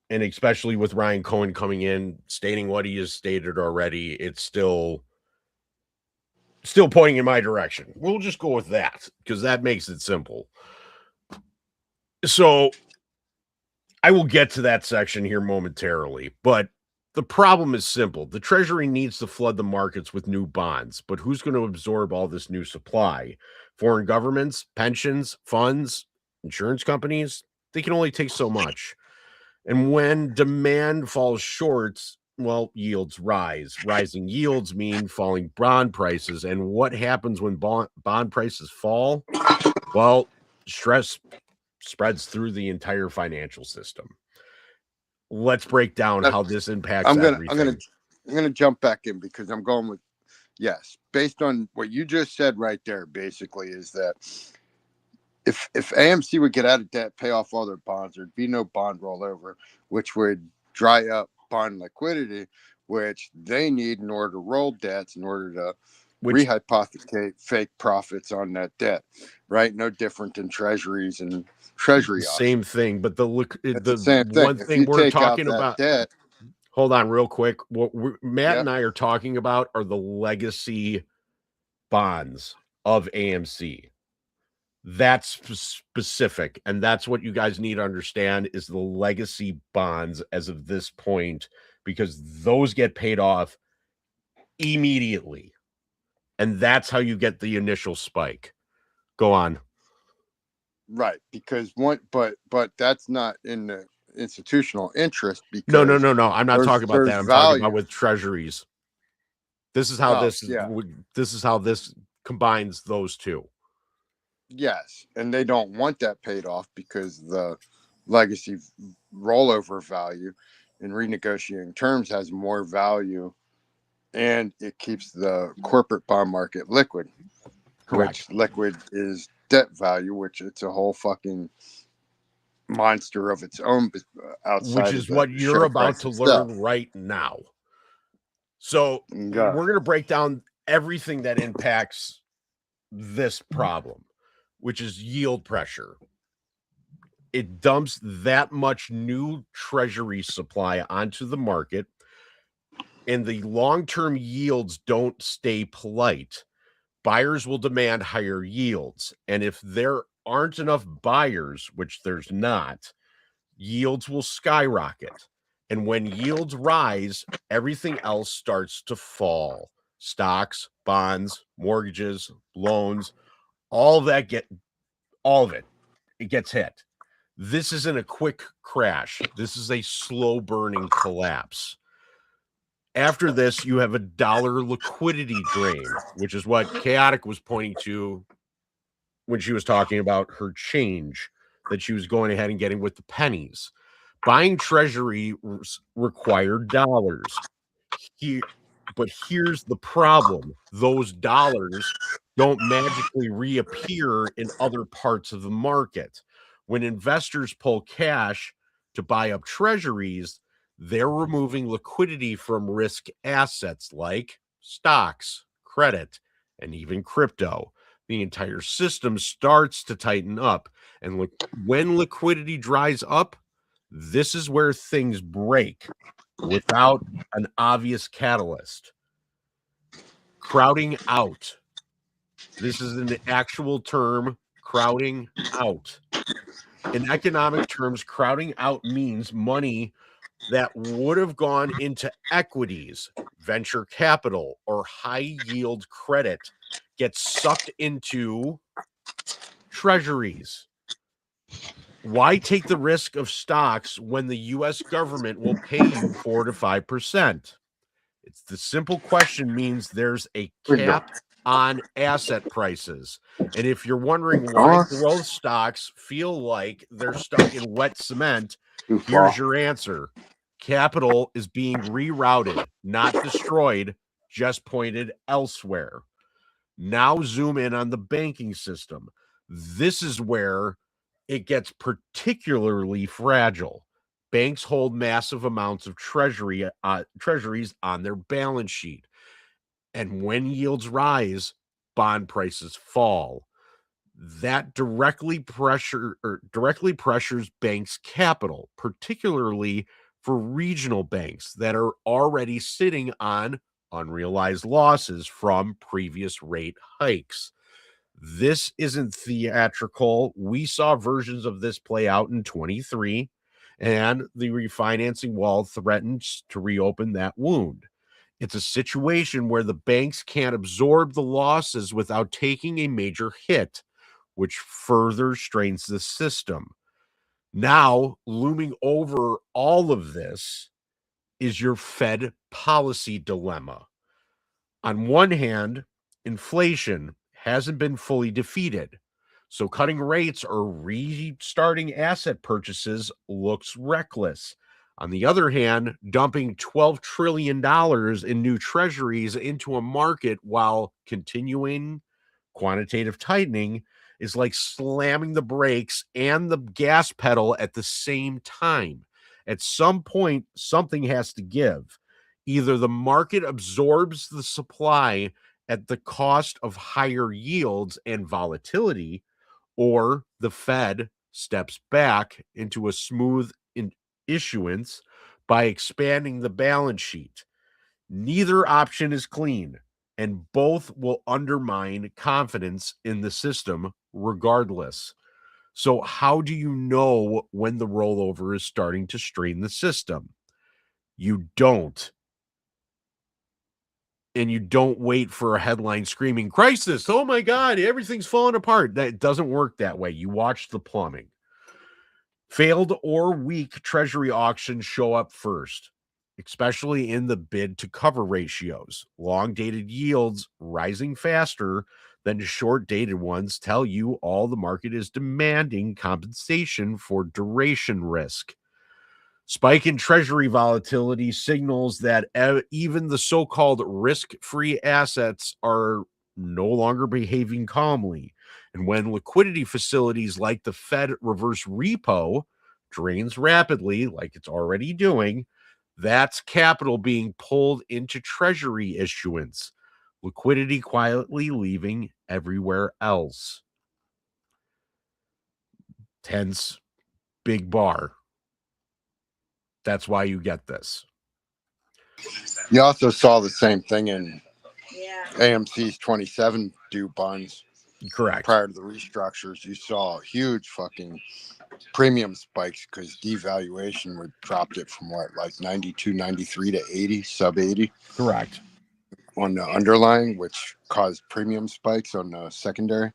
And especially with Ryan Cohen coming in, stating what he has stated already, it's still pointing in my direction. We'll just go with that because that makes it simple. So I will get to that section here momentarily, but the problem is simple. The Treasury needs to flood the markets with new bonds, but who's going to absorb all this new supply? Foreign governments, pensions, funds, insurance companies? They can only take so much. And when demand falls short, well, yields rise. Rising yields mean falling bond prices. And what happens when bond prices fall? Well, stress spreads through the entire financial system. Let's break down how this impacts everything. I'm gonna jump back in because I'm going with yes, based on what you just said right there. Basically, is that if AMC would get out of debt, pay off all their bonds, there'd be no bond rollover, which would dry up bond liquidity, which they need in order to roll debts, in order to rehypothecate fake profits on that debt, right? No different than treasuries and treasury options. Same thing, but the same thing. One thing we're talking about debt, hold on real quick. What Matt and I are talking about are the legacy bonds of AMC. That's specific, and that's what you guys need to understand is the legacy bonds as of this point, because those get paid off immediately, and that's how you get the initial spike. Go on. Right, because but that's not in the institutional interest. Because no. I'm not talking about that. I'm talking about with treasuries. This is how this is how this combines those two. Yes, and they don't want that paid off because the legacy rollover value in renegotiating terms has more value, and it keeps the corporate bond market liquid. Correct. Which liquid is debt value, which it's a whole fucking monster of its own outside. Which is what you're about to learn right now. So we're going to break down everything that impacts this problem, which is yield pressure. It dumps that much new treasury supply onto the market, and the long-term yields don't stay polite. Buyers will demand higher yields, and if there aren't enough buyers, which there's not, yields will skyrocket. And when yields rise, everything else starts to fall. Stocks, bonds, mortgages, loans, all of it gets hit. This isn't a quick crash. This is a slow burning collapse. After this, you have a dollar liquidity drain, which is what Chaotic was pointing to when she was talking about her change that she was going ahead and getting with the pennies. Buying treasury required dollars. But here's the problem. Those dollars don't magically reappear in other parts of the market. When investors pull cash to buy up treasuries, they're removing liquidity from risk assets like stocks, credit, and even crypto. The entire system starts to tighten up. And when liquidity dries up, this is where things break without an obvious catalyst. Crowding out. This is an actual term, crowding out. In economic terms, crowding out means money that would have gone into equities, venture capital, or high yield credit gets sucked into treasuries. Why take the risk of stocks when the U.S. government will pay you 4 to 5%? It's the simple question means there's a cap on asset prices. And if you're wondering why growth stocks feel like they're stuck in wet cement, here's your answer. Capital is being rerouted, not destroyed, just pointed elsewhere. Now zoom in on the banking system. This is where it gets particularly fragile. Banks hold massive amounts of treasuries on their balance sheet. And when yields rise, bond prices fall. That directly pressures banks' capital, particularly for regional banks that are already sitting on unrealized losses from previous rate hikes. This isn't theatrical. We saw versions of this play out in 23, and the refinancing wall threatens to reopen that wound. It's a situation where the banks can't absorb the losses without taking a major hit, which further strains the system. Now, looming over all of this is your Fed policy dilemma. On one hand, inflation hasn't been fully defeated, so cutting rates or restarting asset purchases looks reckless. On the other hand, dumping $12 trillion in new treasuries into a market while continuing quantitative tightening is like slamming the brakes and the gas pedal at the same time. At some point, something has to give. Either the market absorbs the supply at the cost of higher yields and volatility, or the Fed steps back into a smooth issuance by expanding the balance sheet. Neither option is clean, and both will undermine confidence in the system regardless. So how do you know when the rollover is starting to strain the system? You don't. And you don't wait for a headline screaming, crisis, oh my God, everything's falling apart. That doesn't work that way. You watch the plumbing. Failed or weak treasury auctions show up first, especially in the bid to cover ratios. Long dated yields rising faster than short dated ones tell you all the market is demanding compensation for duration risk. Spike in treasury volatility signals that even the so-called risk-free assets are no longer behaving calmly. And when liquidity facilities like the Fed reverse repo drains rapidly, like it's already doing, that's capital being pulled into treasury issuance. Liquidity quietly leaving everywhere else. Hence, big bar. That's why you get this. You also saw the same thing in AMC's 27 due bonds. Correct. Prior to the restructures, you saw huge fucking premium spikes because devaluation would dropped it from what, like 92, 93 to 80, sub 80. Correct. On the underlying, which caused premium spikes on the secondary.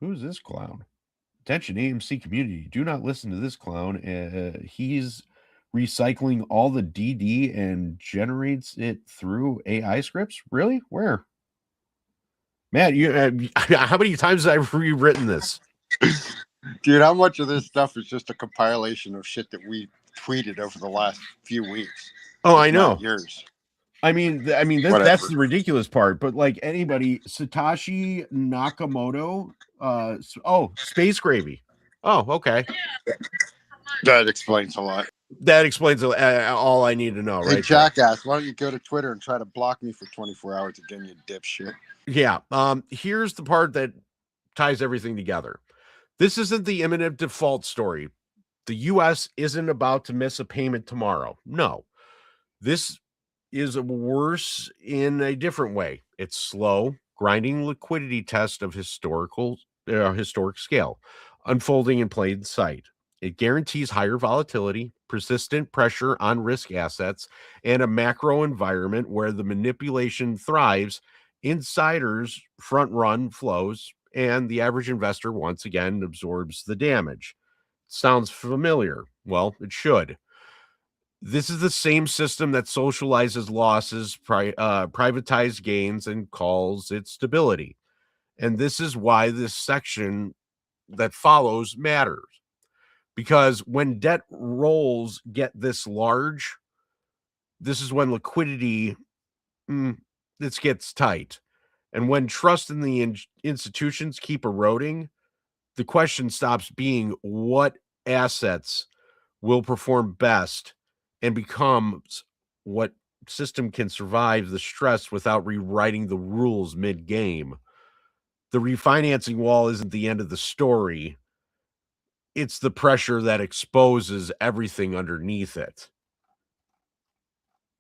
Who's this clown? Attention, AMC community. Do not listen to this clown. He's recycling all the DD and generates it through AI scripts. Really? Where? Matt, you how many times have I rewritten this? Dude, how much of this stuff is just a compilation of shit that we tweeted over the last few weeks? Oh, I know. Years. I mean, that's the ridiculous part. But like anybody, Satoshi Nakamoto, Space Gravy. Oh, okay. That explains a lot. That explains all I need to know, hey, right? Jackass, why don't you go to Twitter and try to block me for 24 hours again, you dipshit? Yeah. Here's the part that ties everything together. This isn't the imminent default story. The U.S. isn't about to miss a payment tomorrow. No. This is worse in a different way. It's slow, grinding liquidity test of historic scale, unfolding in plain sight. It guarantees higher volatility, persistent pressure on risk assets, and a macro environment where the manipulation thrives, insiders front run flows, and the average investor once again absorbs the damage. Sounds familiar? Well, it should. This is the same system that socializes losses, privatizes gains, and calls it stability. And this is why this section that follows matters. Because when debt rolls get this large, this is when liquidity this gets tight. And when trust in the institutions keep eroding, the question stops being what assets will perform best and becomes what system can survive the stress without rewriting the rules mid-game. The refinancing wall isn't the end of the story. It's the pressure that exposes everything underneath it.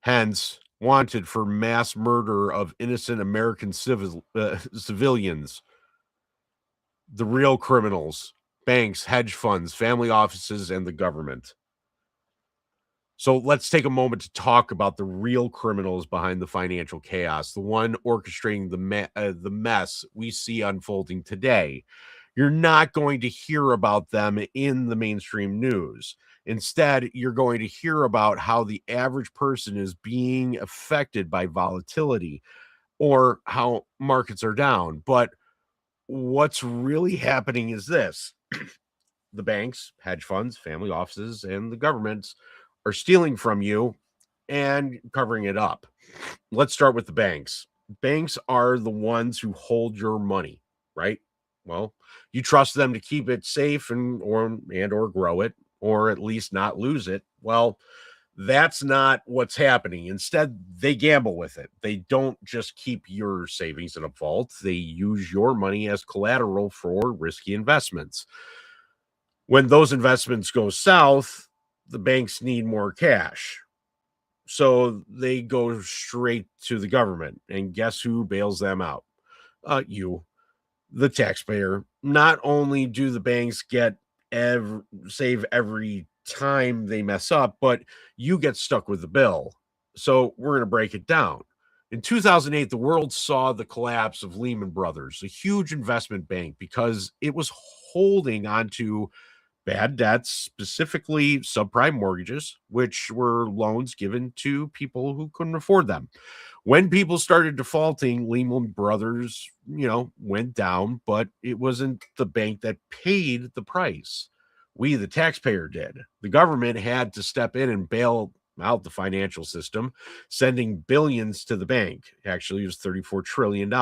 Hence, wanted for mass murder of innocent American civilians. The real criminals, banks, hedge funds, family offices, and the government. So let's take a moment to talk about the real criminals behind the financial chaos, the one orchestrating the mess we see unfolding today. You're not going to hear about them in the mainstream news. Instead, you're going to hear about how the average person is being affected by volatility or how markets are down. But what's really happening is this. The banks, hedge funds, family offices, and the governments are stealing from you and covering it up. Let's start with the banks. Banks are the ones who hold your money, right? Well, you trust them to keep it safe or grow it, or at least not lose it. Well, that's not what's happening. Instead, they gamble with it. They don't just keep your savings in a vault. They use your money as collateral for risky investments. When those investments go south, the banks need more cash. So they go straight to the government. And guess who bails them out? You, the taxpayer. Not only do the banks save every time they mess up, but you get stuck with the bill. So we're going to break it down. In 2008, the world saw the collapse of Lehman Brothers, a huge investment bank, because it was holding onto bad debts, specifically subprime mortgages, which were loans given to people who couldn't afford them. When people started defaulting, Lehman Brothers, went down, but it wasn't the bank that paid the price. We, the taxpayer, did. The government had to step in and bail out the financial system, sending billions to the bank. Actually, it was $34 trillion.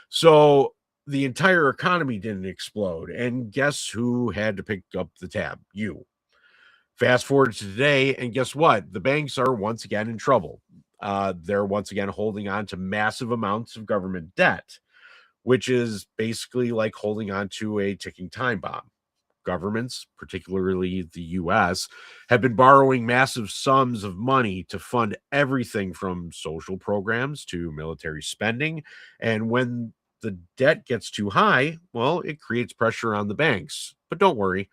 So the entire economy didn't explode. And guess who had to pick up the tab? You. Fast forward to today, and guess what? The banks are once again in trouble. They're once again holding on to massive amounts of government debt, which is basically like holding on to a ticking time bomb. Governments, particularly the US, have been borrowing massive sums of money to fund everything from social programs to military spending. And when the debt gets too high, well, it creates pressure on the banks. But don't worry,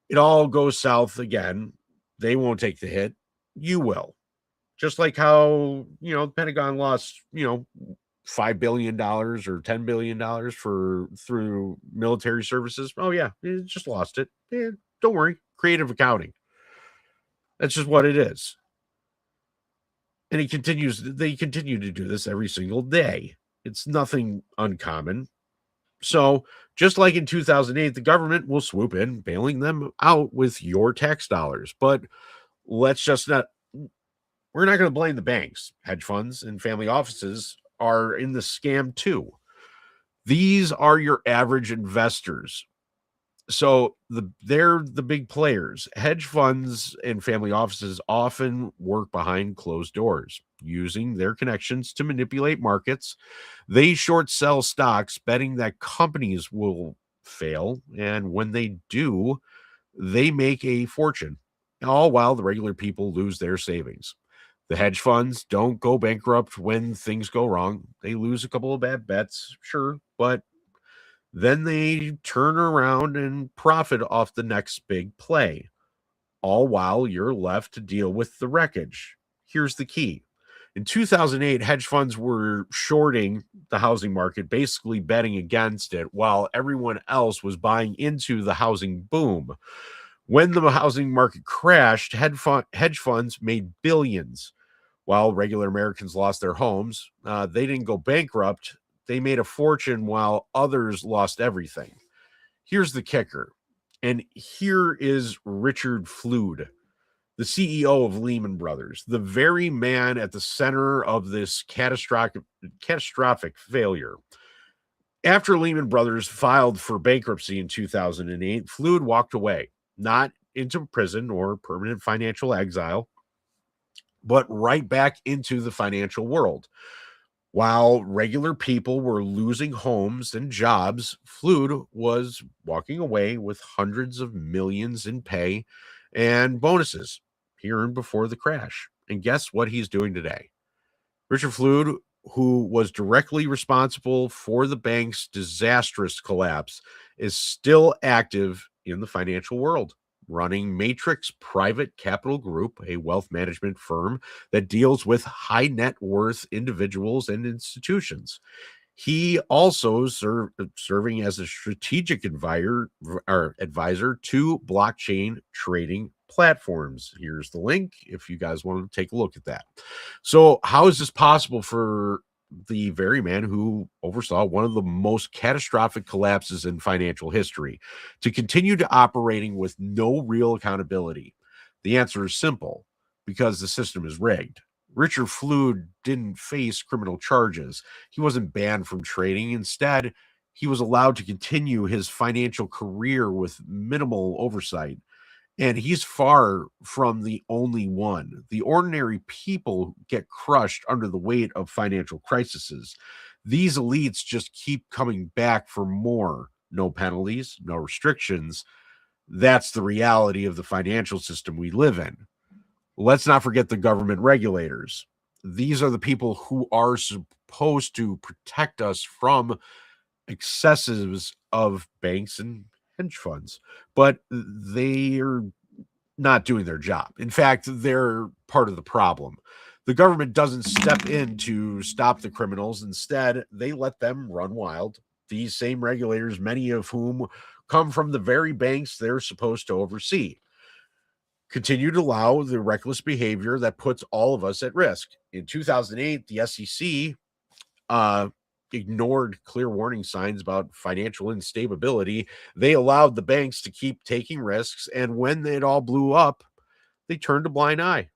it all goes south again. They won't take the hit. You will. Just like how, the Pentagon lost, $5 billion or $10 billion through military services. Oh yeah, it just lost it. Don't worry. Creative accounting. That's just what it is. And they continue to do this every single day. It's nothing uncommon. So just like in 2008, the government will swoop in, bailing them out with your tax dollars. But we're not going to blame the banks. Hedge funds and family offices are in the scam too. These are your average investors. So they're the big players. Hedge funds and family offices often work behind closed doors, using their connections to manipulate markets. They short sell stocks, betting that companies will fail. And when they do, they make a fortune, all while the regular people lose their savings. The hedge funds don't go bankrupt when things go wrong. They lose a couple of bad bets, sure, but then they turn around and profit off the next big play, all while you're left to deal with the wreckage. Here's the key. In 2008, hedge funds were shorting the housing market, basically betting against it, while everyone else was buying into the housing boom. When the housing market crashed, hedge funds made billions. While regular Americans lost their homes, they didn't go bankrupt. They made a fortune while others lost everything. Here's the kicker. And here is Richard Flood, the CEO of Lehman Brothers, the very man at the center of this catastrophic failure. After Lehman Brothers filed for bankruptcy in 2008, Flood walked away, not into prison or permanent financial exile, but right back into the financial world. While regular people were losing homes and jobs, Flood was walking away with hundreds of millions in pay and bonuses he earned before the crash. And guess what he's doing today? Richard Flood, who was directly responsible for the bank's disastrous collapse, is still active in the financial world, running Matrix Private Capital Group, a wealth management firm that deals with high net worth individuals and institutions. He also serving as a strategic advisor to blockchain trading platforms. Here's the link if you guys want to take a look at that. So how is this possible for the very man who oversaw one of the most catastrophic collapses in financial history to continue to operating with no real accountability? The answer is simple: because the system is rigged. Richard Flood didn't face criminal charges. He wasn't banned from trading. Instead, he was allowed to continue his financial career with minimal oversight. And he's far from the only one. The ordinary people get crushed under the weight of financial crises. These elites just keep coming back for more. No penalties, no restrictions. That's the reality of the financial system we live in. Let's not forget the government regulators. These are the people who are supposed to protect us from excesses of banks and hedge funds, but they are not doing their job. In fact, they're part of the problem. The government doesn't step in to stop the criminals. Instead, they let them run wild. These same regulators, many of whom come from the very banks they're supposed to oversee, continue to allow the reckless behavior that puts all of us at risk. In 2008, the SEC ignored clear warning signs about financial instability. They allowed the banks to keep taking risks, and when it all blew up, they turned a blind eye.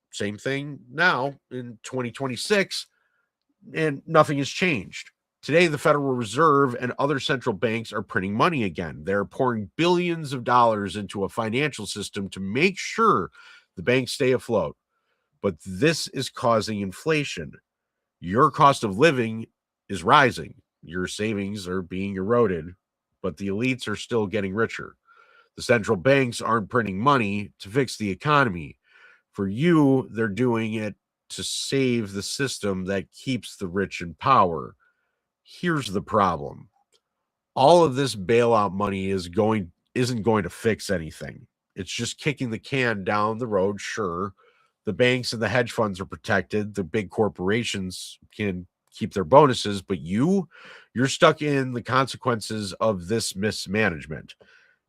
Same thing now in 2026, and nothing has changed. Today, the Federal Reserve and other central banks are printing money again. They're pouring billions of dollars into a financial system to make sure the banks stay afloat. But this is causing inflation. Your cost of living is rising. Your savings are being eroded, but the elites are still getting richer. The central banks aren't printing money to fix the economy. For you, they're doing it to save the system that keeps the rich in power. Here's the problem. All of this bailout money isn't going to fix anything. It's just kicking the can down the road. Sure, the banks and the hedge funds are protected. The big corporations can keep their bonuses, but you're stuck in the consequences of this mismanagement.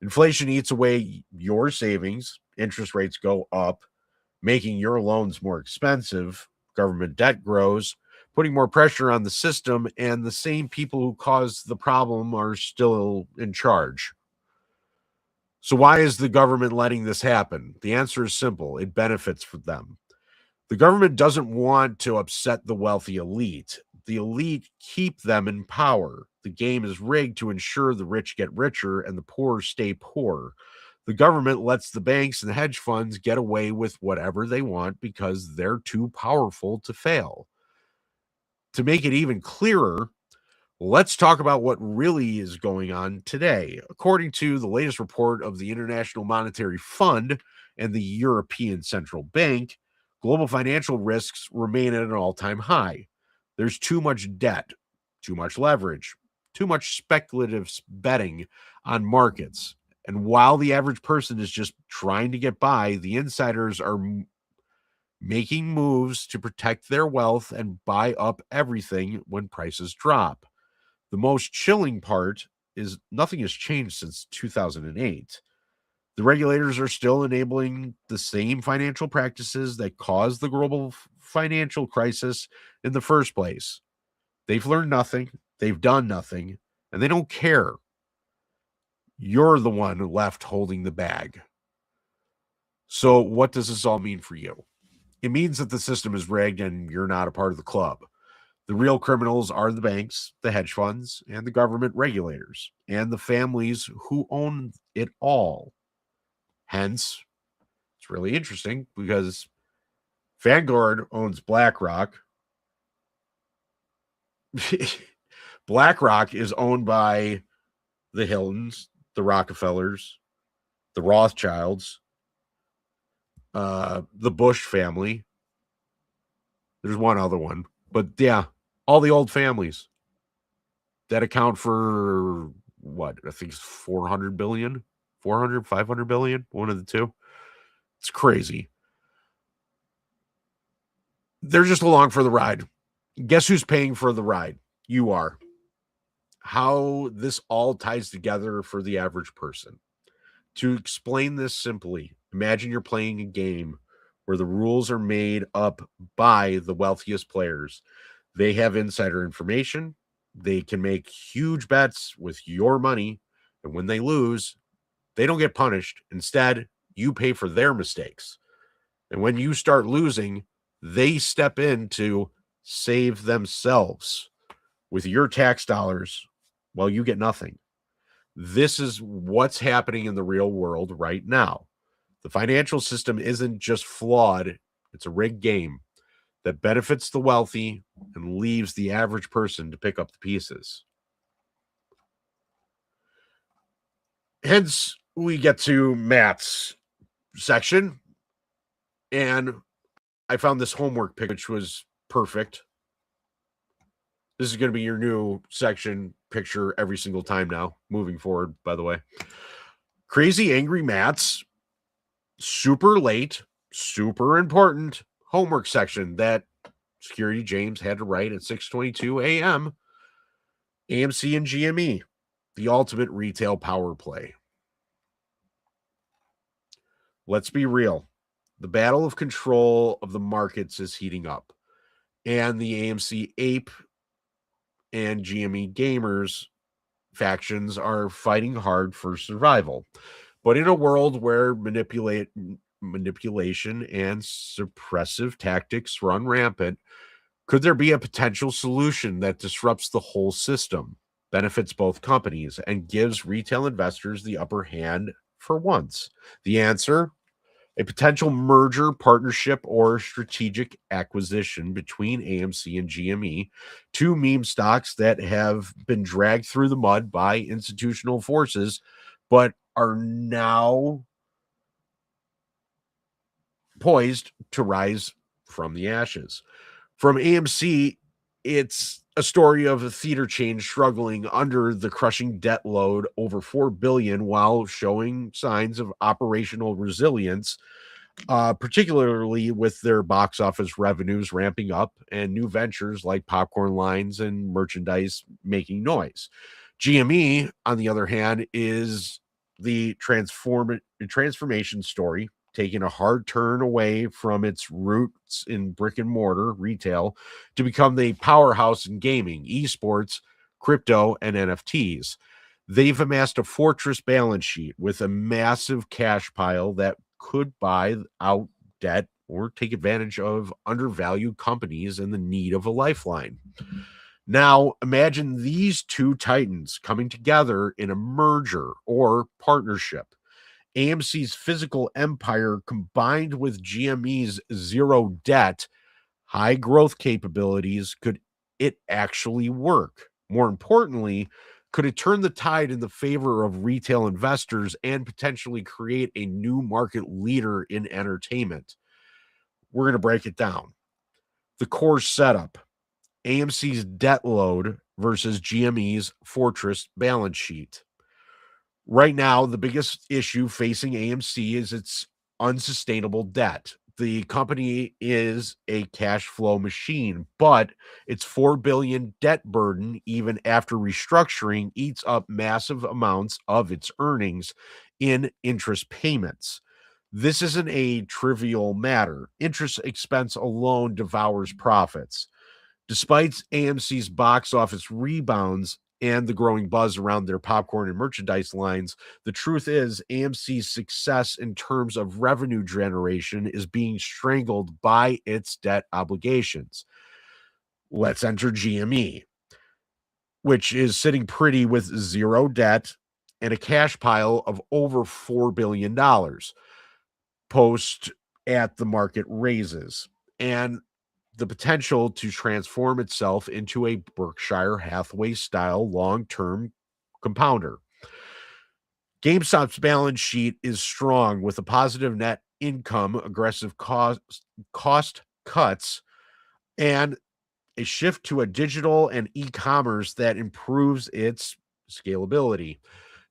Inflation eats away your savings. Interest rates go up, making your loans more expensive. Government debt grows, putting more pressure on the system, and the same people who caused the problem are still in charge. So why is the government letting this happen? The answer is simple. It benefits for them. The government doesn't want to upset the wealthy elite. The elite keep them in power. The game is rigged to ensure the rich get richer and the poor stay poor. The government lets the banks and the hedge funds get away with whatever they want because they're too powerful to fail. To make it even clearer, let's talk about what really is going on today. According to the latest report of the International Monetary Fund and the European Central Bank, global financial risks remain at an all-time high. There's too much debt, too much leverage, too much speculative betting on markets. And while the average person is just trying to get by, the insiders are making moves to protect their wealth and buy up everything when prices drop. The most chilling part is nothing has changed since 2008. The regulators are still enabling the same financial practices that caused the global financial crisis in the first place. They've learned nothing, they've done nothing, and they don't care. You're the one left holding the bag. So what does this all mean for you? It means that the system is rigged and you're not a part of the club. The real criminals are the banks, the hedge funds, and the government regulators, and the families who own it all. Hence, it's really interesting because Vanguard owns BlackRock. BlackRock is owned by the Hiltons, the Rockefellers, the Rothschilds, the Bush family. There's one other one. But yeah, all the old families that account for what? I think it's 400 billion, 400, 500 billion, one of the two. It's crazy. They're just along for the ride. Guess who's paying for the ride? You are. How this all ties together for the average person. To explain this simply, imagine you're playing a game where the rules are made up by the wealthiest players. They have insider information. They can make huge bets with your money. And when they lose, they don't get punished. Instead, you pay for their mistakes. And when you start losing, they step in to save themselves with your tax dollars while you get nothing. This is what's happening in the real world right now. The financial system isn't just flawed, it's a rigged game that benefits the wealthy and leaves the average person to pick up the pieces. Hence, we get to Matt's section, and I found this homework pick, which was perfect. This is going to be your new section picture every single time now, moving forward, by the way. Crazy Angry Matt's super late, super important homework section that Security James had to write at 6:22 a.m. AMC and GME, the ultimate retail power play. Let's be real. The battle of control of the markets is heating up, and the AMC Ape and GME gamers factions are fighting hard for survival. But in a world where manipulation and suppressive tactics run rampant, could there be a potential solution that disrupts the whole system, benefits both companies, and gives retail investors the upper hand for once? The answer: a potential merger, partnership, or strategic acquisition between AMC and GME, two meme stocks that have been dragged through the mud by institutional forces, but are now poised to rise from the ashes. From AMC, it's a story of a theater chain struggling under the crushing debt load over $4 billion while showing signs of operational resilience, particularly with their box office revenues ramping up and new ventures like popcorn lines and merchandise making noise. GME, on the other hand, is the transformation story, taking a hard turn away from its roots in brick and mortar retail to become the powerhouse in gaming, esports, crypto, and NFTs. They've amassed a fortress balance sheet with a massive cash pile that could buy out debt or take advantage of undervalued companies in the need of a lifeline. Now, imagine these two titans coming together in a merger or partnership. AMC's physical empire combined with GME's zero debt, high growth capabilities, could it actually work? More importantly, could it turn the tide in the favor of retail investors and potentially create a new market leader in entertainment? We're going to break it down. The core setup: AMC's debt load versus GME's fortress balance sheet. Right now, the biggest issue facing AMC is its unsustainable debt. The company is a cash flow machine, but its $4 billion debt burden, even after restructuring, eats up massive amounts of its earnings in interest payments. This isn't a trivial matter. Interest expense alone devours profits. Despite AMC's box office rebounds and the growing buzz around their popcorn and merchandise lines, the truth is AMC's success in terms of revenue generation is being strangled by its debt obligations. Let's enter GME, which is sitting pretty with zero debt and a cash pile of over $4 billion post at the market raises, and the potential to transform itself into a Berkshire Hathaway style long-term compounder. GameStop's balance sheet is strong with a positive net income, aggressive cost cuts, and a shift to a digital and e-commerce that improves its scalability.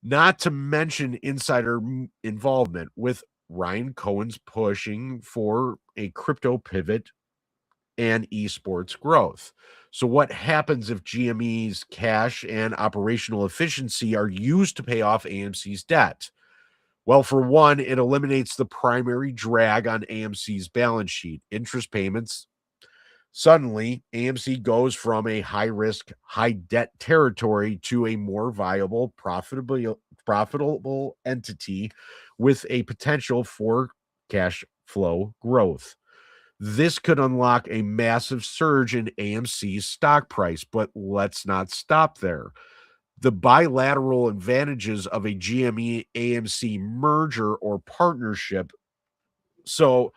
Not to mention insider involvement, with Ryan Cohen's pushing for a crypto pivot and esports growth. So what happens if GME's cash and operational efficiency are used to pay off AMC's debt? Well, for one, it eliminates the primary drag on AMC's balance sheet, interest payments. Suddenly, AMC goes from a high-risk, high-debt territory to a more viable, profitable entity with a potential for cash flow growth. This could unlock a massive surge in AMC's stock price, but let's not stop there. The bilateral advantages of a GME AMC merger or partnership. So,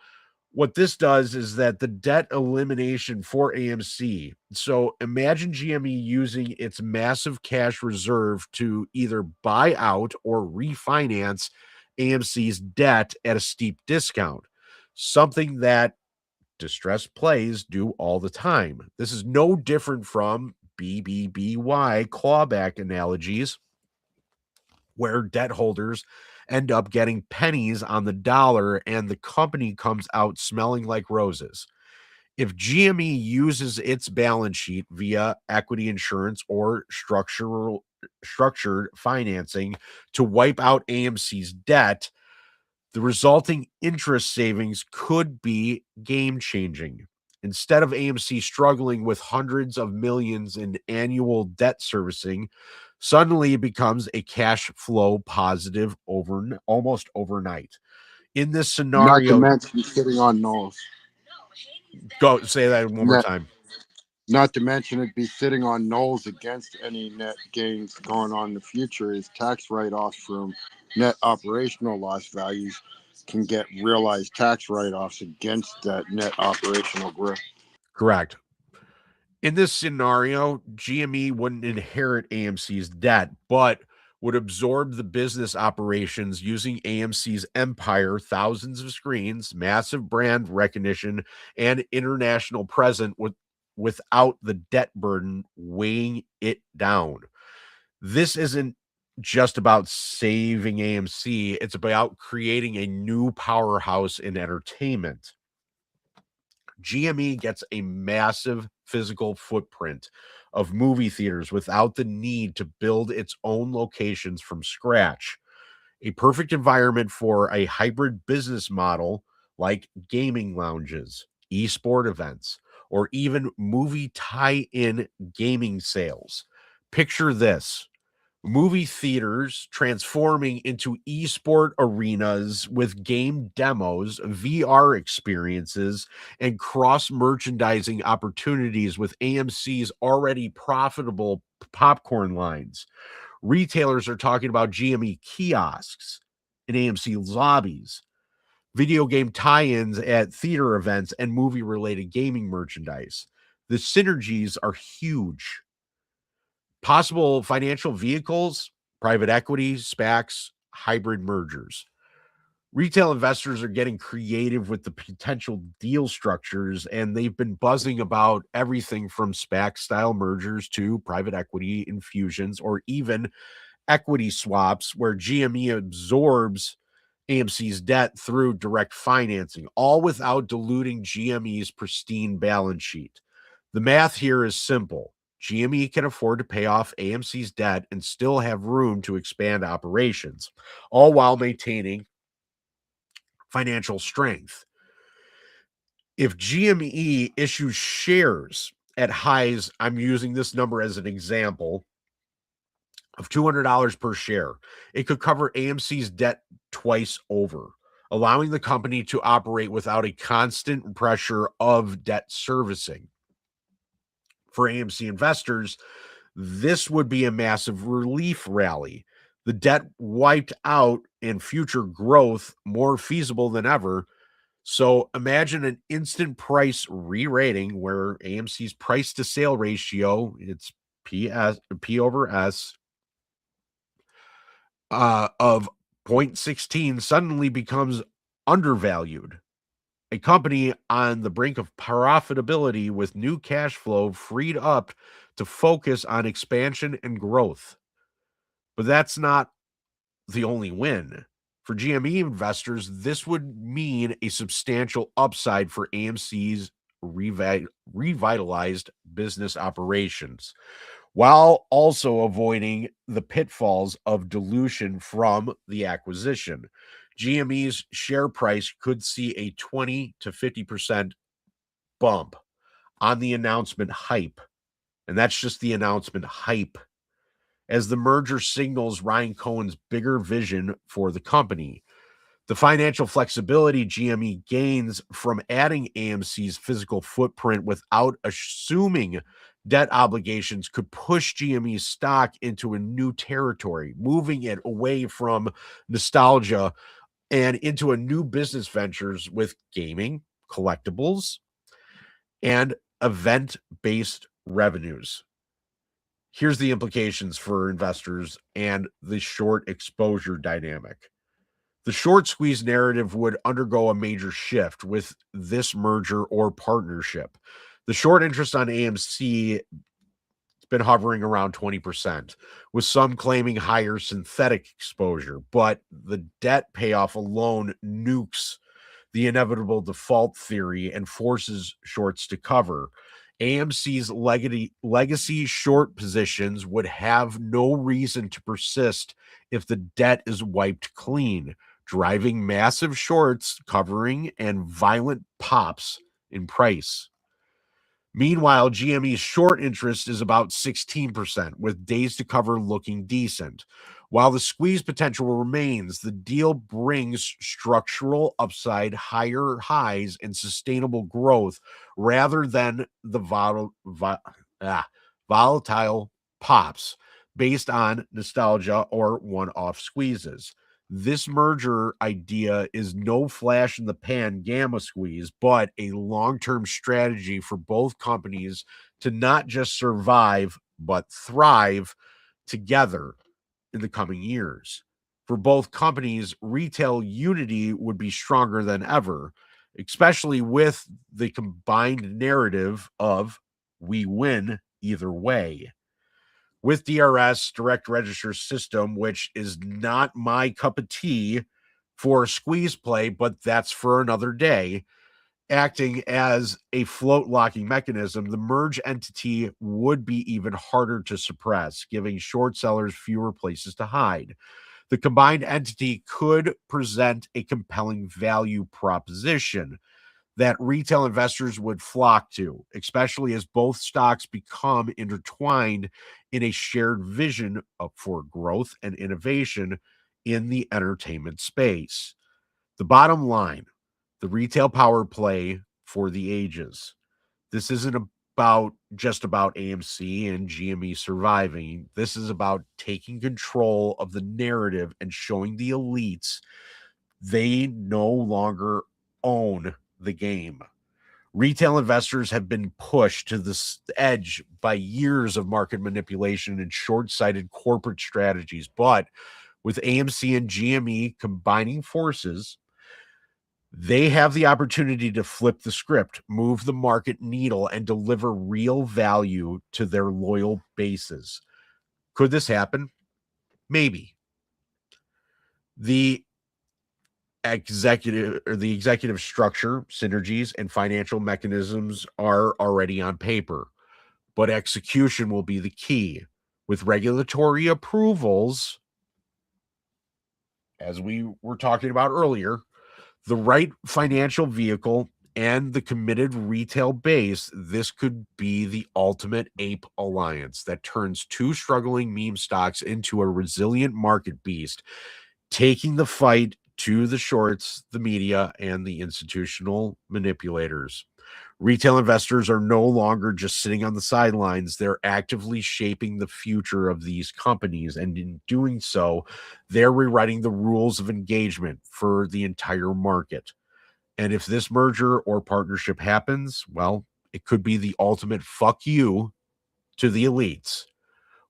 what this does is that the debt elimination for AMC. So, imagine GME using its massive cash reserve to either buy out or refinance AMC's debt at a steep discount, something that distressed plays do all the time. This is no different from BBBY clawback analogies, where debt holders end up getting pennies on the dollar and the company comes out smelling like roses. If GME uses its balance sheet via equity insurance or structured financing to wipe out AMC's debt, the resulting interest savings could be game-changing. Instead of AMC struggling with hundreds of millions in annual debt servicing, suddenly it becomes a cash flow positive almost overnight. In this scenario, Not to mention sitting on Knowles. Go say that one more time. Not to mention it be sitting on Knowles against any net gains going on in the future, is tax write-offs from net operational loss values can get realized tax write-offs against that net operational growth. Correct. In this scenario, GME wouldn't inherit AMC's debt, but would absorb the business operations using AMC's empire, thousands of screens, massive brand recognition, and international presence without the debt burden weighing it down. This isn't just about saving AMC, it's about creating a new powerhouse in entertainment. GME gets a massive physical footprint of movie theaters without the need to build its own locations from scratch. A perfect environment for a hybrid business model like gaming lounges, esport events, or even movie tie-in gaming sales. Picture this: movie theaters transforming into esport arenas with game demos, VR experiences, and cross-merchandising opportunities with AMC's already profitable popcorn lines. Retailers are talking about GME kiosks in AMC lobbies, video game tie-ins at theater events, and movie-related gaming merchandise. The synergies are huge. Possible financial vehicles, private equity, SPACs, hybrid mergers. Retail investors are getting creative with the potential deal structures, and they've been buzzing about everything from SPAC-style mergers to private equity infusions or even equity swaps, where GME absorbs AMC's debt through direct financing, all without diluting GME's pristine balance sheet. The math here is simple. GME can afford to pay off AMC's debt and still have room to expand operations, all while maintaining financial strength. If GME issues shares at highs, I'm using this number as an example, of $200 per share, it could cover AMC's debt twice over, allowing the company to operate without a constant pressure of debt servicing. For AMC investors, this would be a massive relief rally. The debt wiped out and future growth more feasible than ever. So imagine an instant price re-rating where AMC's price to sale ratio, it's P over S, of 0.16 suddenly becomes undervalued. A company on the brink of profitability with new cash flow freed up to focus on expansion and growth. But that's not the only win. For GME investors, this would mean a substantial upside for AMC's revitalized business operations, while also avoiding the pitfalls of dilution from the acquisition. GME's share price could see a 20 to 50% bump on the announcement hype. And that's just the announcement hype, as the merger signals Ryan Cohen's bigger vision for the company. The financial flexibility GME gains from adding AMC's physical footprint without assuming debt obligations could push GME's stock into a new territory, moving it away from nostalgia and into a new business ventures with gaming, collectibles, and event-based revenues. Here's the implications for investors and the short exposure dynamic. The short squeeze narrative would undergo a major shift with this merger or partnership. The short interest on AMC has been hovering around 20%, with some claiming higher synthetic exposure, but the debt payoff alone nukes the inevitable default theory and forces shorts to cover. AMC's legacy short positions would have no reason to persist if the debt is wiped clean, driving massive shorts covering and violent pops in price. Meanwhile, GME's short interest is about 16%, with days to cover looking decent. While the squeeze potential remains, the deal brings structural upside, higher highs, and sustainable growth rather than the volatile pops based on nostalgia or one-off squeezes. This merger idea is no flash in the pan gamma squeeze, but a long-term strategy for both companies to not just survive, but thrive together in the coming years. For both companies, retail unity would be stronger than ever, especially with the combined narrative of we win either way. With DRS, direct register system, which is not my cup of tea for a squeeze play, but that's for another day, acting as a float locking mechanism, the merge entity would be even harder to suppress, giving short sellers fewer places to hide. The combined entity could present a compelling value proposition that retail investors would flock to, especially as both stocks become intertwined in a shared vision for growth and innovation in the entertainment space. The bottom line, the retail power play for the ages. This isn't just about AMC and GME surviving. This is about taking control of the narrative and showing the elites they no longer own the game. Retail investors have been pushed to the edge by years of market manipulation and short-sighted corporate strategies. But with AMC and GME combining forces, they have the opportunity to flip the script, move the market needle, and deliver real value to their loyal bases. Could this happen? Maybe. The executive structure, synergies, and financial mechanisms are already on paper, but execution will be the key. With regulatory approvals, as we were talking about earlier, the right financial vehicle, and the committed retail base, this could be the ultimate ape alliance that turns two struggling meme stocks into a resilient market beast, taking the fight to the shorts, the media, and the institutional manipulators. Retail investors are no longer just sitting on the sidelines. They're actively shaping the future of these companies. And in doing so, they're rewriting the rules of engagement for the entire market. And if this merger or partnership happens, well, it could be the ultimate fuck you to the elites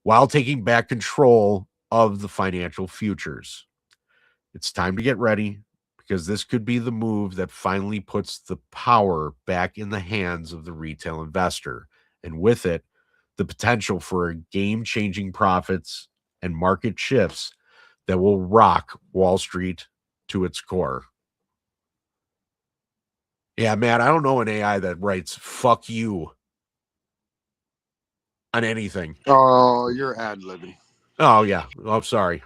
while taking back control of the financial futures. It's time to get ready, because this could be the move that finally puts the power back in the hands of the retail investor. And with it, the potential for game-changing profits and market shifts that will rock Wall Street to its core. Yeah, man, I don't know an AI that writes fuck you on anything. Oh, you're ad-libbing. Oh, yeah. I'm sorry.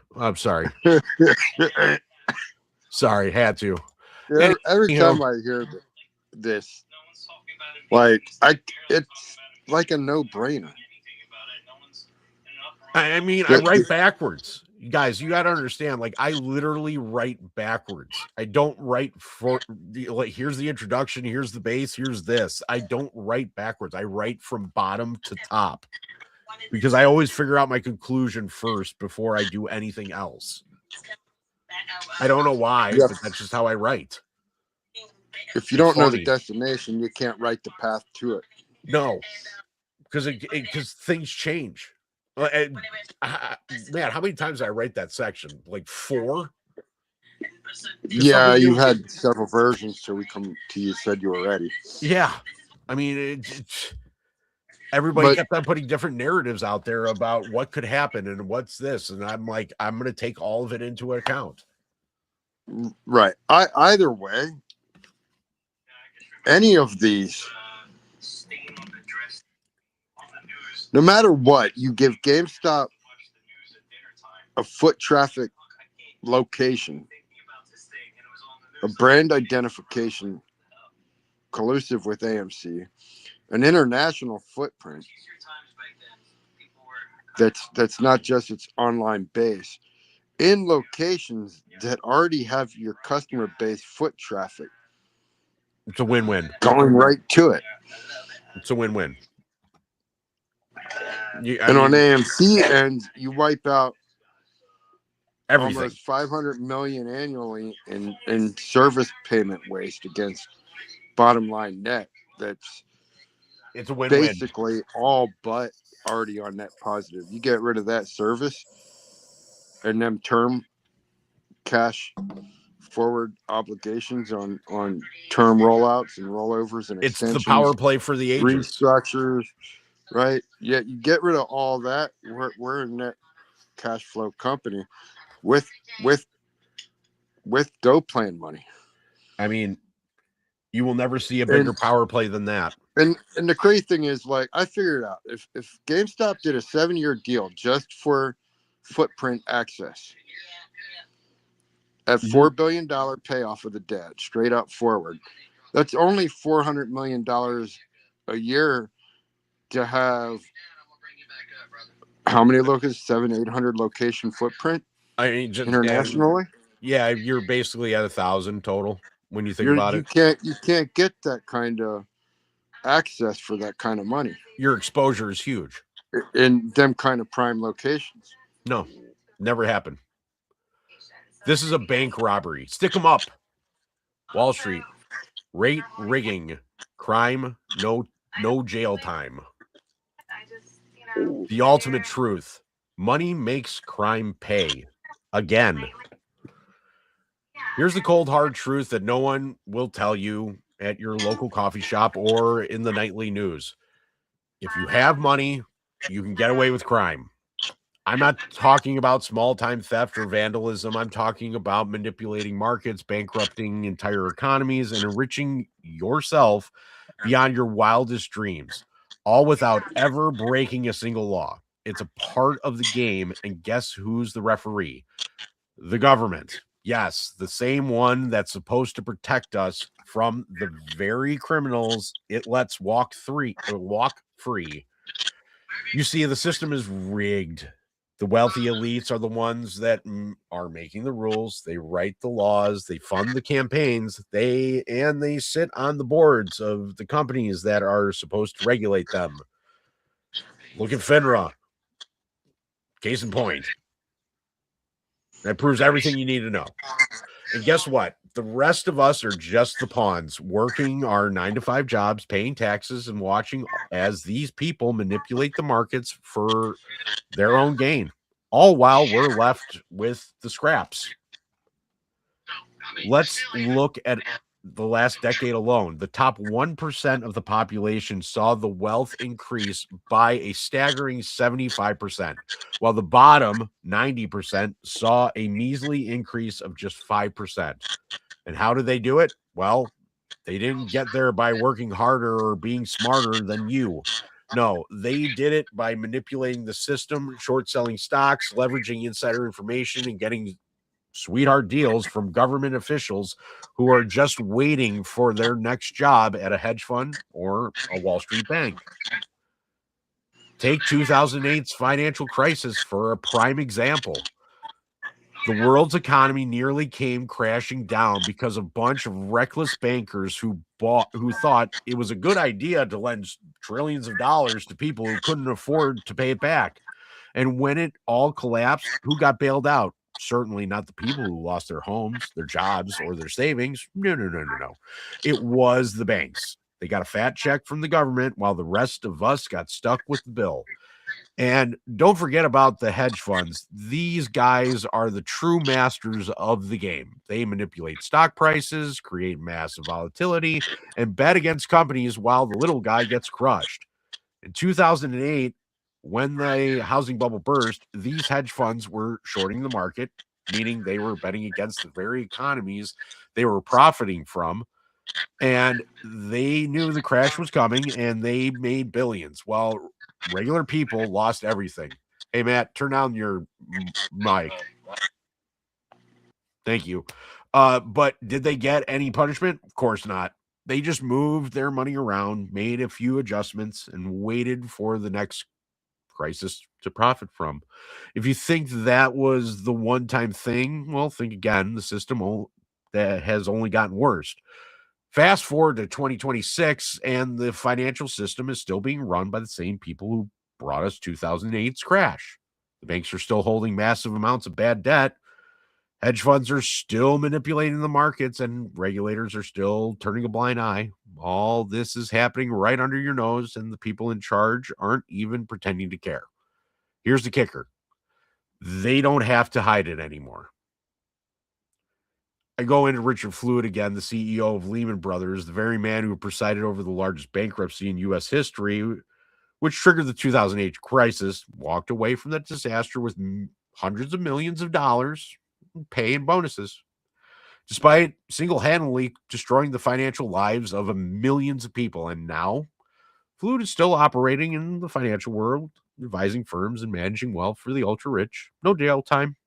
Sorry, had to. Yeah, every time I hear this, like, it's like a no-brainer. I mean, I write backwards. You guys, you got to understand, like, I literally write backwards. I don't write for, like, here's the introduction, here's the base, here's this. I don't write backwards. I write from bottom to top, because I always figure out my conclusion first before I do anything else. I don't know why, but that's just how I write. If you don't know the destination, you can't write the path to it. No, because things change. Man, how many times did I write that section? Like 4? Yeah, you had several versions till we come to you said you were ready. Yeah, I mean, everybody kept on putting different narratives out there about what could happen and what's this, and I'm like, I'm going to take all of it into account. Right. Either way, any of these, no matter what, you give GameStop a foot traffic location, a brand identification collusive with AMC, an international footprint that's not just its online base, in locations that already have your customer base foot traffic. It's a win-win. Going right to it. It's a win-win. And on AMC end, you wipe out everything. Almost $500 million annually in service payment waste against bottom line net. It's a win-win. Basically all but already on net positive. You get rid of that service and them term cash forward obligations on term rollouts and rollovers and it's extensions. the power play for the agents. Restructures, right? Yeah, you get rid of all that. We're a net cash flow company with dough plan money. I mean, you will never see a bigger power play than that. And the crazy thing is, like, I figured out if GameStop did a 7-year deal just for footprint access at $4 billion payoff of the debt, straight up forward, that's only $400 million a year to have how many locations? 700-800 location footprint. I mean, just internationally. Yeah, you're basically at 1,000 total when you think about it. You can't get that kind of access for that kind of money. Your exposure is huge in them kind of prime locations. No, never happened. This is a bank robbery. Stick them up. Wall Street. Rate rigging. Crime. No jail time. The ultimate truth. Money makes crime pay. Again. Here's the cold, hard truth that no one will tell you at your local coffee shop or in the nightly news. If you have money, you can get away with crime. I'm not talking about small-time theft or vandalism. I'm talking about manipulating markets, bankrupting entire economies, and enriching yourself beyond your wildest dreams, all without ever breaking a single law. It's a part of the game, and guess who's the referee? The government. Yes, the same one that's supposed to protect us from the very criminals it lets walk free. You see, the system is rigged. The wealthy elites are the ones that are making the rules. They write the laws. They fund the campaigns. They sit on the boards of the companies that are supposed to regulate them. Look at FINRA. Case in point. That proves everything you need to know. And guess what? The rest of us are just the pawns, working our 9-to-5 jobs, paying taxes, and watching as these people manipulate the markets for their own gain, all while we're left with the scraps. Let's look at the last decade alone. The top 1% of the population saw the wealth increase by a staggering 75%, while the bottom 90% saw a measly increase of just 5%. And how did they do it? Well, they didn't get there by working harder or being smarter than you. No, they did it by manipulating the system, short selling stocks, leveraging insider information, and getting sweetheart deals from government officials who are just waiting for their next job at a hedge fund or a Wall Street bank. Take 2008's financial crisis for a prime example. The world's economy nearly came crashing down because a bunch of reckless bankers who thought it was a good idea to lend trillions of dollars to people who couldn't afford to pay it back. And when it all collapsed, who got bailed out? Certainly not the people who lost their homes, their jobs, or their savings. No. It was the banks. They got a fat check from the government while the rest of us got stuck with the bill. And don't forget about the hedge funds. These guys are the true masters of the game. They manipulate stock prices, create massive volatility, and bet against companies while the little guy gets crushed. In 2008, when the housing bubble burst, these hedge funds were shorting the market, meaning they were betting against the very economies they were profiting from. And they knew the crash was coming, and they made billions, while regular people lost everything. Hey, Matt, turn down your mic. Thank you. But did they get any punishment? Of course not. They just moved their money around, made a few adjustments, and waited for the next crisis to profit from. If you think that was the one-time thing, well, think again. The system that has only gotten worse. Fast forward to 2026, and the financial system is still being run by the same people who brought us 2008's crash. The banks are still holding massive amounts of bad debt. Hedge funds are still manipulating the markets, and regulators are still turning a blind eye. All this is happening right under your nose, and the people in charge aren't even pretending to care. Here's the kicker. They don't have to hide it anymore. I go into Richard Fluid again, the CEO of Lehman Brothers, the very man who presided over the largest bankruptcy in U.S. history, which triggered the 2008 crisis, walked away from that disaster with hundreds of millions of dollars in pay and bonuses, despite single-handedly destroying the financial lives of millions of people. And now, Fluid is still operating in the financial world, advising firms and managing wealth for the ultra-rich. No jail time.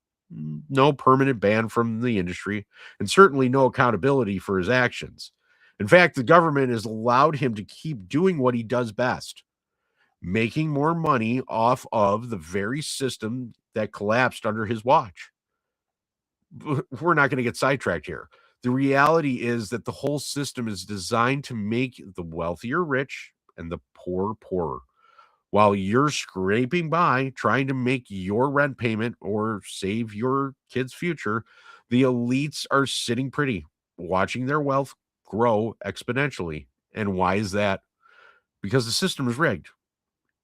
No permanent ban from the industry, and certainly no accountability for his actions. In fact, the government has allowed him to keep doing what he does best, making more money off of the very system that collapsed under his watch. We're not going to get sidetracked here. The reality is that the whole system is designed to make the wealthier rich and the poor poorer. While you're scraping by trying to make your rent payment or save your kid's future, the elites are sitting pretty, watching their wealth grow exponentially. And why is that? Because the system is rigged,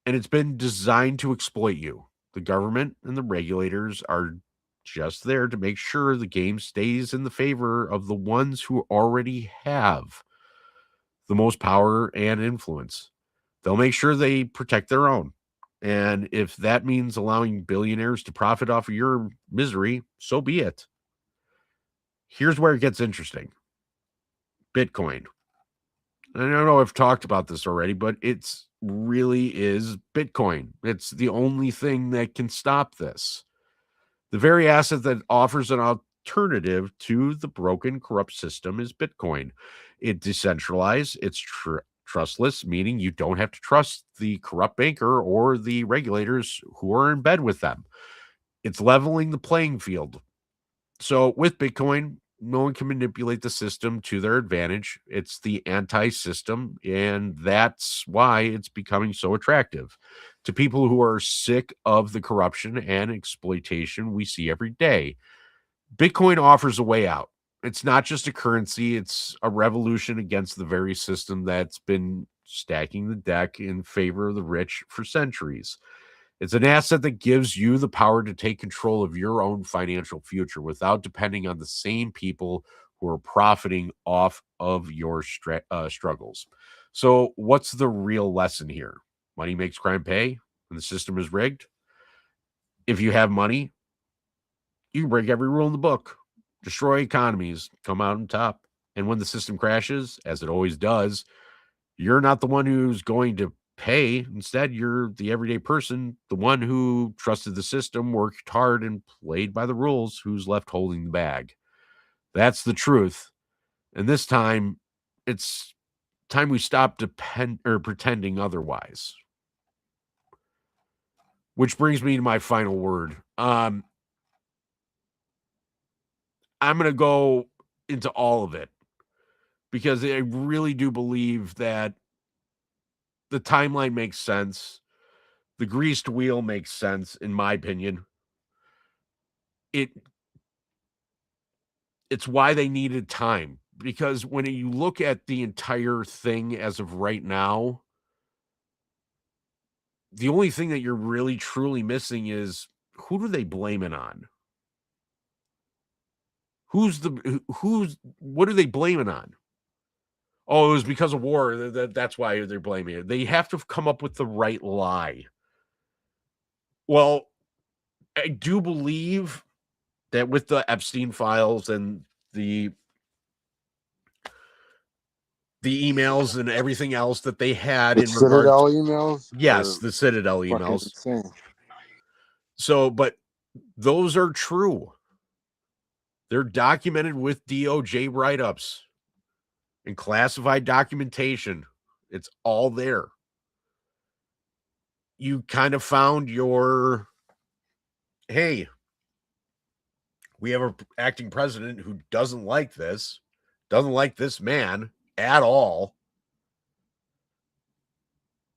and it's been designed to exploit you. The government and the regulators are just there to make sure the game stays in the favor of the ones who already have the most power and influence. They'll make sure they protect their own. And if that means allowing billionaires to profit off of your misery, so be it. Here's where it gets interesting. Bitcoin. I don't know if I've talked about this already, but it's really is Bitcoin. It's the only thing that can stop this. The very asset that offers an alternative to the broken, corrupt system is Bitcoin. It's decentralized, it's trustless, meaning you don't have to trust the corrupt banker or the regulators who are in bed with them. It's leveling the playing field. So with Bitcoin, no one can manipulate the system to their advantage. It's the anti-system, and that's why it's becoming so attractive to people who are sick of the corruption and exploitation we see every day. Bitcoin offers a way out. It's not just a currency, it's a revolution against the very system that's been stacking the deck in favor of the rich for centuries. It's an asset that gives you the power to take control of your own financial future without depending on the same people who are profiting off of your struggles. So, what's the real lesson here? Money makes crime pay, and the system is rigged. If you have money, you can break every rule in the book, destroy economies, come out on top. And when the system crashes, as it always does, you're not the one who's going to pay. Instead, you're the everyday person, the one who trusted the system, worked hard, and played by the rules, who's left holding the bag. That's the truth. And this time, it's time we stop pretending otherwise. Which brings me to my final word. I'm going to go into all of it because I really do believe that the timeline makes sense. The greased wheel makes sense, in my opinion. It's why they needed time, because when you look at the entire thing as of right now, the only thing that you're really truly missing is who do they blame it on? What are they blaming on? Oh, it was because of war. That's why they're blaming it. They have to come up with the right lie. Well, I do believe that with the Epstein files and the emails and everything else that they had The in regards, Citadel emails. yes, the Citadel emails. So, but those are true. They're documented with DOJ write-ups and classified documentation. It's all there. You kind of found your, hey, we have an acting president who doesn't like this man at all.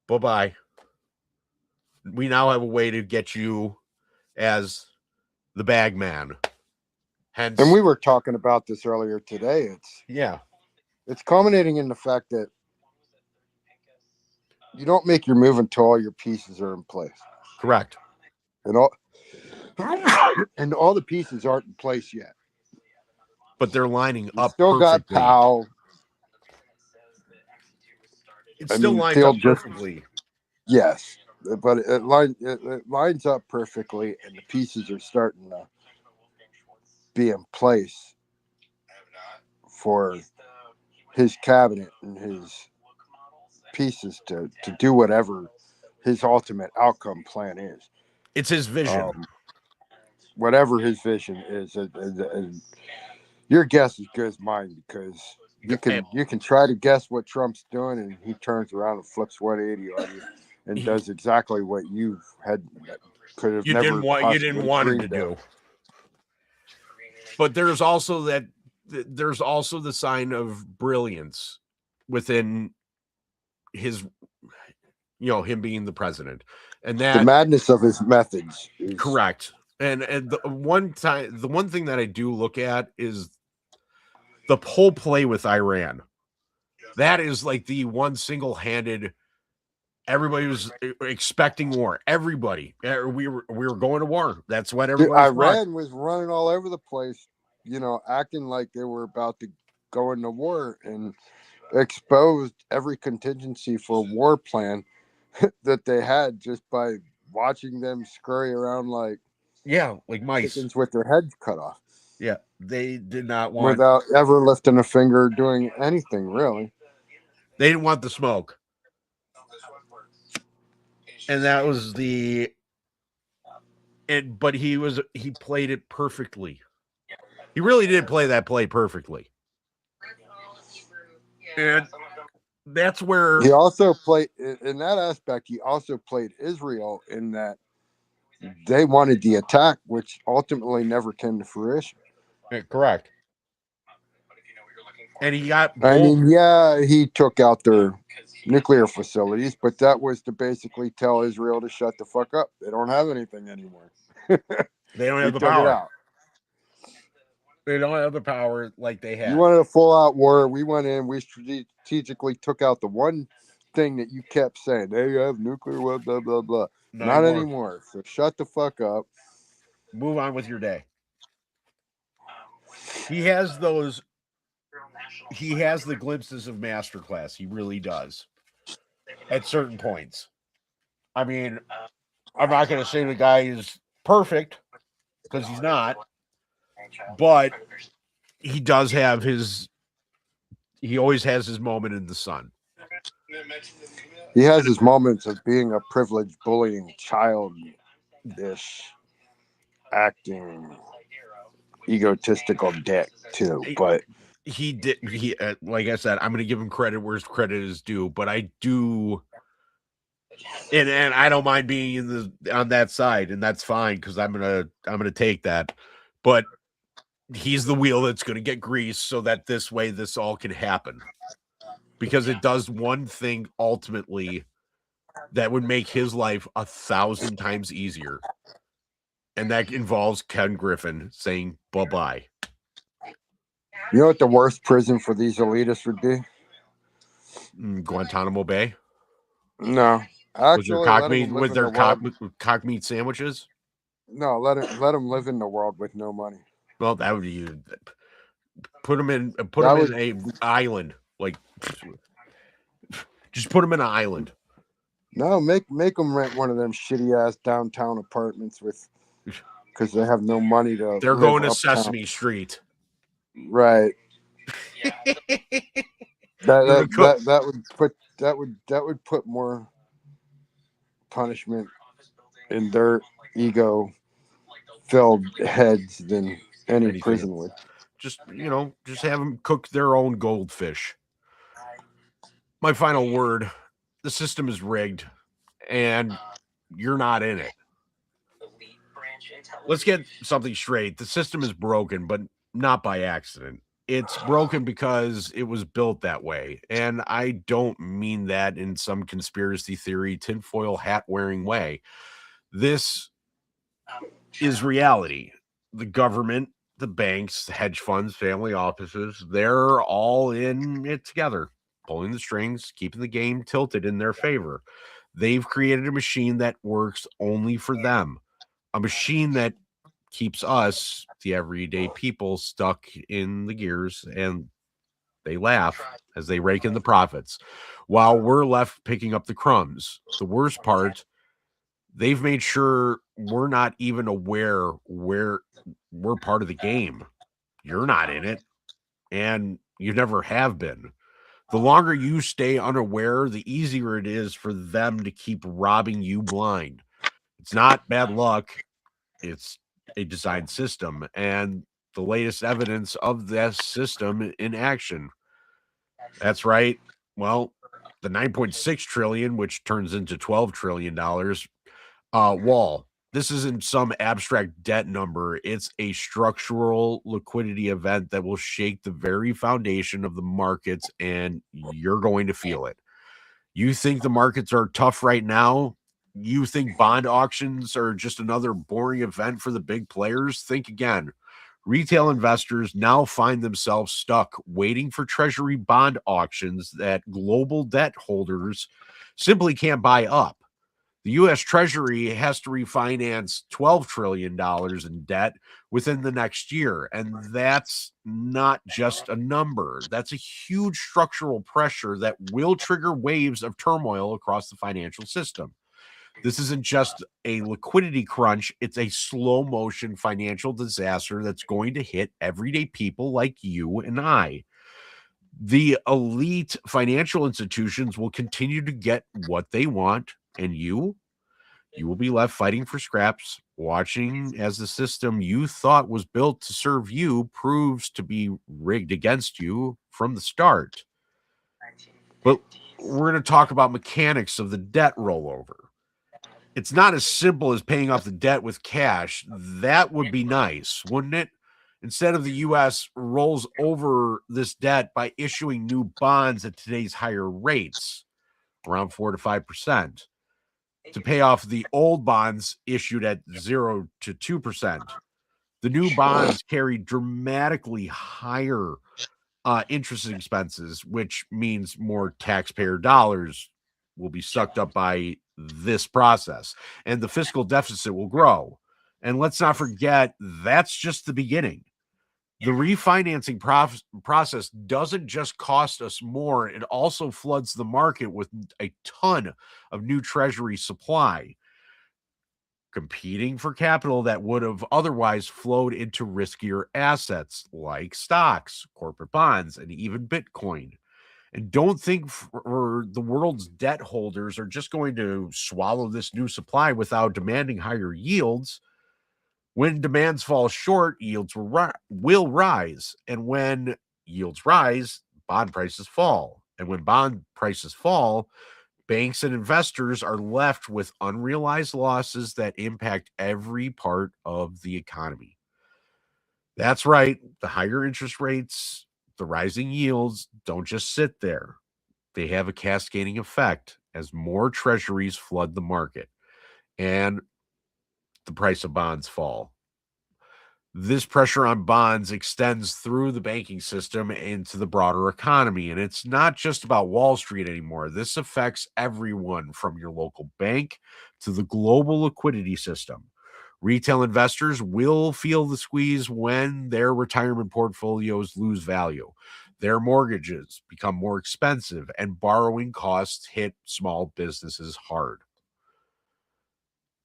Bye-bye. We now have a way to get you as the bag man. Hence, and we were talking about this earlier today. It's culminating in the fact that you don't make your move until all your pieces are in place. Correct. And all the pieces aren't in place yet. But they're lining up still perfectly. Got Powell. It still lines up perfectly. Yes, but it lines up perfectly, and the pieces are starting to be in place for his cabinet and his pieces to do whatever his ultimate outcome plan is. It's his vision. Whatever his vision is, your guess is good as mine, because you can try to guess what Trump's doing, and he turns around and flips 180 on you and does exactly what you could have never you didn't want him to do. But there's also the sign of brilliance within his, him being the president, and that the madness of his methods is correct. And the one thing that I do look at is the whole play with Iran. That is like the one single-handed. Everybody was expecting war. Everybody, we were going to war. That's what everybody. Iran was running all over the place, acting like they were about to go into war, and exposed every contingency for war plan that they had just by watching them scurry around like mice chickens with their heads cut off. Yeah, they did not want without ever lifting a finger, doing anything really. They didn't want the smoke, and that was but he played it perfectly. He really did play that play perfectly, and that's where he also played in that aspect. He also played Israel in that they wanted the attack, which ultimately never came to fruition. Correct. And he got I mean, yeah, he took out their nuclear facilities, but that was to basically tell Israel to shut the fuck up. They don't have anything anymore. They don't have the took it power. out. They don't have the power like they had. You wanted a full-out war. We went in. We strategically took out the one thing that you kept saying. They have nuclear, blah, blah, blah, blah. Not anymore. So shut the fuck up. Move on with your day. He has the glimpses of masterclass. He really does. At certain points. I mean, I'm not going to say the guy is perfect because he's not, but he does have he always has his moment in the sun. He has his moments of being a privileged, bullying, childish, acting, egotistical dick too, but he did. He like I said, I'm going to give him credit where credit is due, but I do, and I don't mind being on that side, and that's fine because I'm gonna take that. But he's the wheel that's going to get greased so that this way this all can happen, because it does one thing ultimately that would make his life 1,000 times easier, and that involves Ken Griffin saying bye-bye. You know what the worst prison for these elitists would be? Guantanamo Bay? No. Actually, with their cock meat sandwiches? No, let them live in the world with no money. Well, that would be put them in an island. Like, just put them in an island. No, make them rent one of them shitty ass downtown apartments because they have no money to. They're going to uptown. Sesame Street. Right. that would put more punishment in their ego-filled heads than any prison would. Just have them cook their own goldfish. My final word: the system is rigged, and you're not in it. Let's get something straight. The system is broken, but not by accident. It's broken because it was built that way. And I don't mean that in some conspiracy theory, tinfoil hat wearing way. This is reality. The government, the banks, the hedge funds, family offices, they're all in it together, pulling the strings, keeping the game tilted in their favor. They've created a machine that works only for them, a machine that keeps us, the everyday people, stuck in the gears, and they laugh as they rake in the profits while we're left picking up the crumbs. The worst part, they've made sure we're not even aware we're part of the game. You're not in it, and you never have been. The longer you stay unaware, the easier it is for them to keep robbing you blind. It's not bad luck. It's a designed system, and the latest evidence of this system in action. That's right. Well, the 9.6 trillion, which turns into $12 trillion wall. This isn't some abstract debt number. It's a structural liquidity event that will shake the very foundation of the markets, and you're going to feel it. You think the markets are tough right now? You think bond auctions are just another boring event for the big players? Think again. Retail investors now find themselves stuck waiting for treasury bond auctions that global debt holders simply can't buy up. The U.S. Treasury has to refinance $12 trillion in debt within the next year. And that's not just a number. That's a huge structural pressure that will trigger waves of turmoil across the financial system. This isn't just a liquidity crunch, it's a slow motion financial disaster that's going to hit everyday people like you and I. The elite financial institutions will continue to get what they want, and you will be left fighting for scraps, watching as the system you thought was built to serve you proves to be rigged against you from the start. But we're going to talk about mechanics of the debt rollover. It's not as simple as paying off the debt with cash. That would be nice, wouldn't it? Instead of the U.S. rolls over this debt by issuing new bonds at today's higher rates, around 4 to 5%, to pay off the old bonds issued at 0 to 2%. The new bonds carry dramatically higher interest expenses, which means more taxpayer dollars will be sucked up by this process, and the fiscal deficit will grow. And let's not forget, that's just the beginning. The refinancing process doesn't just cost us more, it also floods the market with a ton of new treasury supply, competing for capital that would have otherwise flowed into riskier assets like stocks, corporate bonds, and even Bitcoin. And don't think for the world's debt holders are just going to swallow this new supply without demanding higher yields. When demands fall short, yields will rise. And when yields rise, bond prices fall. And when bond prices fall, banks and investors are left with unrealized losses that impact every part of the economy. That's right. The higher interest rates, the rising yields don't just sit there. They have a cascading effect as more treasuries flood the market and the price of bonds fall. This pressure on bonds extends through the banking system into the broader economy. And it's not just about Wall Street anymore. This affects everyone from your local bank to the global liquidity system. Retail investors will feel the squeeze when their retirement portfolios lose value. Their mortgages become more expensive and borrowing costs hit small businesses hard.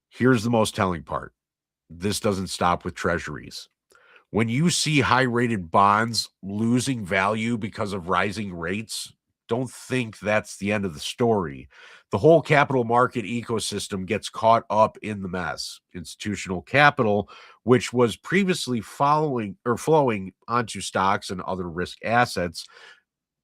Here's the most telling part. This doesn't stop with treasuries. When you see high-rated bonds losing value because of rising rates, don't think that's the end of the story. The whole capital market ecosystem gets caught up in the mess. Institutional capital, which was previously flowing onto stocks and other risk assets,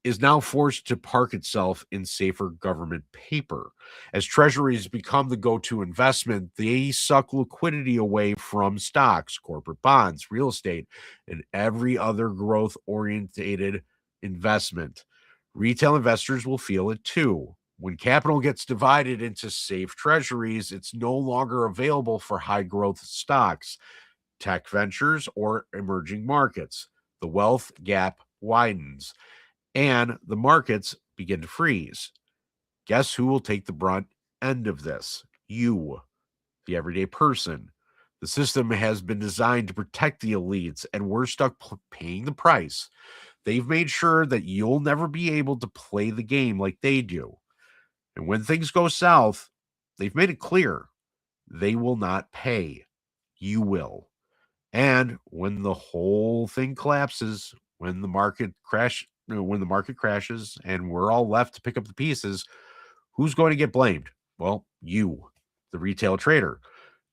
is now forced to park itself in safer government paper. As treasuries become the go-to investment, they suck liquidity away from stocks, corporate bonds, real estate, and every other growth-oriented investment. Retail investors will feel it too. When capital gets divided into safe treasuries, it's no longer available for high-growth stocks, tech ventures, or emerging markets. The wealth gap widens, and the markets begin to freeze. Guess who will take the brunt end of this? You, the everyday person. The system has been designed to protect the elites, and we're stuck paying the price. They've made sure that you'll never be able to play the game like they do. And when things go south, they've made it clear they will not pay. You will. And when the whole thing collapses, when the market crashes and we're all left to pick up the pieces, who's going to get blamed? Well, you, the retail trader.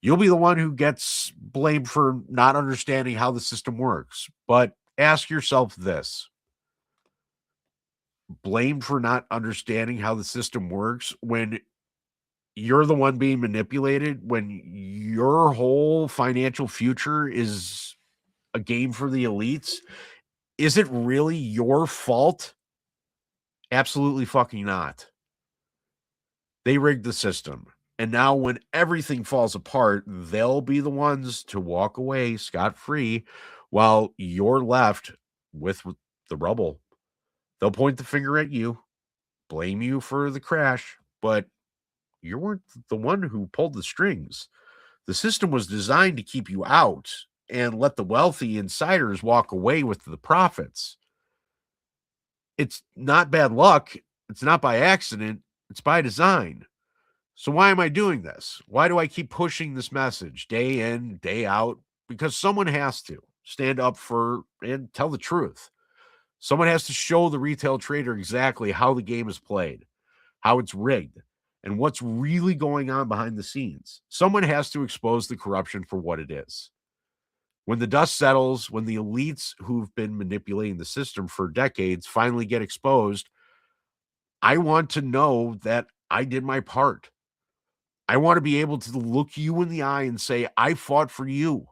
You'll be the one who gets blamed for not understanding how the system works. But ask yourself this. Blamed for not understanding how the system works when you're the one being manipulated, when your whole financial future is a game for the elites? Is it really your fault? Absolutely fucking not. They rigged the system. And now when everything falls apart, they'll be the ones to walk away scot-free while you're left with the rubble. They'll point the finger at you, blame you for the crash, but you weren't the one who pulled the strings. The system was designed to keep you out and let the wealthy insiders walk away with the profits. It's not bad luck. It's not by accident. It's by design. So why am I doing this? Why do I keep pushing this message day in, day out? Because someone has to stand up for and tell the truth. Someone has to show the retail trader exactly how the game is played, how it's rigged, and what's really going on behind the scenes. Someone has to expose the corruption for what it is. When the dust settles, when the elites who've been manipulating the system for decades finally get exposed, I want to know that I did my part. I want to be able to look you in the eye and say, I fought for you.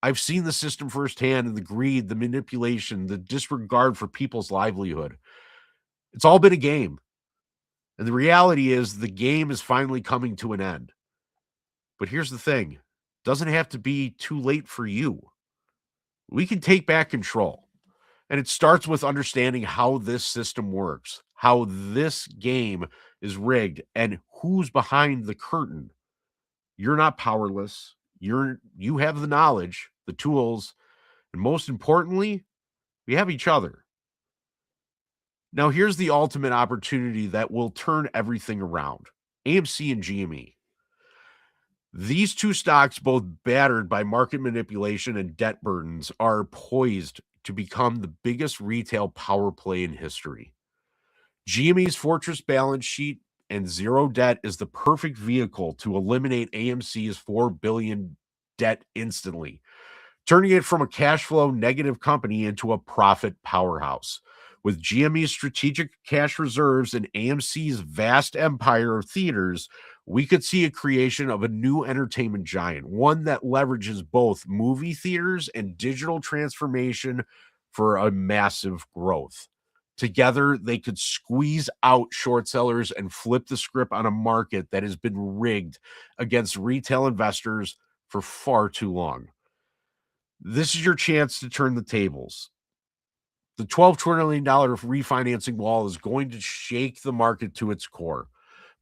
I've seen the system firsthand, and the greed, the manipulation, the disregard for people's livelihood. It's all been a game. And the reality is the game is finally coming to an end. But here's the thing. It doesn't have to be too late for you. We can take back control. And it starts with understanding how this system works, how this game is rigged, and who's behind the curtain. You're not powerless. You have the knowledge, the tools, and most importantly, we have each other. Now, here's the ultimate opportunity that will turn everything around. AMC and GME. These two stocks, both battered by market manipulation and debt burdens, are poised to become the biggest retail power play in history. GME's fortress balance sheet and zero debt is the perfect vehicle to eliminate AMC's $4 billion debt instantly, turning it from a cash flow negative company into a profit powerhouse. With GME's strategic cash reserves and AMC's vast empire of theaters, we could see a creation of a new entertainment giant, one that leverages both movie theaters and digital transformation for a massive growth. Together, they could squeeze out short sellers and flip the script on a market that has been rigged against retail investors for far too long. This is your chance to turn the tables. The $12 trillion refinancing wall is going to shake the market to its core.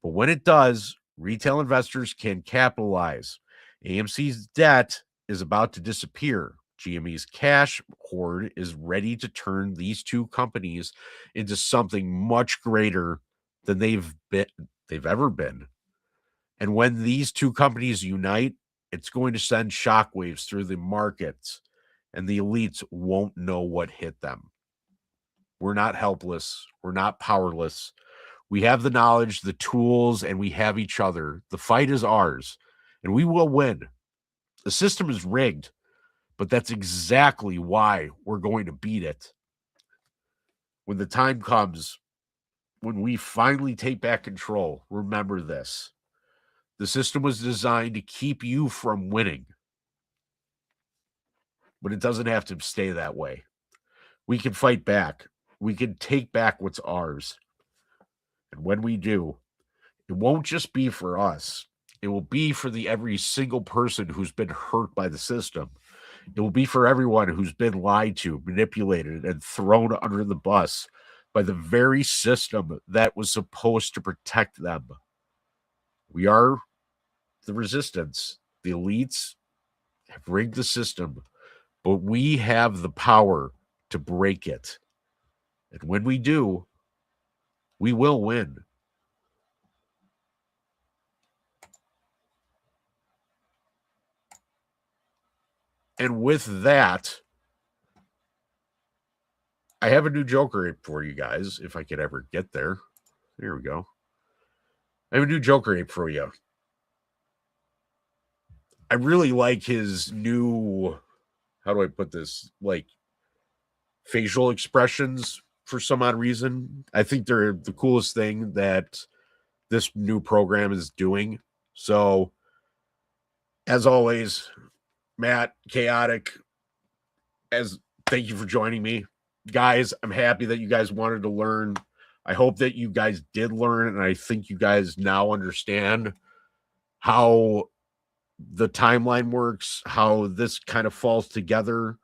But when it does, retail investors can capitalize. AMC's debt is about to disappear. GME's cash hoard is ready to turn these two companies into something much greater than they've ever been. And when these two companies unite, it's going to send shockwaves through the markets, and the elites won't know what hit them. We're not helpless. We're not powerless. We have the knowledge, the tools, and we have each other. The fight is ours, and we will win. The system is rigged, but that's exactly why we're going to beat it. When the time comes, when we finally take back control, remember this. The system was designed to keep you from winning, but it doesn't have to stay that way. We can fight back. We can take back what's ours. And when we do, it won't just be for us. It will be for every single person who's been hurt by the system. It will be for everyone who's been lied to, manipulated, and thrown under the bus by the very system that was supposed to protect them. We are the resistance. The elites have rigged the system, but we have the power to break it. And when we do, we will win. And with that, I have a new Joker ape for you guys, if I could ever get there. There we go. I have a new Joker ape for you. I really like his new, how do I put this, like facial expressions for some odd reason. I think they're the coolest thing that this new program is doing. So, as always, Matt, Chaotic, thank you for joining me. Guys, I'm happy that you guys wanted to learn. I hope that you guys did learn, and I think you guys now understand how the timeline works, how this kind of falls together.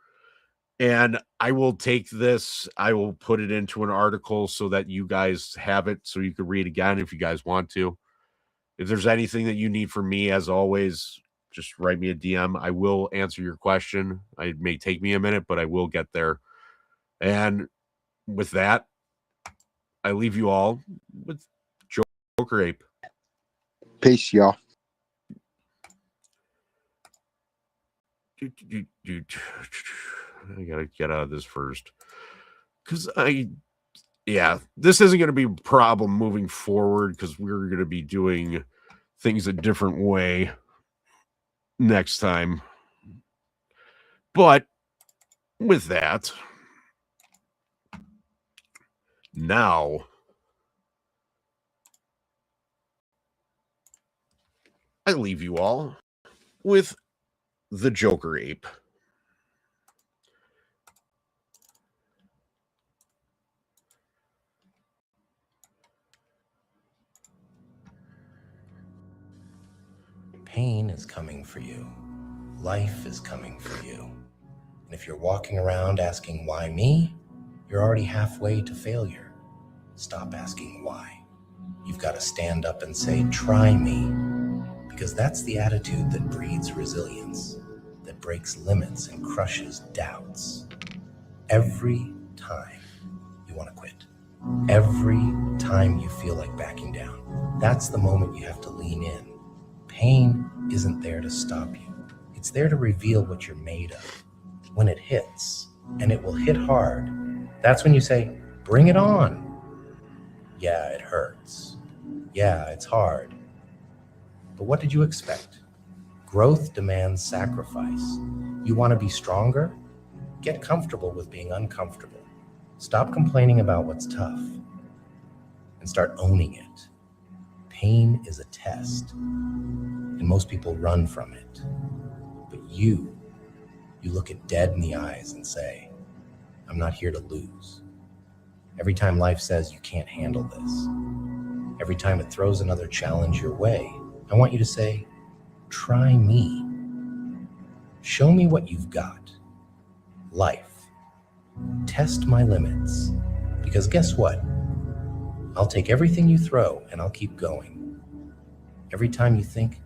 And I will take this, I will put it into an article so that you guys have it, so you can read again if you guys want to. If there's anything that you need from me, as always, just write me a DM. I will answer your question. It may take me a minute, but I will get there. And with that, I leave you all with Joker Ape. Peace, y'all. I gotta get out of this first. Because this isn't going to be a problem moving forward because we're going to be doing things a different way next time. But with that, now I leave you all with the Joker Ape. Pain is coming for you. Life is coming for you. And if you're walking around asking, why me? You're already halfway to failure. Stop asking why. You've got to stand up and say, try me. Because that's the attitude that breeds resilience, that breaks limits and crushes doubts. Every time you want to quit, every time you feel like backing down, that's the moment you have to lean in. Pain isn't there to stop you. It's there to reveal what you're made of. When it hits, and it will hit hard, that's when you say, bring it on. Yeah, it hurts. Yeah, it's hard. But what did you expect? Growth demands sacrifice. You want to be stronger? Get comfortable with being uncomfortable. Stop complaining about what's tough and start owning it. Pain is a test, and most people run from it. But you look it dead in the eyes and say, I'm not here to lose. Every time life says you can't handle this, every time it throws another challenge your way, I want you to say, try me. Show me what you've got. Life. Test my limits. Because guess what? I'll take everything you throw and I'll keep going. Every time you think,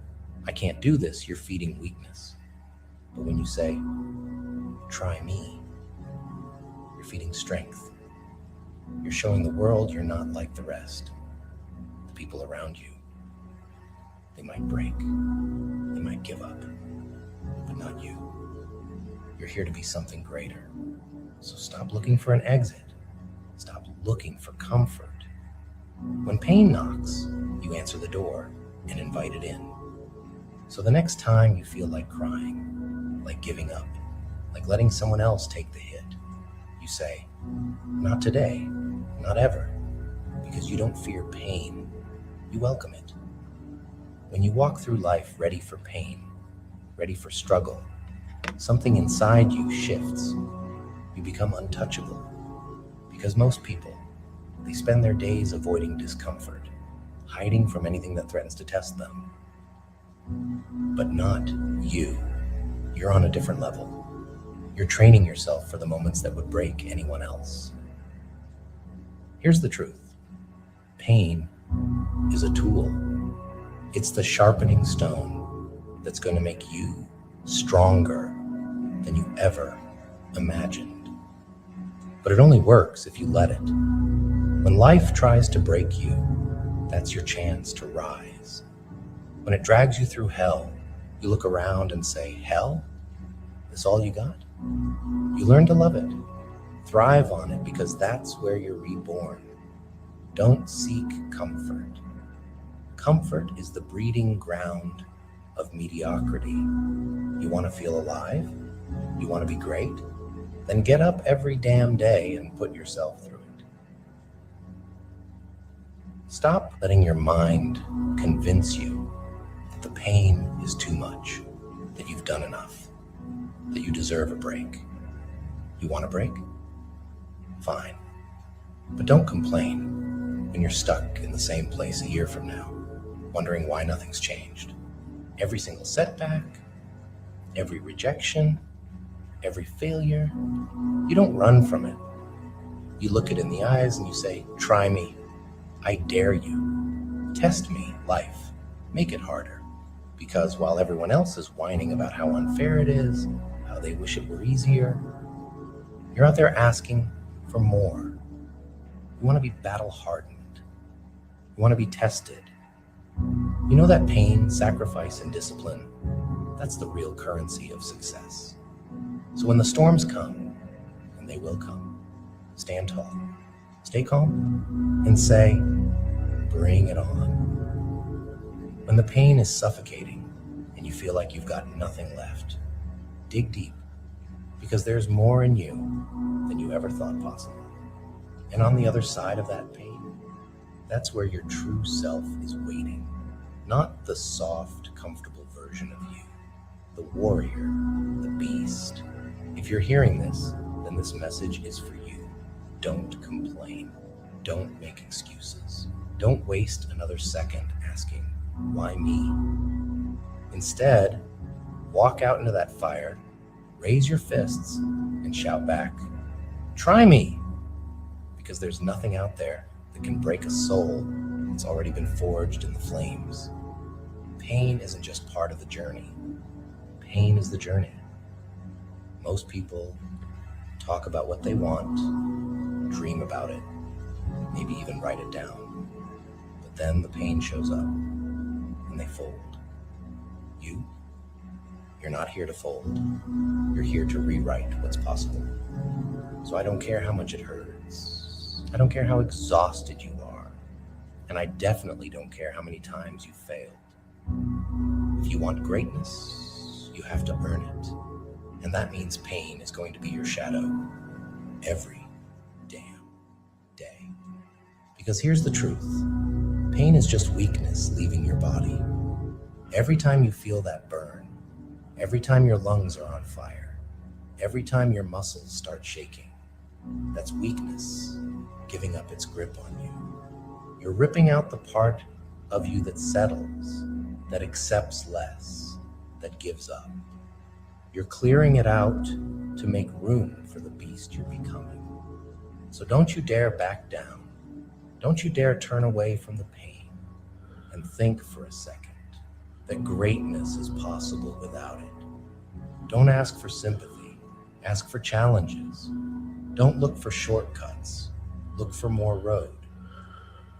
I can't do this, you're feeding weakness. But when you say, try me, you're feeding strength. You're showing the world you're not like the rest. The people around you, they might break, they might give up, but not you. You're here to be something greater. So stop looking for an exit. Stop looking for comfort. When pain knocks, you answer the door and invite it in. So the next time you feel like crying, like giving up, like letting someone else take the hit, you say, not today, not ever, because you don't fear pain, you welcome it. When you walk through life ready for pain, ready for struggle, something inside you shifts. You become untouchable. Because most people, they spend their days avoiding discomfort, hiding from anything that threatens to test them. But not you. You're on a different level. You're training yourself for the moments that would break anyone else. Here's the truth. Pain is a tool. It's the sharpening stone that's going to make you stronger than you ever imagined. But it only works if you let it. When life tries to break you, that's your chance to rise. When it drags you through hell, you look around and say, hell? This all you got? You learn to love it. Thrive on it because that's where you're reborn. Don't seek comfort. Comfort is the breeding ground of mediocrity. You want to feel alive? You want to be great? Then get up every damn day and put yourself through it. Stop letting your mind convince you that the pain is too much, that you've done enough, that you deserve a break. You want a break? Fine. But don't complain when you're stuck in the same place a year from now, wondering why nothing's changed. Every single setback, every rejection, every failure, you don't run from it. You look it in the eyes and you say, try me. I dare you. Test me, life. Make it harder. Because while everyone else is whining about how unfair it is, how they wish it were easier, you're out there asking for more. You want to be battle-hardened. You want to be tested. You know that pain, sacrifice, and discipline? That's the real currency of success. So when the storms come, and they will come, stand tall, stay calm, and say, bring it on. When the pain is suffocating and you feel like you've got nothing left, dig deep, because there's more in you than you ever thought possible. And on the other side of that pain, that's where your true self is waiting. Not the soft, comfortable version of you, the warrior, the beast. If you're hearing this, then this message is for you. Don't complain. Don't make excuses. Don't waste another second asking, why me? Instead, walk out into that fire, raise your fists, and shout back, try me! Because there's nothing out there that can break a soul that's already been forged in the flames. Pain isn't just part of the journey. Pain is the journey. Most people talk about what they want, dream about it, maybe even write it down. But then the pain shows up and they fold. You're not here to fold. You're here to rewrite what's possible. So I don't care how much it hurts. I don't care how exhausted you are. And I definitely don't care how many times you failed. If you want greatness, you have to earn it. And that means pain is going to be your shadow every damn day. Because here's the truth. Pain is just weakness leaving your body. Every time you feel that burn, every time your lungs are on fire, every time your muscles start shaking, that's weakness giving up its grip on you. You're ripping out the part of you that settles, that accepts less, that gives up. You're clearing it out to make room for the beast you're becoming. So don't you dare back down. Don't you dare turn away from the pain and think for a second that greatness is possible without it. Don't ask for sympathy, ask for challenges. Don't look for shortcuts, look for more road.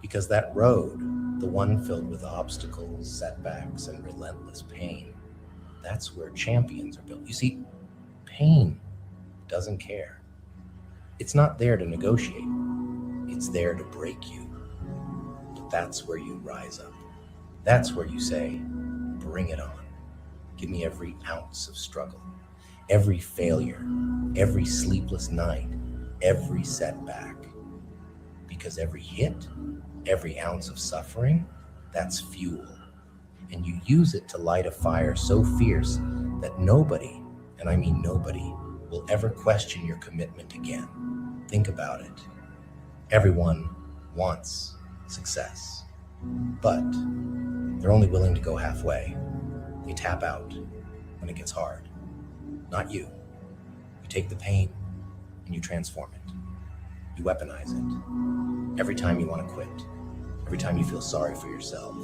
Because that road, the one filled with obstacles, setbacks, and relentless pain, that's where champions are built. You see, pain doesn't care. It's not there to negotiate. It's there to break you. But that's where you rise up. That's where you say, bring it on. Give me every ounce of struggle, every failure, every sleepless night, every setback. Because every hit, every ounce of suffering, that's fuel. And you use it to light a fire so fierce that nobody, and I mean nobody, will ever question your commitment again. Think about it. Everyone wants success, but they're only willing to go halfway. They tap out when it gets hard. Not you. You take the pain and you transform it. You weaponize it. Every time you want to quit, every time you feel sorry for yourself,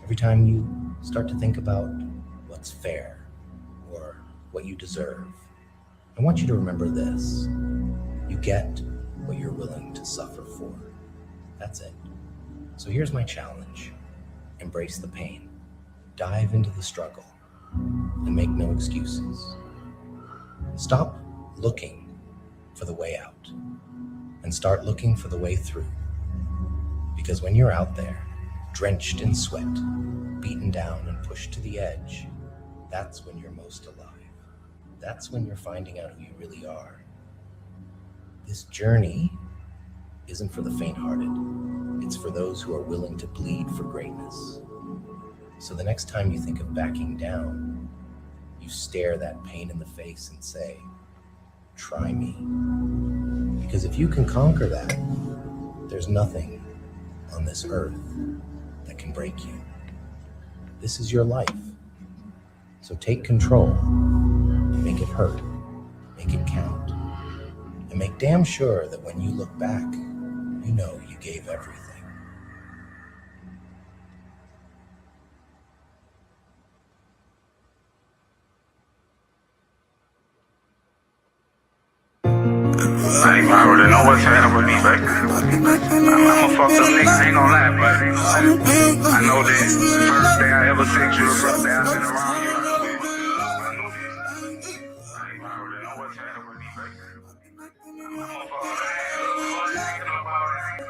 every time you start to think about what's fair or what you deserve, I want you to remember this. You get what you're willing to suffer for. That's it. So here's my challenge. Embrace the pain. Dive into the struggle and make no excuses. Stop looking for the way out and start looking for the way through. Because when you're out there, drenched in sweat, beaten down and pushed to the edge, that's when you're most alive. That's when you're finding out who you really are. This journey isn't for the faint-hearted. It's for those who are willing to bleed for greatness. So the next time you think of backing down, you stare that pain in the face and say, try me. Because if you can conquer that, there's nothing on this earth that can break you. This is your life. So take control, make it hurt, make it count, and make damn sure that when you look back, you know you gave everything. Hey, I already know what's happening with me, baby. I'm a fucked up nigga, ain't gonna lie, but I know this. First day I ever seen you, the first day I've been around you.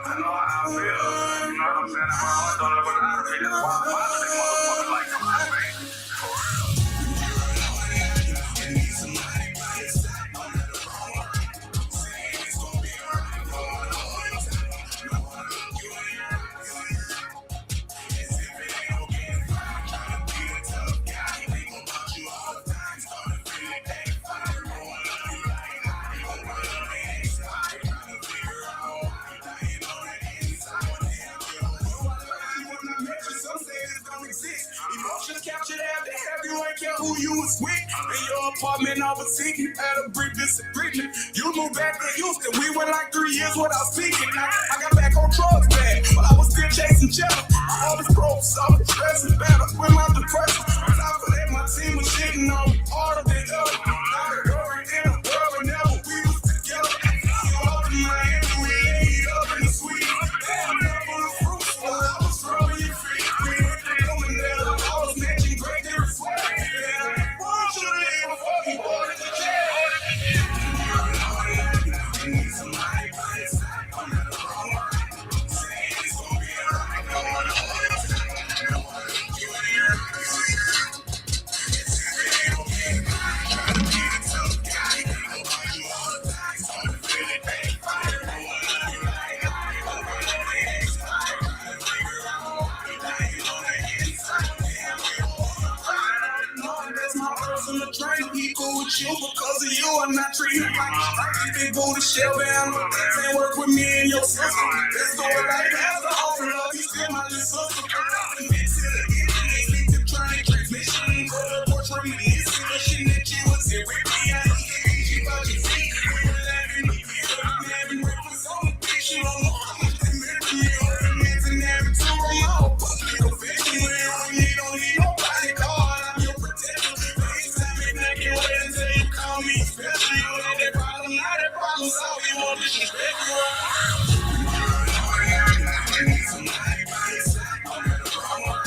I know how I feel. You know what I'm saying? I'm always on the line. That's why motherfuckers like them, baby. Who you was with in your apartment, I was seeking at a brief disagreement. You moved back to Houston, we went like 3 years without speaking. Now I got back on drugs bad, but I was still chasing cheddar. I always broke, so I was stressing better with my depression. On top of that, my team was shitting on all of the other. Now the world in the world, whenever we was together. Up in Miami, we laid up in the suite. Damn, full of fruit, so I was rolling free. We went to Bloomingdale, I was matching great different sweat. Because of you, I'm not treated like a big booty shell down. Can't work with me and your sister. Let's go like that. The whole love, you still my little sister. Trying transmission, portrait me, inspiration that you was here with me. I ain't you about your feet. We were laughing, we were having breakfast on the picture. On the phone, they met me on the meds and having two on my whole little vision. We don't need nobody call. I'm your protector. FaceTime me back and wait until you call me special. You ain't that problem, not that problem. So you won't disrespect me. I need somebody by your side. I'm at the wrong one.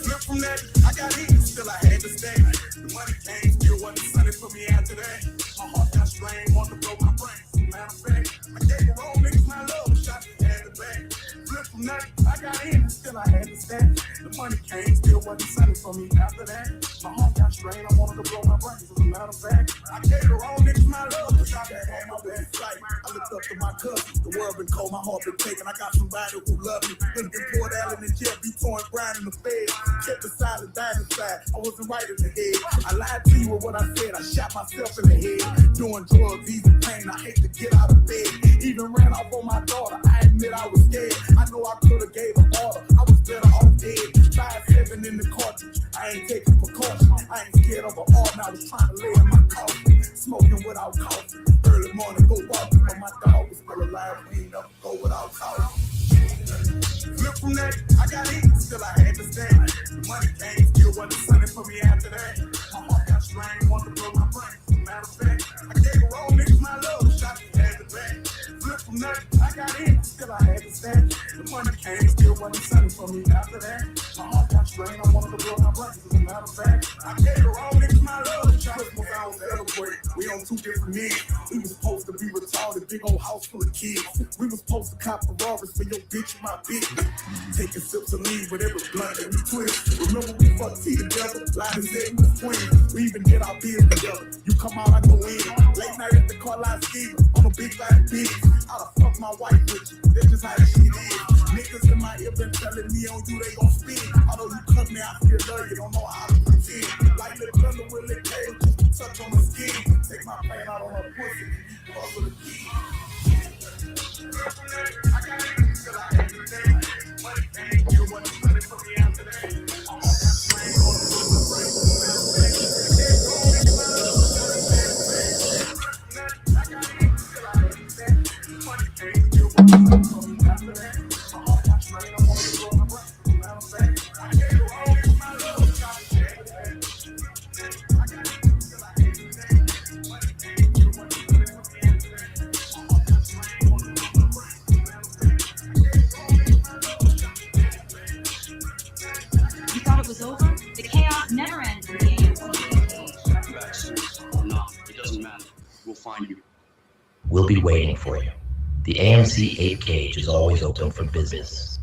Flip from that, I got in, still I had to stay. The money came, still wasn't sunny for me after that. My heart got strained, wanted to blow my brain. Matter of fact, I gave the wrong niggas my love, shot me had the bag. Flip from that, I got in, still I had to stay. The money came, still wasn't sunny for me after that. My heart got strained, I wanted to blow my brains. As a matter of fact, I gave the wrong niggas my love, shot me had my bad flight. I looked up to my cousin, the world been cold, my heart been taken. I got somebody who love me. Been Port Allen and Jeff, be pouring brine in the bed. Kept the side of diamond side, I wasn't right in the head. I lied to you with what I said, I shot myself in the head. Doing drugs, easy pain, I hate to get out of bed. Even ran off on my daughter, I admit I was scared. I know I could've gave an order, I was better off dead. 5-7 in the cartridge, I ain't taking precautions. I ain't scared of an art, I was trying to lay in my coffin. Smoking without coffee, early morning go walking, but my that, I got heat, still I had to stay. The money came, still wasn't sunny for me after that. My heart got strained, wanted to blow my brain. Matter of fact, I gave a wrong niggas my love, shot had the back. Flip from nothing, I got in, still I had to stay. The money came, still wasn't sunny for me after that. My heart got strained, I wanted to blow my brain. As a matter of fact, I gave a wrong niggas my love, shot was I was celebrate. We on two different ends. We was supposed to be retarded, big old house full of kids. We was supposed to cop Ferraris for your bitch and my bitch. Taking sips of lean with every blunt that we twist. Remember we fucked tea together, lied and said we was twins. We even did our biz together. You come out, I go in. Late night at the car lot scheme on a big fat bitch. I'da fuck my wife with you. That's just how the shit is. Niggas in my ear been telling me on you they gon' spin. Although you come there, I still love you. Don't know how to pretend. Like the thunder will it cave, just touch on the skin. Take my pain out on her pussy. Fuck with a key. I got it till I had to stay. Money came, you wasn't running for me after that. My heart got strained, on the brain. I got it till I had to stay. Money came, you wasn't running for me after that. My heart got strained, I wanted to blow my brain. Matter of fact, I gave her all this my love, shot it had the back. I got it till I had to stay. Money came, you wasn't running for me after that. My heart got strained, I wanted to blow my brain. Matter of fact, I gave her all this my love, shot it had the back. You thought it was over? The chaos never ends in the AMC. Facts or not, it doesn't matter. We'll find you. We'll be waiting for you. The AMC Ape Cage is always open for business.